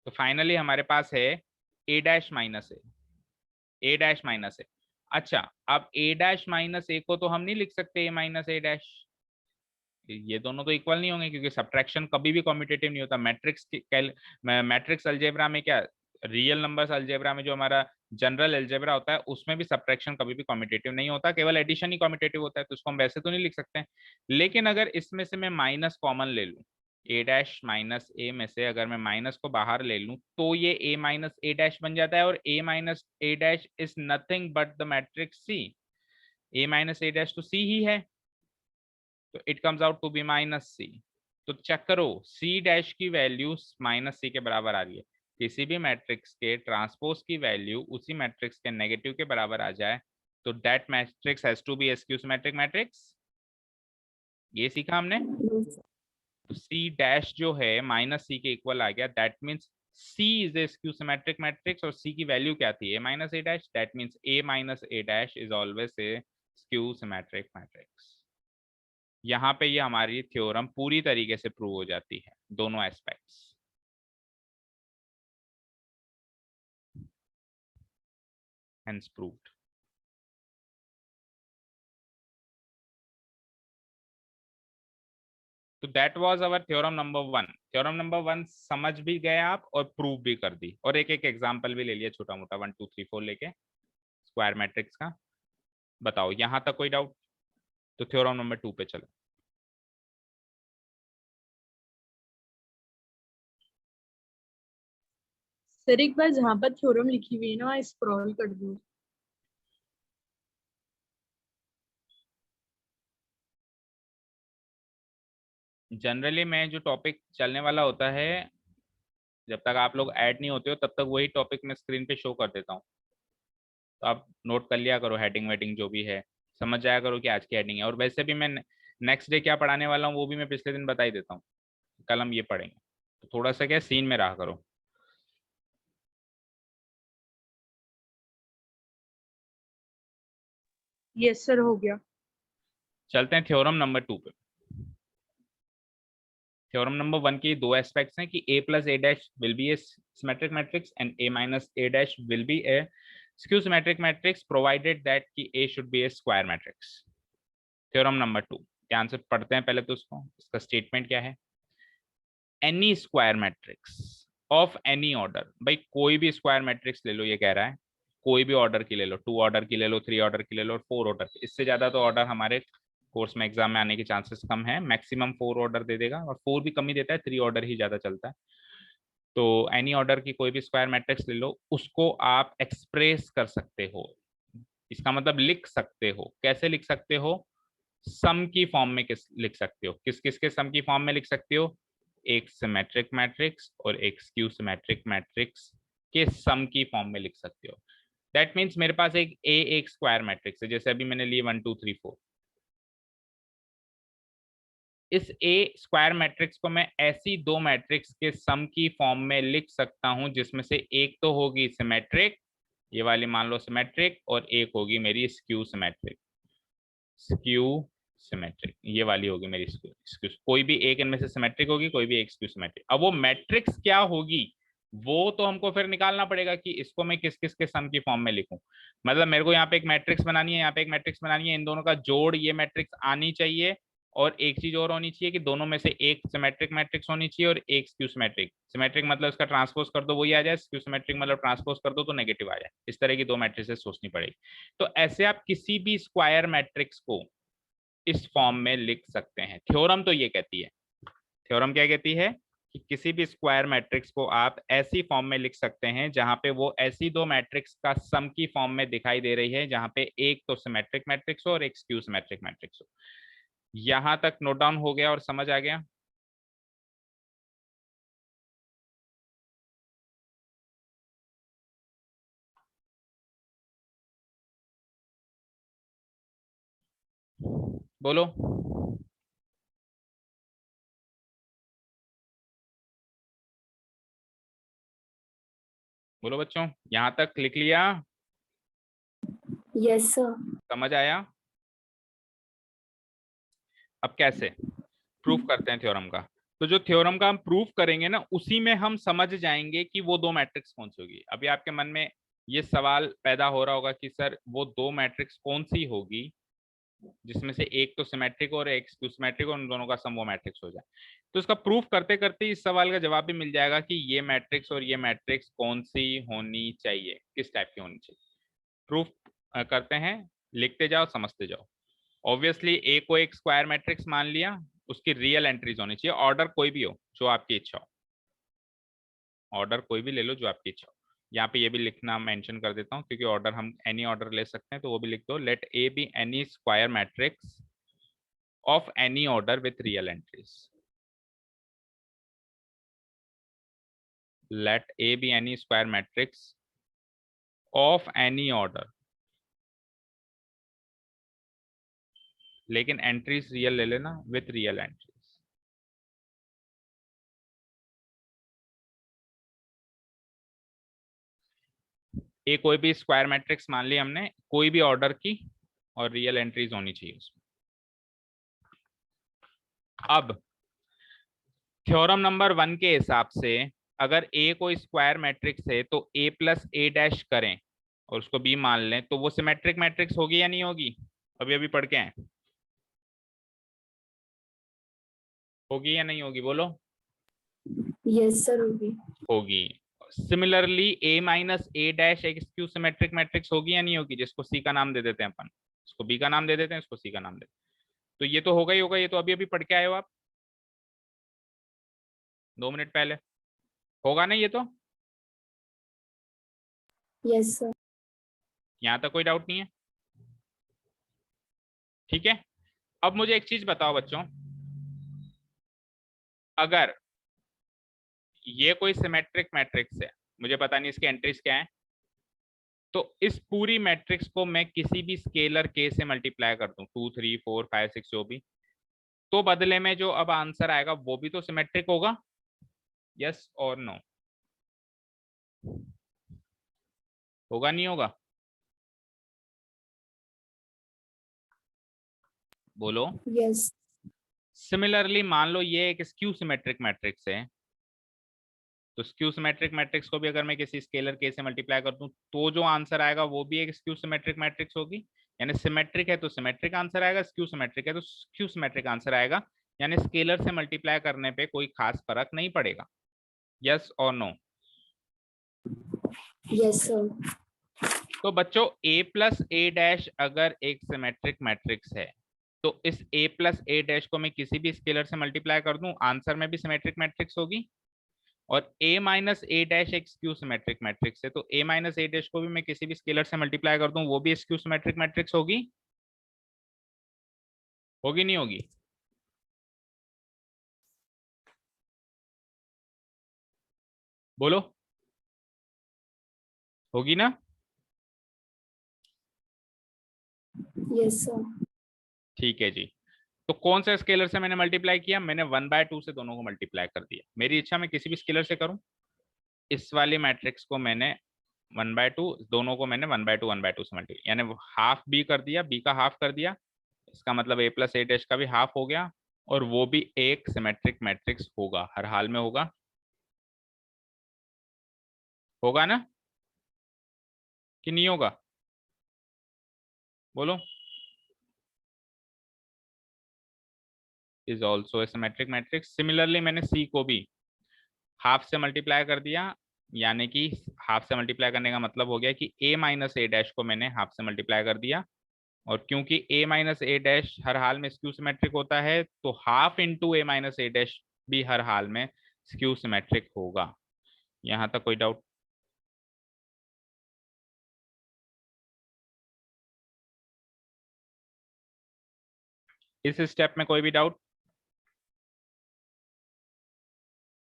तो फाइनली हमारे पास है A dash minus A dash minus A। अच्छा, अब A डैश माइनस A को तो हम नहीं लिख सकते A माइनस ए डैश, ये दोनों तो इक्वल नहीं होंगे, क्योंकि सब्ट्रैक्शन कभी भी कॉम्यूटेटिव नहीं होता। मैट्रिक्स अलजेब्रा में क्या, रियल नंबर्स अलजेब्रा में जो हमारा जनरल अलजेब्रा होता है उसमें भी सब्ट्रैक्शन कभी भी कॉम्यूटेटिव नहीं होता, केवल एडिशन ही कॉम्यूटेटिव होता है, तो उसको हम वैसे तो नहीं लिख सकते हैं। लेकिन अगर इसमें से मैं माइनस कॉमन ले लूँ, A डैश माइनस A में से अगर मैं माइनस को बाहर ले लूँ तो ये A माइनस ए डैश बन जाता है, और A minus A dash is nothing but the matrix C। A minus A dash तो C ही है, तो it comes out to be minus C। तो चेक करो, C डैश की वैल्यू माइनस C के बराबर आ रही है। किसी भी मैट्रिक्स के ट्रांसपोज की वैल्यू उसी मैट्रिक्स के नेगेटिव के बराबर आ जाए तो that matrix has to B a skew symmetric matrix. ये सीखा हमने। तो C डैश जो है माइनस C के इक्वल आ गया, that means C is a skew symmetric matrix और C की वैल्यू क्या थी, a minus a dash, that means a minus a dash is always a skew symmetric matrix. यहाँ पे ये हमारी थ्योरम पूरी तरीके से प्रूव हो जाती है, दोनों एस्पेक्ट्स. Hence proved. तो that was our theorem number 1. Theorem number 1 समझ भी गए आप और प्रूव भी कर दी, और एक एक एग्जांपल भी ले लिया छोटा मोटा 1 2 3 4 लेके स्क्वायर मैट्रिक्स का. बताओ यहां तक कोई डाउट? तो थ्योरम नंबर 2 पे चलो. सर एक बार जहाँ पर थ्योरम लिखी हुई है ना वहाँ स्क्रॉल कर दो. जनरली मैं जो टॉपिक चलने वाला होता है, जब तक आप लोग ऐड नहीं होते हो तब तक वही टॉपिक मैं स्क्रीन पे शो कर देता हूँ. तो आप नोट कर लिया करो, हेडिंग वेडिंग जो भी है समझ जाया करो कि आज की हेडिंग है. और वैसे भी मैं नेक्स्ट डे क्या पढ़ाने वाला हूँ वो भी मैं पिछले दिन बता ही देता हूँ. कल हम ये पढ़ेंगे, तो थोड़ा सा क्या सीन में रहा करो. यस सर हो गया. चलते हैं थ्योरम नंबर 2 पे. थ्योरम नंबर 1 के दो एस्पेक्ट्स हैं कि a plus a dash will be a symmetric matrix and a minus a dash will be a skew symmetric matrix provided that कि a should be a square matrix. Theorem number 2 ध्यान से पढ़ते हैं पहले तो उसको. इसका स्टेटमेंट क्या है? Any square matrix of any order. भाई कोई भी स्क्वायर मैट्रिक्स ले लो, ये कह रहा है कोई भी ऑर्डर की ले लो, 2 ऑर्डर की ले लो, 3 ऑर्डर की ले लो और 4 ऑर्डर की. इससे ज्यादा तो ऑर्डर हमारे कोर्स में एग्जाम में आने के चांसेस कम है. मैक्सिमम 4 ऑर्डर दे देगा, और 4 भी कम ही देता है, 3 ऑर्डर ही ज्यादा चलता है. तो एनी ऑर्डर की कोई भी स्क्वायर मैट्रिक्स ले लो, उसको आप एक्सप्रेस कर सकते हो. इसका मतलब लिख सकते हो. कैसे लिख सकते हो? सम की फॉर्म में लिख सकते हो. किस किस के सम की फॉर्म में लिख सकते हो? एक सिमेट्रिक मैट्रिक्स और एक स्क्यू सिमेट्रिक मैट्रिक्स के सम की फॉर्म में लिख सकते हो. दैट मीन्स मेरे पास एक स्क्वायर मैट्रिक्स है, जैसे अभी मैंने लिए 1 2 3 4. इस ए स्क्वायर मैट्रिक्स को मैं ऐसी दो मैट्रिक्स के सम की फॉर्म में लिख सकता हूं जिसमें से एक तो होगी सिमेट्रिक, ये वाली मान लो सिमेट्रिक, और एक होगी मेरी स्क्यू सिमेट्रिक. स्क्यू सिमेट्रिक ये वाली होगी मेरी स्क्यू. कोई भी एक इनमें से सिमेट्रिक होगी, कोई भी एक स्क्यू सिमेट्रिक. अब वो मैट्रिक्स क्या होगी वो तो हमको फिर निकालना पड़ेगा कि इसको मैं किस किस के सम की फॉर्म में लिखूं. मतलब मेरे को यहाँ पे एक मैट्रिक्स बनानी है, यहाँ पे एक मैट्रिक्स बनानी है, इन दोनों का जोड़ ये मैट्रिक्स आनी चाहिए. और एक चीज और होनी चाहिए कि दोनों में से एक सिमेट्रिक मैट्रिक्स होनी चाहिए और एक स्क्यू सिमेट्रिक. सिमेट्रिक मतलब इसका ट्रांसपोज कर दो वही आ जाए, स्क्यू सिमेट्रिक मतलब ट्रांसपोज कर दो तो नेगेटिव आ जाए. इस तरह की दो मैट्रिक्सेस सोचनी पड़ेगी. तो ऐसे आप किसी भी स्क्वायर मैट्रिक्स को इस फॉर्म में लिख सकते हैं. थ्योरम तो ये कहती है, थ्योरम क्या कहती है कि किसी भी स्क्वायर मैट्रिक्स को आप ऐसी फॉर्म में लिख सकते हैं जहां पे वो ऐसी दो मैट्रिक्स का सम की फॉर्म में दिखाई दे रही है, जहां पे एक तो सिमेट्रिक मैट्रिक्स हो और एक स्क्यू सिमेट्रिक मैट्रिक्स हो. यहां तक नोट डाउन हो गया और समझ आ गया? बोलो. बोलो बच्चों, यहां तक लिख लिया? Yes, sir. समझ आया? अब कैसे प्रूफ करते हैं थ्योरम का? तो जो थ्योरम का हम प्रूफ करेंगे ना, उसी में हम समझ जाएंगे कि वो दो मैट्रिक्स कौन सी होगी. अभी आपके मन में ये सवाल पैदा हो रहा होगा कि सर वो दो मैट्रिक्स कौन सी होगी जिसमें से एक तो सिमेट्रिक और एक स्क्यू सिमेट्रिक और उन दोनों का सम वो मैट्रिक्स हो जाए. तो इसका प्रूफ करते करते इस सवाल का जवाब भी मिल जाएगा कि ये मैट्रिक्स और ये मैट्रिक्स कौन सी होनी चाहिए, किस टाइप की होनी चाहिए. प्रूफ करते हैं, लिखते जाओ समझते जाओ. ऑब्वियसली ए को एक स्क्वायर मैट्रिक्स मान लिया, उसकी रियल एंट्रीज होनी चाहिए. ऑर्डर कोई भी हो जो आपकी इच्छा हो, ऑर्डर कोई भी ले लो जो आपकी इच्छा हो. यहाँ पे ये भी लिखना मेंशन कर देता हूँ क्योंकि ऑर्डर हम एनी ऑर्डर ले सकते हैं, तो वो भी लिख दो. Let A be any square matrix of any order with real entries. Let A be any square matrix of any order, लेकिन एंट्रीज रियल ले लेना, विथ रियल एंट्रीज. ए कोई भी स्क्वायर मैट्रिक्स मान ली हमने, कोई भी ऑर्डर की, और रियल एंट्रीज होनी चाहिए उसमें। अब थ्योरम नंबर 1 के हिसाब से अगर ए कोई स्क्वायर मैट्रिक्स है तो ए प्लस ए डैश करें और उसको बी मान लें तो वो सिमेट्रिक मैट्रिक्स होगी या नहीं होगी? अभी अभी पढ़ के आए, होगी या नहीं होगी बोलो? Yes, sir. होगी. होगी। Similarly A minus A dash एक स्क्यू सिमेट्रिक मैट्रिक्स होगी या नहीं होगी? जिसको सी का नाम दे देते हैं अपन, इसको बी का नाम दे देते हैं, इसको सी का नाम दे देते हैं। तो ये तो होगा ही होगा, ये तो अभी अभी पढ़ के आए हो आप 2 मिनट पहले, होगा ना ये तो? Yes, sir. यहाँ तक कोई डाउट नहीं है? ठीक है। अब मुझे एक चीज बताओ बच्चों, अगर ये कोई सिमेट्रिक मैट्रिक्स है, मुझे पता नहीं इसके एंट्रीज क्या है, तो इस पूरी मैट्रिक्स को मैं किसी भी स्केलर के से मल्टीप्लाई कर दूं, 2 3 4 5 6 जो भी, तो बदले में जो अब आंसर आएगा वो भी तो सिमेट्रिक होगा। यस और नो? होगा नहीं होगा? बोलो। Yes. सिमिलरली मान लो ये एक स्क्यू सिमेट्रिक मैट्रिक्स है, तो स्क्यू सिमेट्रिक मैट्रिक्स को भी अगर मैं किसी स्केलर के से मल्टीप्लाई कर दूं तो जो आंसर आएगा वो भी एक स्क्यू सिमेट्रिक मैट्रिक्स होगी। यानी सिमेट्रिक है तो सिमेट्रिक आंसर आएगा, स्क्यू सिमेट्रिक है तो स्क्यू सिमेट्रिक आंसर आएगा। यानी स्केलर से मल्टीप्लाई करने पे कोई खास फर्क नहीं पड़ेगा। यस और नो? Yes, sir. तो बच्चों a प्लस ए डैश अगर एक सिमेट्रिक मैट्रिक्स है तो इस a प्लस ए डैश को मैं किसी भी स्केलर से मल्टीप्लाई कर दूं, आंसर में भी सिमेट्रिक मैट्रिक्स होगी। और a माइनस ए डैश एक स्क्यू सिमेट्रिक मैट्रिक्स है, तो a माइनस ए डैश को भी मैं किसी भी स्केलर से मल्टीप्लाई कर दूं, वो भी स्क्यू सिमेट्रिक मैट्रिक्स होगी। होगी नहीं होगी? बोलो, होगी ना? Yes, sir. ठीक है जी। तो कौन सा स्केलर से मैंने मल्टीप्लाई किया? मैंने 1/2 से दोनों को मल्टीप्लाई कर दिया। मेरी इच्छा मैं किसी भी स्केलर से करूं, इस वाले मैट्रिक्स को मैंने 1/2, दोनों को मैंने 1/2 से मल्टीप्लाई, यानी हाफ बी कर दिया, बी का हाफ कर दिया, इसका मतलब a प्लस ए डैश का भी हाफ हो गया, और वो भी एक सिमेट्रिक मैट्रिक्स होगा, हर हाल में होगा। होगा ना कि नहीं होगा? बोलो। Is also A symmetric matrix. Similarly मैंने सी को भी हाफ से मल्टीप्लाई कर दिया, यानी कि हाफ से मल्टीप्लाई करने का मतलब हो गया कि a माइनस ए डैश को मैंने हाफ से मल्टीप्लाई कर दिया, और क्योंकि a माइनस ए डैश हर हाल में स्क्यू सिमेट्रिक होता है तो half into a minus A dash भी हर हाल में स्क्यू सिमेट्रिक होगा। यहाँ तक कोई डाउट? इस स्टेप में कोई भी डाउट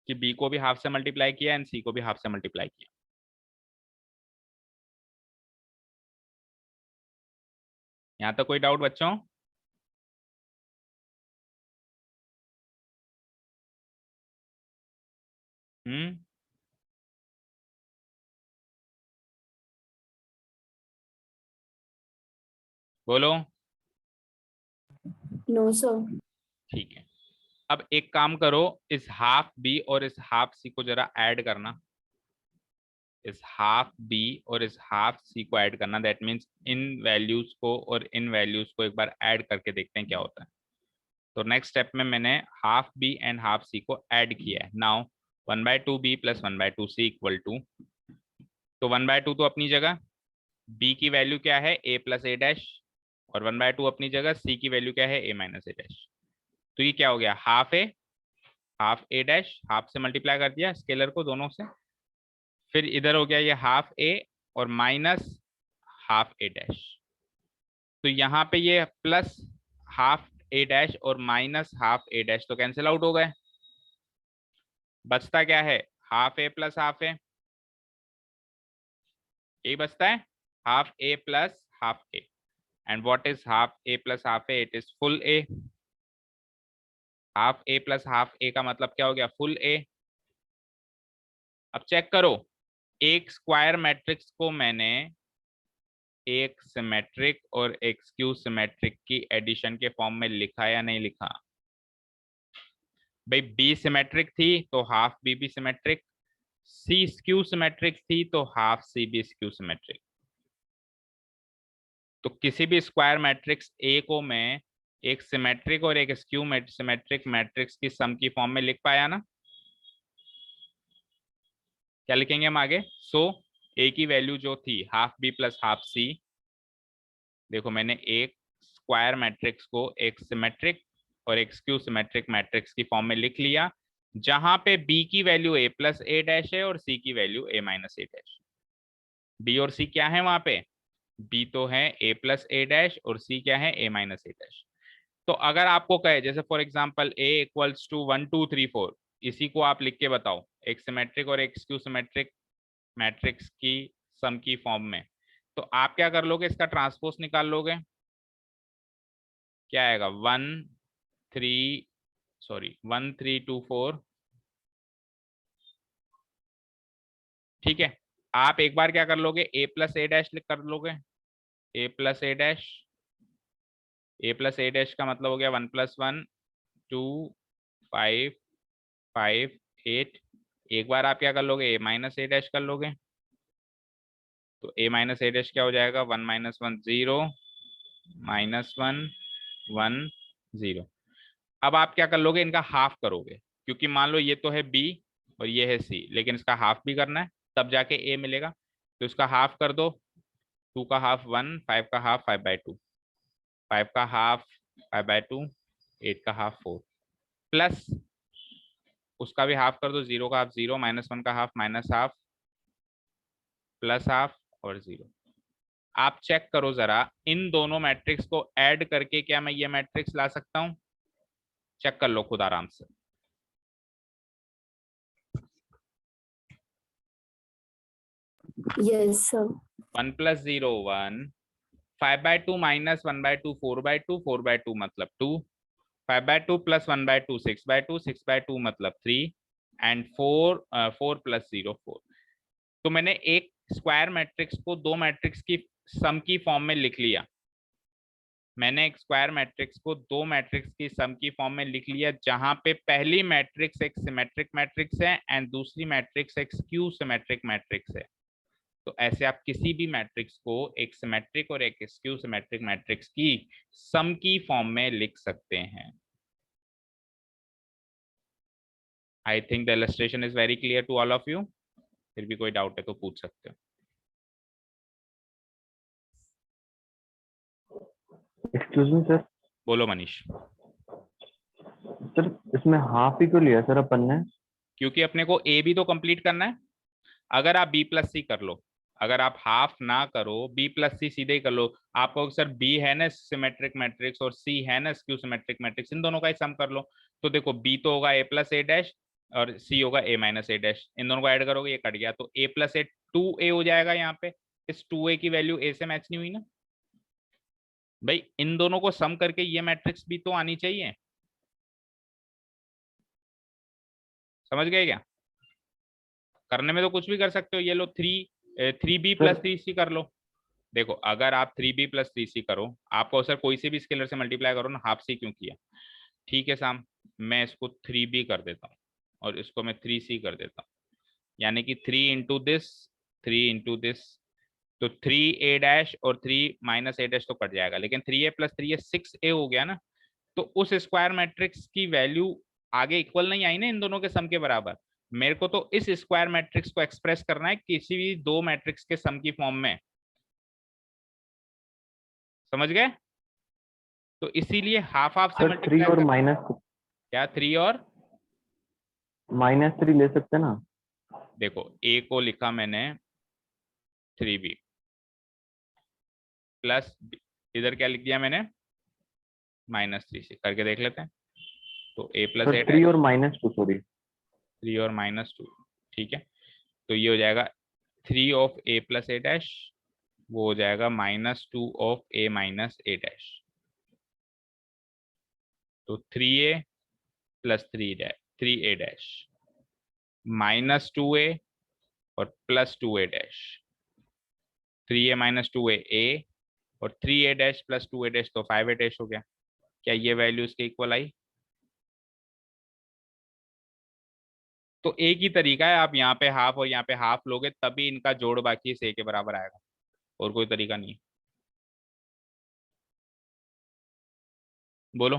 कि b को भी हाफ से मल्टीप्लाई किया एंड c को भी हाफ से मल्टीप्लाई किया? यहाँ तक कोई डाउट बच्चों? बोलो। No, sir. ठीक है। अब एक काम करो, इस हाफ बी और इस हाफ सी को जरा ऐड करना, इस हाफ बी और इस हाफ सी को ऐड करना, दैट मीन्स इन वैल्यूज को और इन वैल्यूज को एक बार ऐड करके देखते हैं क्या होता है। तो नेक्स्ट स्टेप में मैंने half B and half C को ऐड किया है। Now 1/2 B plus 1/2 C equal to, तो 1/2 तो अपनी जगह, बी की वैल्यू क्या है a प्लस ए डैश, और 1/2 अपनी जगह, सी की वैल्यू क्या है a माइनस ए डैश। तो ये क्या हो गया, हाफ ए डैश, हाफ से मल्टीप्लाई कर दिया स्केलर को दोनों से, फिर इधर हो गया ये हाफ ए और माइनस हाफ ए डैश। तो यहाँ पे ये प्लस हाफ ए डैश और माइनस हाफ ए डैश तो कैंसिल आउट हो गए, बचता क्या है, half A plus half A, यही बचता है, half A plus half A. And what is half A plus half A? It is full A. Half A plus half A का मतलब क्या हो गया, फुल ए। अब चेक करो, एक स्क्वायर मैट्रिक्स को मैंने एक सिमेट्रिक और एक स्क्यू सिमेट्रिक की एडिशन के फॉर्म में लिखा या नहीं लिखा? भाई बी सिमेट्रिक थी तो हाफ बी भी सिमेट्रिक, सी स्क्यू सिमेट्रिक थी तो हाफ सी भी स्क्यू सिमेट्रिक। तो किसी भी स्क्वायर मैट्रिक्स ए को मैं एक सिमेट्रिक और एक स्क्यू सिमेट्रिक मैट्रिक्स की सम की फॉर्म में लिख पाया ना? क्या लिखेंगे हम आगे? सो ए की वैल्यू जो थी half B plus half C, देखो मैंने एक स्क्वायर मैट्रिक्स को एक सिमेट्रिक और एक स्क्यू सिमेट्रिक मैट्रिक्स की फॉर्म में लिख लिया, जहां पे बी की value A plus A dash है और सी की value A minus A dash. B और सी क्या है वहां पे? बी तो है ए प्लस ए डैश और सी क्या है? A minus A dash. तो अगर आपको कहे जैसे for example A equals to 1 2 3 4, इसी को आप लिख के बताओ एक सिमेट्रिक और एक स्क्यू सिमेट्रिक मैट्रिक्स की सम की फॉर्म में, तो आप क्या कर लोगे? इसका ट्रांसपोज निकाल लोगे। क्या आएगा? 1 3 2 4। ठीक है, आप एक बार क्या कर लोगे? ए प्लस ए डैश कर लोगे। ए plus A dash, A plus A dash का मतलब हो गया 1 + 1 2 5 5 8। एक बार आप क्या कर लोगे? ए माइनस ए डैश कर लोगे। तो ए माइनस ए डैश क्या हो जाएगा? 1 - 1 0 -1 1 0। अब आप क्या कर लोगे? इनका हाफ करोगे, क्योंकि मान लो ये तो है बी और ये है सी, लेकिन इसका हाफ भी करना है तब जाके ए मिलेगा। तो इसका हाफ कर दो, 2 का हाफ 1, 5 का हाफ 5/2, 5 का हाफ 5/2, 8 का हाफ 4, प्लस उसका भी हाफ कर दो, 0 का हाफ 0, -1 का हाफ -हाफ, प्लस हाफ और 0। आप चेक करो जरा, इन दोनों मैट्रिक्स को ऐड करके क्या मैं ये मैट्रिक्स ला सकता हूं? चेक कर लो खुद आराम से। Yes, sir. 1 + 0 1, 5/2 - 1/2 4/2, 4/2 मतलब 2, 5/2 + 1/2 6/2, 6/2 मतलब 3, एंड 4 4 + 0 4। तो मैंने एक स्क्वायर मैट्रिक्स को दो मैट्रिक्स की सम की फॉर्म में लिख लिया। मैंने एक स्क्वायर मैट्रिक्स को दो मैट्रिक्स की सम की फॉर्म में लिख लिया, जहां पे पहली मैट्रिक्स एक सिमेट्रिक मैट्रिक्स है एंड दूसरी मैट्रिक्स एक स्क्यू सिमेट्रिक मैट्रिक्स है। तो ऐसे आप किसी भी मैट्रिक्स को एक सिमेट्रिक और एक स्क्यू सिमेट्रिक मैट्रिक्स की सम की फॉर्म में लिख सकते हैं। I think the illustration is very clear to all of you. फिर भी कोई डाउट है तो पूछ सकते हो। Excuse me sir. बोलो मनीष। सर इसमें हाफ ही तो लिया सर अपन ने। क्योंकि अपने को ए भी तो कंप्लीट करना है। अगर आप बी प्लस सी कर लो, अगर आप हाफ ना करो, बी प्लस सी सीधे ही कर लो। आपको सर बी है ना सिमेट्रिक मैट्रिक्स और सी है ना स्क्यू सिमेट्रिक मैट्रिक्स, इन दोनों का ही सम कर लो। तो देखो बी तो होगा ए प्लस ए डैश और सी होगा ए माइनस ए डैश, इन दोनों को ऐड करोगे ये कट गया, तो ए प्लस ए 2a हो जाएगा। यहाँ पे इस 2a की वैल्यू ए से मैच नहीं हुई ना भाई, इन दोनों को सम करके ये मैट्रिक्स भी तो आनी चाहिए। समझ गए क्या? करने में तो कुछ भी कर सकते हो। ये लो 3b + 3c कर लो। देखो अगर आप 3b + 3c करो, आपको सर कोई से भी स्केलर से मल्टीप्लाई करो ना, हाफ सी क्यों किया? ठीक है साम, मैं इसको 3b कर देता हूँ और इसको मैं 3c कर देता हूँ, यानी कि 3 × दिस 3 × दिस, तो 3a डैश और 3 - a डैश तो कट जाएगा, लेकिन 3a + 3a 6a हो गया ना। तो उस स्क्वायर मैट्रिक्स की वैल्यू आगे इक्वल नहीं आई ना इन दोनों के सम के बराबर। मेरे को तो इस स्क्वायर मैट्रिक्स को एक्सप्रेस करना है किसी भी दो मैट्रिक्स के सम की फॉर्म में। समझ गए? तो इसीलिए हाफ हाफ से सर 3 और माइनस क्या 3 और -3 ले सकते ना? देखो a को लिखा मैंने 3b प्लस इधर क्या लिख दिया मैंने -3c, करके देख लेते हैं। तो a + a 3 और -2 सॉरी 3 और -2, ठीक है। तो ये हो जाएगा 3 of a + a डैश, वो हो जाएगा -2 of a - a डैश। तो 3a + 3a डैश -2a और plus 2a dash, 3a minus 2a a और 3a dash plus 2a dash तो 5a डैश हो गया। क्या ये वैल्यू इसके इक्वल आई? तो एक ही तरीका है, आप यहाँ पे हाफ और यहाँ पे हाफ लोगे तभी इनका जोड़ बाकी से के बराबर आएगा, और कोई तरीका नहीं है। बोलो,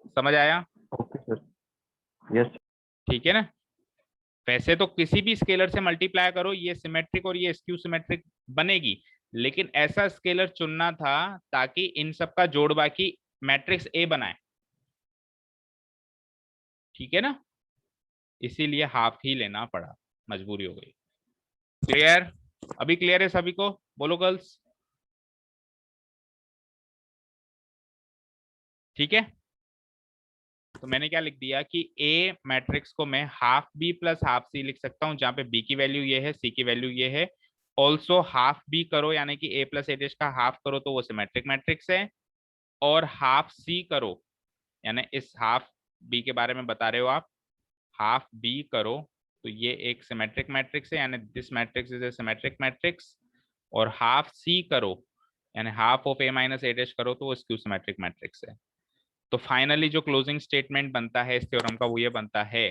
समझ आया? Okay sir, yes. ठीक है ना? वैसे तो किसी भी स्केलर से मल्टीप्लाई करो, ये सिमेट्रिक और ये स्क्यू सिमेट्रिक बनेगी, लेकिन ऐसा स्केलर चुनना था ताकि इन सब का जोड़ बाकी मैट्रिक्स ए बनाए। ठीक है ना? इसीलिए हाफ ही लेना पड़ा, मजबूरी हो गई। क्लियर? अभी क्लियर है सभी को? बोलो गर्ल्स। ठीक है, तो मैंने क्या लिख दिया कि ए मैट्रिक्स को मैं half B plus half C लिख सकता हूं, जहां पे बी की वैल्यू ये है, सी की वैल्यू ये है। ऑल्सो हाफ बी करो यानी कि ए प्लस ए डैश का हाफ करो तो वो सिमेट्रिक मैट्रिक्स है, और हाफ सी करो यानी इस हाफ बी के बारे में बता रहे हो आप, हाफ बी करो तो ये एक सिमेट्रिक मैट्रिक्स है, यानी this matrix is a symmetric matrix. और हाफ सी करो यानी half of A minus A dash करो तो वो स्क्यू सिमेट्रिक मैट्रिक्स है। तो फाइनली जो क्लोजिंग स्टेटमेंट बनता है इस थ्योरम का वो ये बनता है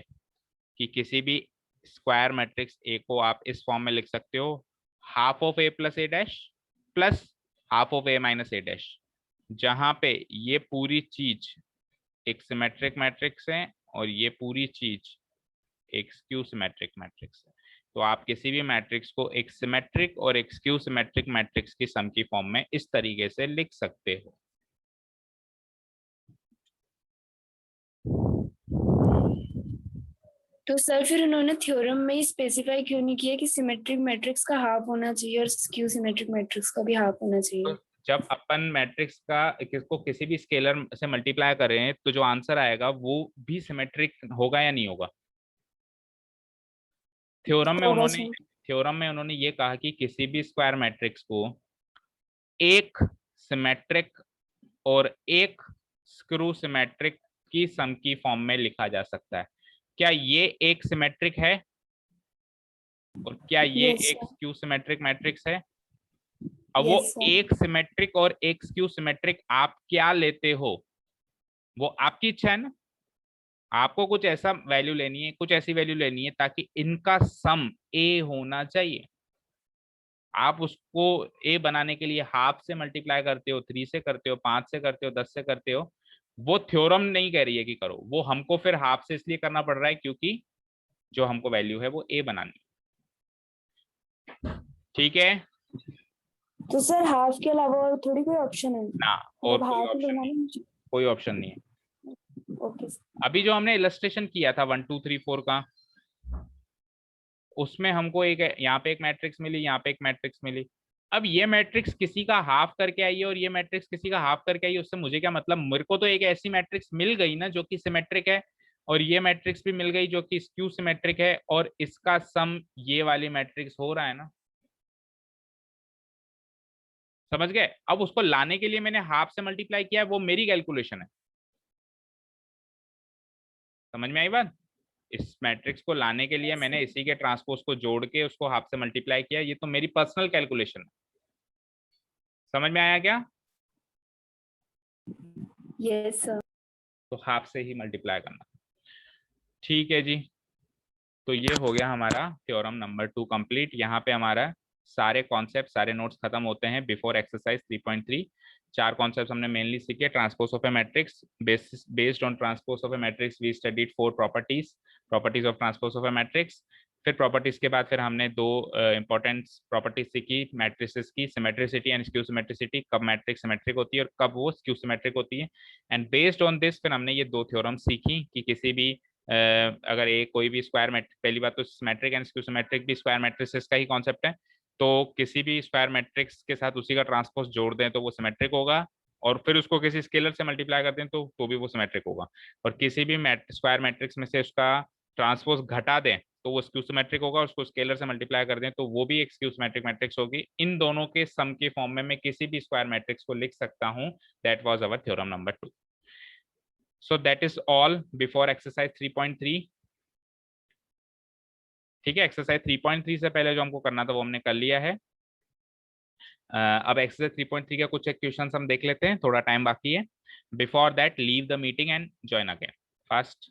कि किसी भी स्क्वायर मैट्रिक्स ए को आप इस फॉर्म में लिख सकते हो, half of A plus A dash plus half of A minus A dash, जहां पे ये पूरी चीज एक सिमेट्रिक मैट्रिक्स है और ये पूरी चीज एक स्क्यू सिमेट्रिक मैट्रिक्स है। तो आप किसी भी मैट्रिक्स को एक सिमेट्रिक और एक स्क्यू सिमेट्रिक मैट्रिक्स की सम की फॉर्म में इस तरीके से लिख सकते हो। तो सर फिर उन्होंने थ्योरम में ही स्पेसिफाई क्यों नहीं किया कि सिमेट्रिक मैट्रिक्स का हाफ होना चाहिए और स्क्यू सिमेट्रिक मैट्रिक्स का भी हाफ होना चाहिए? जब अपन मैट्रिक्स का किसको किसी भी स्केलर से मल्टीप्लाई करें तो जो आंसर आएगा वो भी सिमेट्रिक होगा या नहीं होगा? थ्योरम में उन्होंने ये कहा कि किसी भी स्क्वायर मैट्रिक्स को एक सिमेट्रिक और एक स्क्रू सिमेट्रिक की सम की फॉर्म में लिखा जा सकता है। क्या ये एक सिमेट्रिक है और क्या ये Yes, एक sir. स्क्यू सिमेट्रिक मैट्रिक्स है? अब Yes, वो sir. एक सिमेट्रिक और एक स्क्यू सिमेट्रिक आप क्या लेते हो वो आपकी इच्छा है ना। आपको कुछ ऐसा वैल्यू लेनी है, कुछ ऐसी वैल्यू लेनी है ताकि इनका सम ए होना चाहिए। आप उसको ए बनाने के लिए हाफ से मल्टीप्लाई करते हो, 3 से करते हो, 5 से करते हो, 10 से करते हो, वो थ्योरम नहीं कह रही है कि करो, वो हमको फिर हाफ से इसलिए करना पड़ रहा है क्योंकि जो हमको वैल्यू है वो ए बनानी। ठीक है तो सर हाफ के अलावा और थोड़ी कोई ऑप्शन है? ना, और मतलब कोई हाफ ही ऑप्शन लेना नहीं, नहीं? कोई ऑप्शन नहीं है। ओके अभी जो हमने इलस्ट्रेशन किया था 1 2 3 4 का, उसमें हमको एक यहाँ पे एक मैट्रिक्स मिली, यहाँ पे एक मैट्रिक्स मिली। अब ये मैट्रिक्स किसी का हाफ करके आई है और ये मैट्रिक्स किसी का हाफ करके आई है, उससे मुझे क्या मतलब? मेरे को तो एक ऐसी मैट्रिक्स मिल गई ना जो कि सिमेट्रिक है, और ये मैट्रिक्स भी मिल गई जो कि स्क्यू सिमेट्रिक है, और इसका सम ये वाली मैट्रिक्स हो रहा है ना। समझ गए? अब उसको लाने के लिए मैंने हाफ से मल्टीप्लाई किया है, वो मेरी कैलकुलेशन है। समझ में आई बात? इस मैट्रिक्स को लाने के लिए मैंने इसी के ट्रांसपोज को जोड़ के उसको हाफ से मल्टीप्लाई किया, ये तो मेरी पर्सनल कैलकुलेशन है। समझ में आया क्या? Yes sir. तो हाफ से ही मल्टीप्लाई करना। ठीक है जी, तो ये हो गया हमारा थ्योरम नंबर 2 कंप्लीट। यहाँ पे हमारा सारे कॉन्सेप्ट, सारे नोट्स खत्म होते हैं बिफोर एक्सरसाइज 3.3। 4 कॉन्सेप्ट हमने मेनली सीखे। Transpose of a matrix, based on transpose of a matrix we studied 4 properties of transpose of a matrix. फिर प्रॉपर्टीज के बाद फिर हमने 2 इंपॉर्टेंट प्रॉपर्टीज सीखी मैट्रिसेस की, सिमेट्रिसिटी एंड स्क्यू सिमेट्रिसिटी, कब मैट्रिक्स सिमेट्रिक होती है और कब वो स्क्यू सिमेट्रिक होती है। एंड बेस्ड ऑन दिस फिर हमने ये 2 थ्योरम सीखी कि किसी भी अगर एक कोई भी स्क्वायर मैट्रिक्स, पहली बात तो सिमेट्रिक एंड स्क्यू सिमेट्रिक भी स्क्वायर मैट्रिसेस का ही कॉन्सेप्ट है, तो किसी भी स्क्वायर मैट्रिक्स के साथ उसी का ट्रांसपोज जोड़ दें तो वो सिमेट्रिक होगा, और फिर उसको किसी स्केलर से मल्टीप्लाई कर दें तो भी वो सिमेट्रिक होगा, और किसी भी स्क्वायर मैट्रिक्स में से उसका ट्रांसपोज घटा दें तो वो स्क्यू सिमेट्रिक होगा, उसको स्केलर से मल्टीप्लाई कर दें तो वो भी एक स्क्यू सिमेट्रिक मैट्रिक्स होगी। इन दोनों के सम के फॉर्म में मैं किसी भी स्क्वायर मैट्रिक्स को लिख सकता हूं। That was our theorem number 2. So that is all before exercise 3.3. ठीक है, एक्सरसाइज 3.3 से पहले जो हमको करना था वो हमने कर लिया है। अब एक्सरसाइज 3.3 का कुछ क्वेश्चन हम देख लेते हैं, थोड़ा टाइम बाकी है। Before that leave the meeting and join again fast.